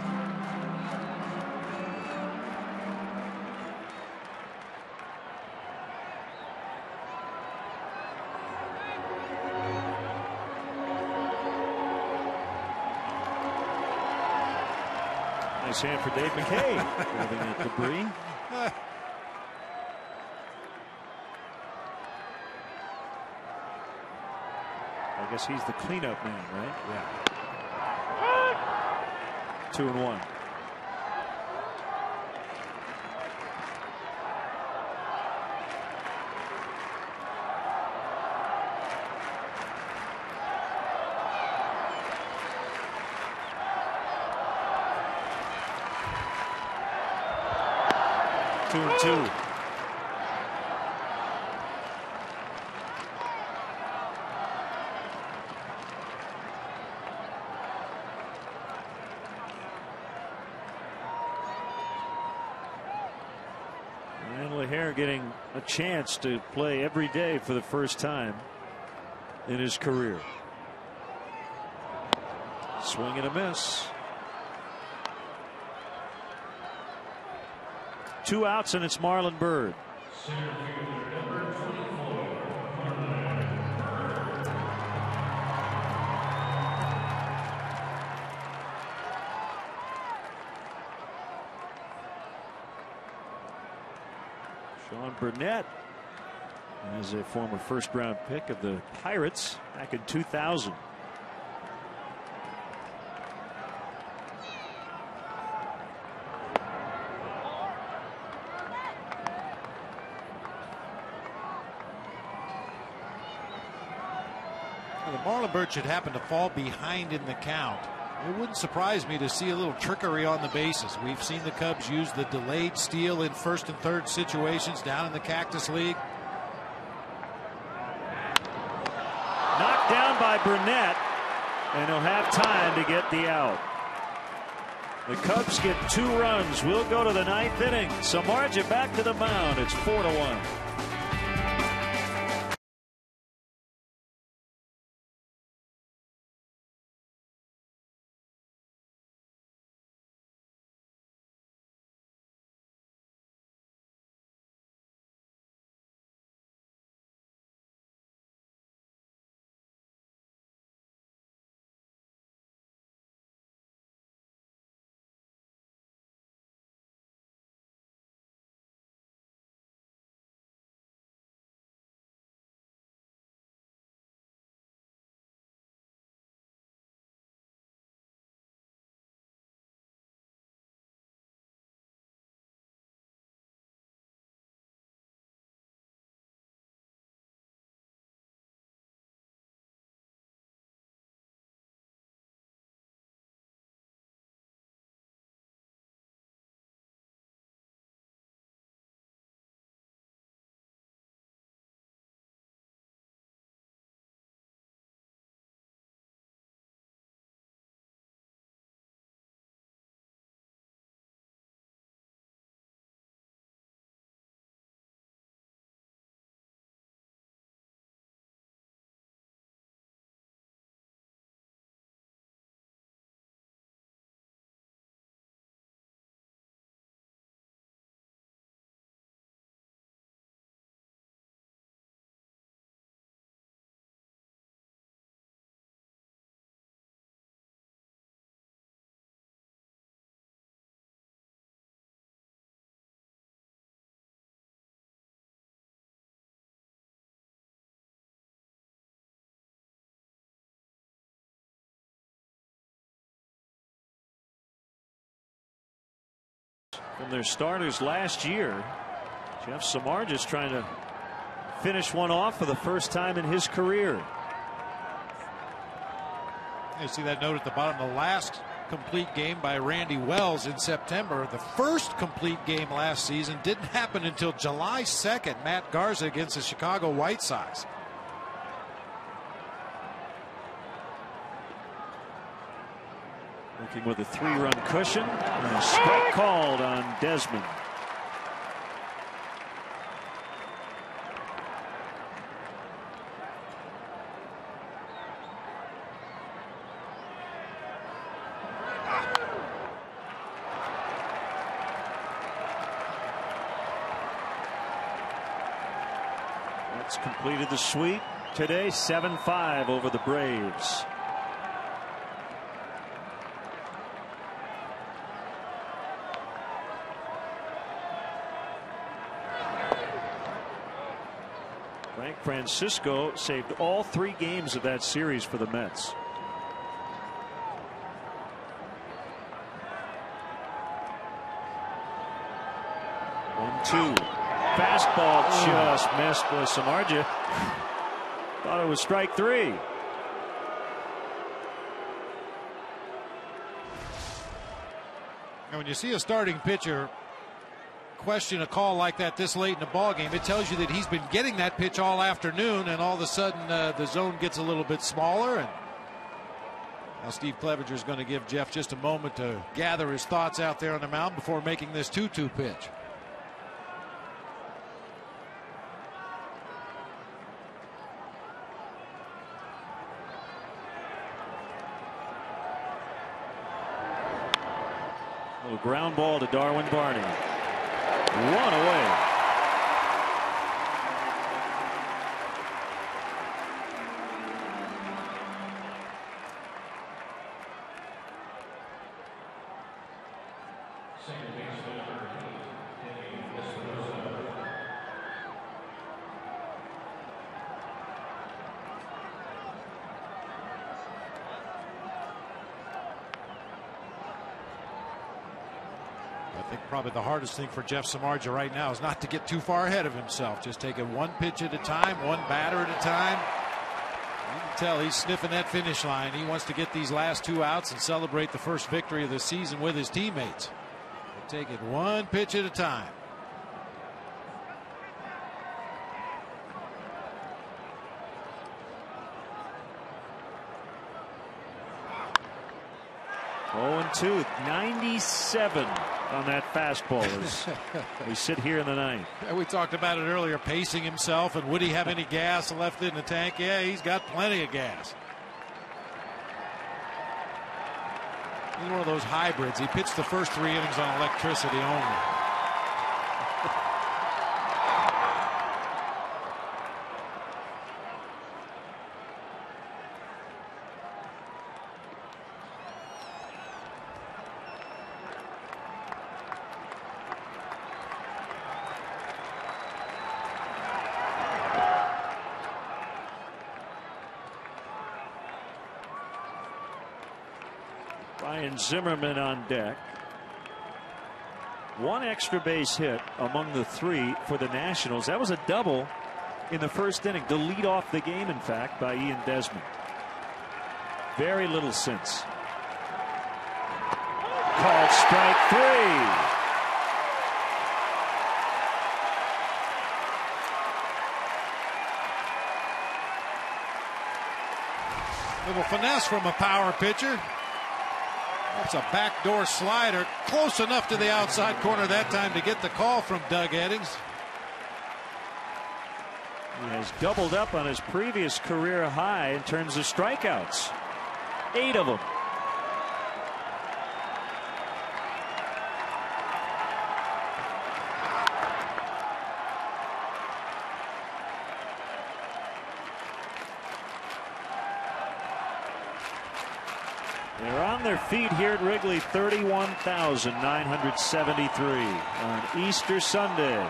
Nice hand for Dave McKay. Grabbing at debris. I guess he's the cleanup man, right? Yeah. 2-1. Two and two. And LaHare getting a chance to play every day for the first time in his career. Swing and a miss. 2 outs, and it's Marlon Byrd. Sean Burnett is a former first-round pick of the Pirates back in 2000. The Marlon Byrd should happen to fall behind in the count. It wouldn't surprise me to see a little trickery on the bases. We've seen the Cubs use the delayed steal in first and third situations down in the Cactus League. Knocked down by Burnett, and he'll have time to get the out. The Cubs get 2 runs. We'll go to the 9th inning. Samardzija back to the mound. It's 4-1. from their starters last year. Jeff Samardzija trying to finish one off for the first time in his career. You see that note at the bottom, the last complete game by Randy Wells in September. The first complete game last season didn't happen until July 2nd. Matt Garza against the Chicago White Sox. Working with a 3-run cushion, and a strike called on Desmond. That's completed the sweep today, 7-5 over the Braves. Frank Francisco saved all 3 games of that series for the Mets. One, 2. Fastball just missed with Samardzija. Thought it was strike 3. And when you see a starting pitcher question a call like that this late in the ball game, it tells you that he's been getting that pitch all afternoon, and all of a sudden the zone gets a little bit smaller. And now Steve Clevenger is going to give Jeff just a moment to gather his thoughts out there on the mound before making this 2-2 pitch. Little ground ball to Darwin Barney. One away. I think probably the hardest thing for Jeff Samardzija right now is not to get too far ahead of himself. Just take it one pitch at a time, one batter at a time. You can tell he's sniffing that finish line. He wants to get these last 2 outs and celebrate the first victory of the season with his teammates. Take it one pitch at a time. Oh, 2, 97 on that fastball as we sit here in the 9th. We talked about it earlier, pacing himself, and would he have any gas left in the tank? Yeah, he's got plenty of gas. He's one of those hybrids. He pitched the first 3 innings on electricity only. Ryan Zimmerman on deck. 1 extra base hit among the 3 for the Nationals. That was a double in the first inning to lead off the game, in fact, by Ian Desmond. Very little since. Called strike 3. Little finesse from a power pitcher. That's a backdoor slider, close enough to the outside corner that time to get the call from Doug Eddings. He has doubled up on his previous career high in terms of strikeouts. 8 of them. They're on their feet here at Wrigley, 31,973 on Easter Sunday.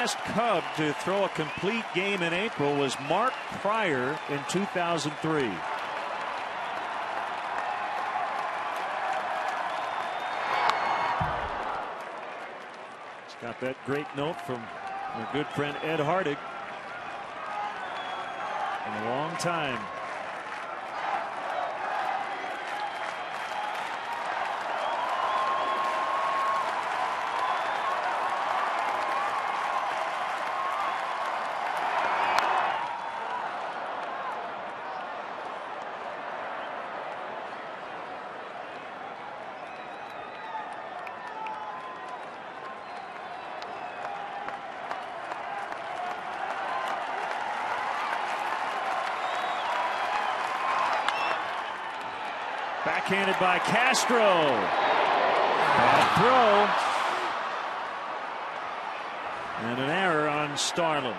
last Cub to throw a complete game in April was Mark Pryor in 2003. He's got that great note from our good friend Ed Hardig. In a long time. Backhanded by Castro. Bad throw. And an error on Starlin.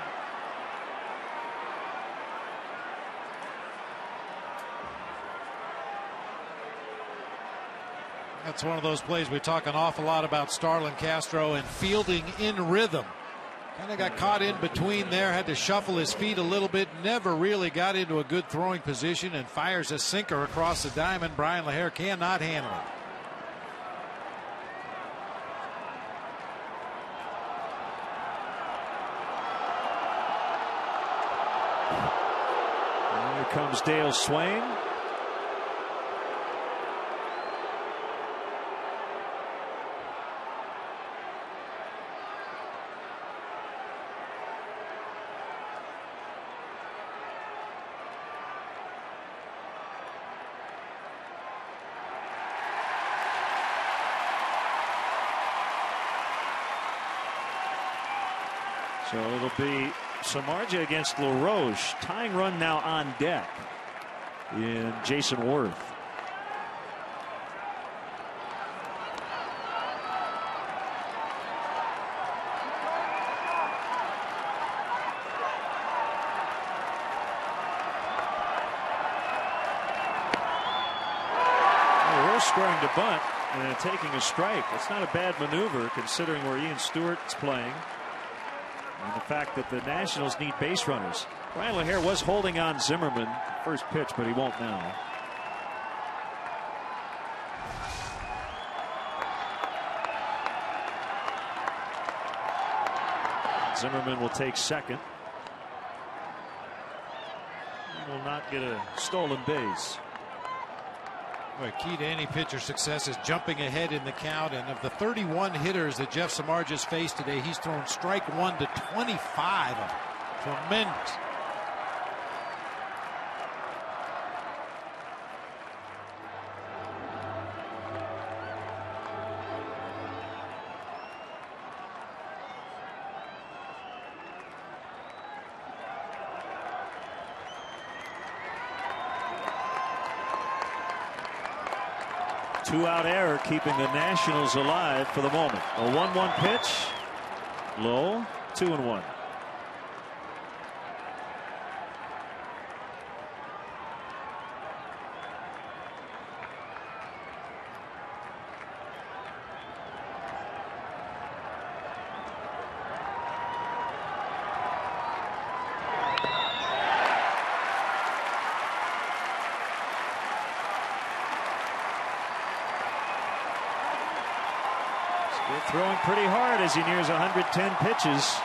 That's one of those plays we talk an awful lot about Starlin Castro and fielding in rhythm. Kind of got caught in between there, had to shuffle his feet a little bit, never really got into a good throwing position, and fires a sinker across the diamond. Brian LaHare cannot handle it. And here comes Dale Swain. So it'll be Samardzija against LaRoche. Tying run now on deck in Jason Worth. LaRoche squaring to bunt and taking a strike. That's not a bad maneuver considering where Ian Stewart's playing. And the fact that the Nationals need base runners. Brian LaHare was holding on Zimmerman first pitch, but he won't now. Zimmerman will take second. He will not get a stolen base. Boy, key to any pitcher's success is jumping ahead in the count, and of the 31 hitters that Jeff Samardzija's faced today, he's thrown strike one to 25 of them. Tremendous. Two-out error keeping the Nationals alive for the moment. A 1-1 pitch. Low. 2-1. Throwing pretty hard as he nears 110 pitches.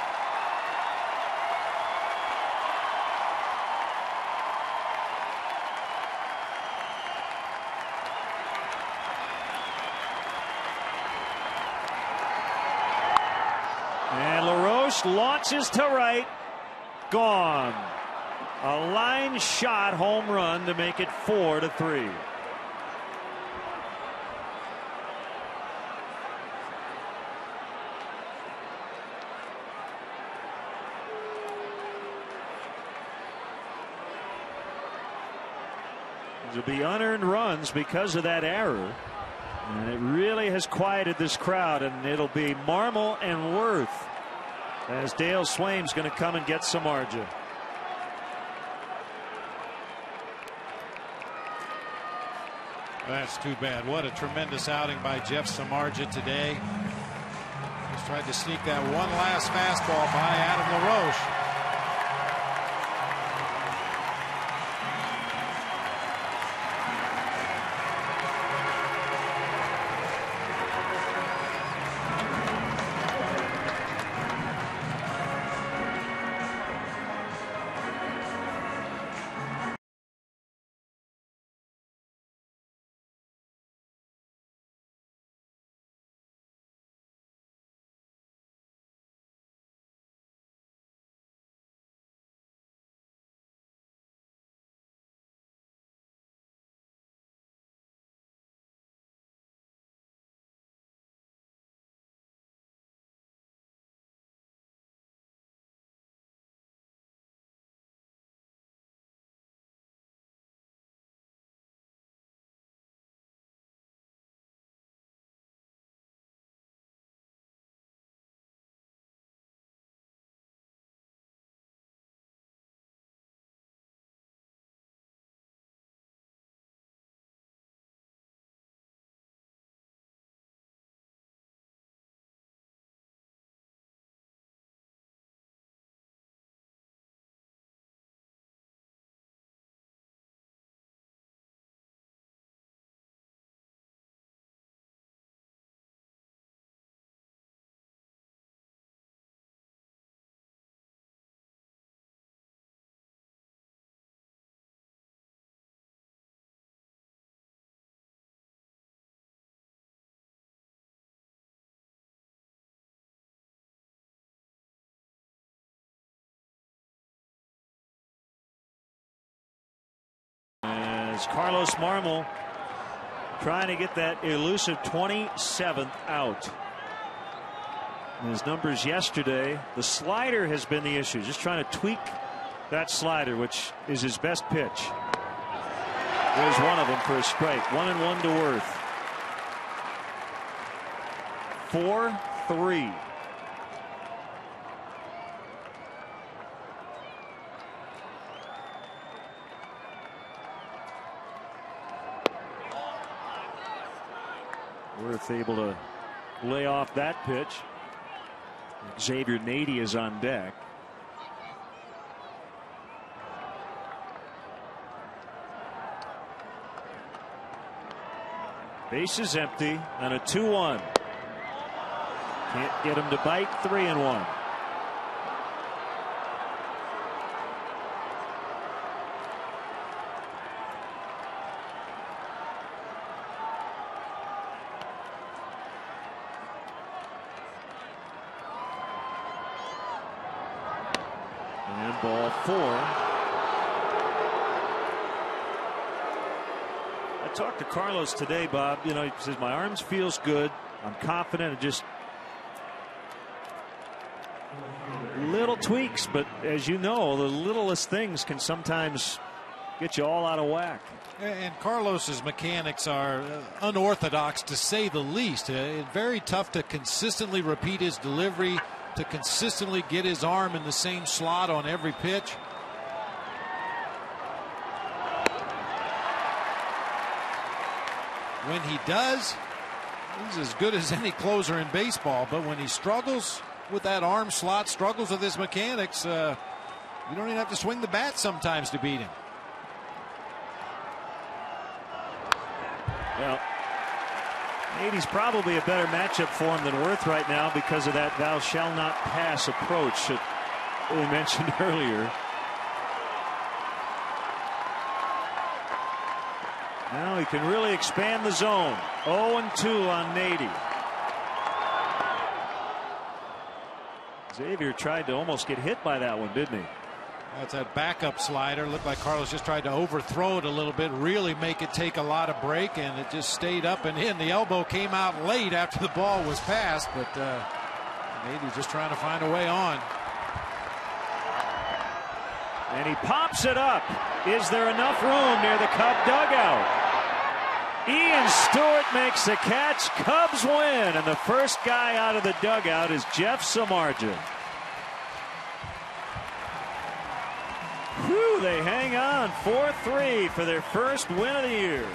And LaRoche launches to right. Gone. A line shot home run to make it 4-3. There'll be unearned runs because of that error, and it really has quieted this crowd, and it'll be Marmol and Worth as Dale Swain's going to come and get Samardzija. That's too bad. What a tremendous outing by Jeff Samardzija today. Tried to sneak that one last fastball by Adam LaRoche. As Carlos Marmol trying to get that elusive 27th out. His numbers yesterday, the slider has been the issue. Just trying to tweak that slider, which is his best pitch. There's one of them for a strike. 1-1 to Worth. 4-3. Worth able to lay off that pitch. Xavier Nady is on deck. Base is empty and a 2-1. Can't get him to bite. 3-1. And ball 4. I talked to Carlos today, Bob. You know, he says my arms feels good. I'm confident. And just little tweaks, but as you know, the littlest things can sometimes get you all out of whack. And Carlos's mechanics are unorthodox, to say the least. Very tough to consistently repeat his delivery, to consistently get his arm in the same slot on every pitch. When he does, he's as good as any closer in baseball. But when he struggles with that arm slot, struggles with his mechanics, you don't even have to swing the bat sometimes to beat him. Well, Nady's probably a better matchup for him than Worth right now because of that thou shall not pass approach that we mentioned earlier. Now he can really expand the zone. 0-2 on Nady. Xavier tried to almost get hit by that one, didn't he? That's that backup slider. Looked like Carlos just tried to overthrow it a little bit, really make it take a lot of break, and it just stayed up and in. The elbow came out late after the ball was passed, but Nady just trying to find a way on. And he pops it up. Is there enough room near the Cub dugout? Ian Stewart makes the catch. Cubs win, and the first guy out of the dugout is Jeff Samardzija. Whew, they hang on 4-3 for their first win of the year.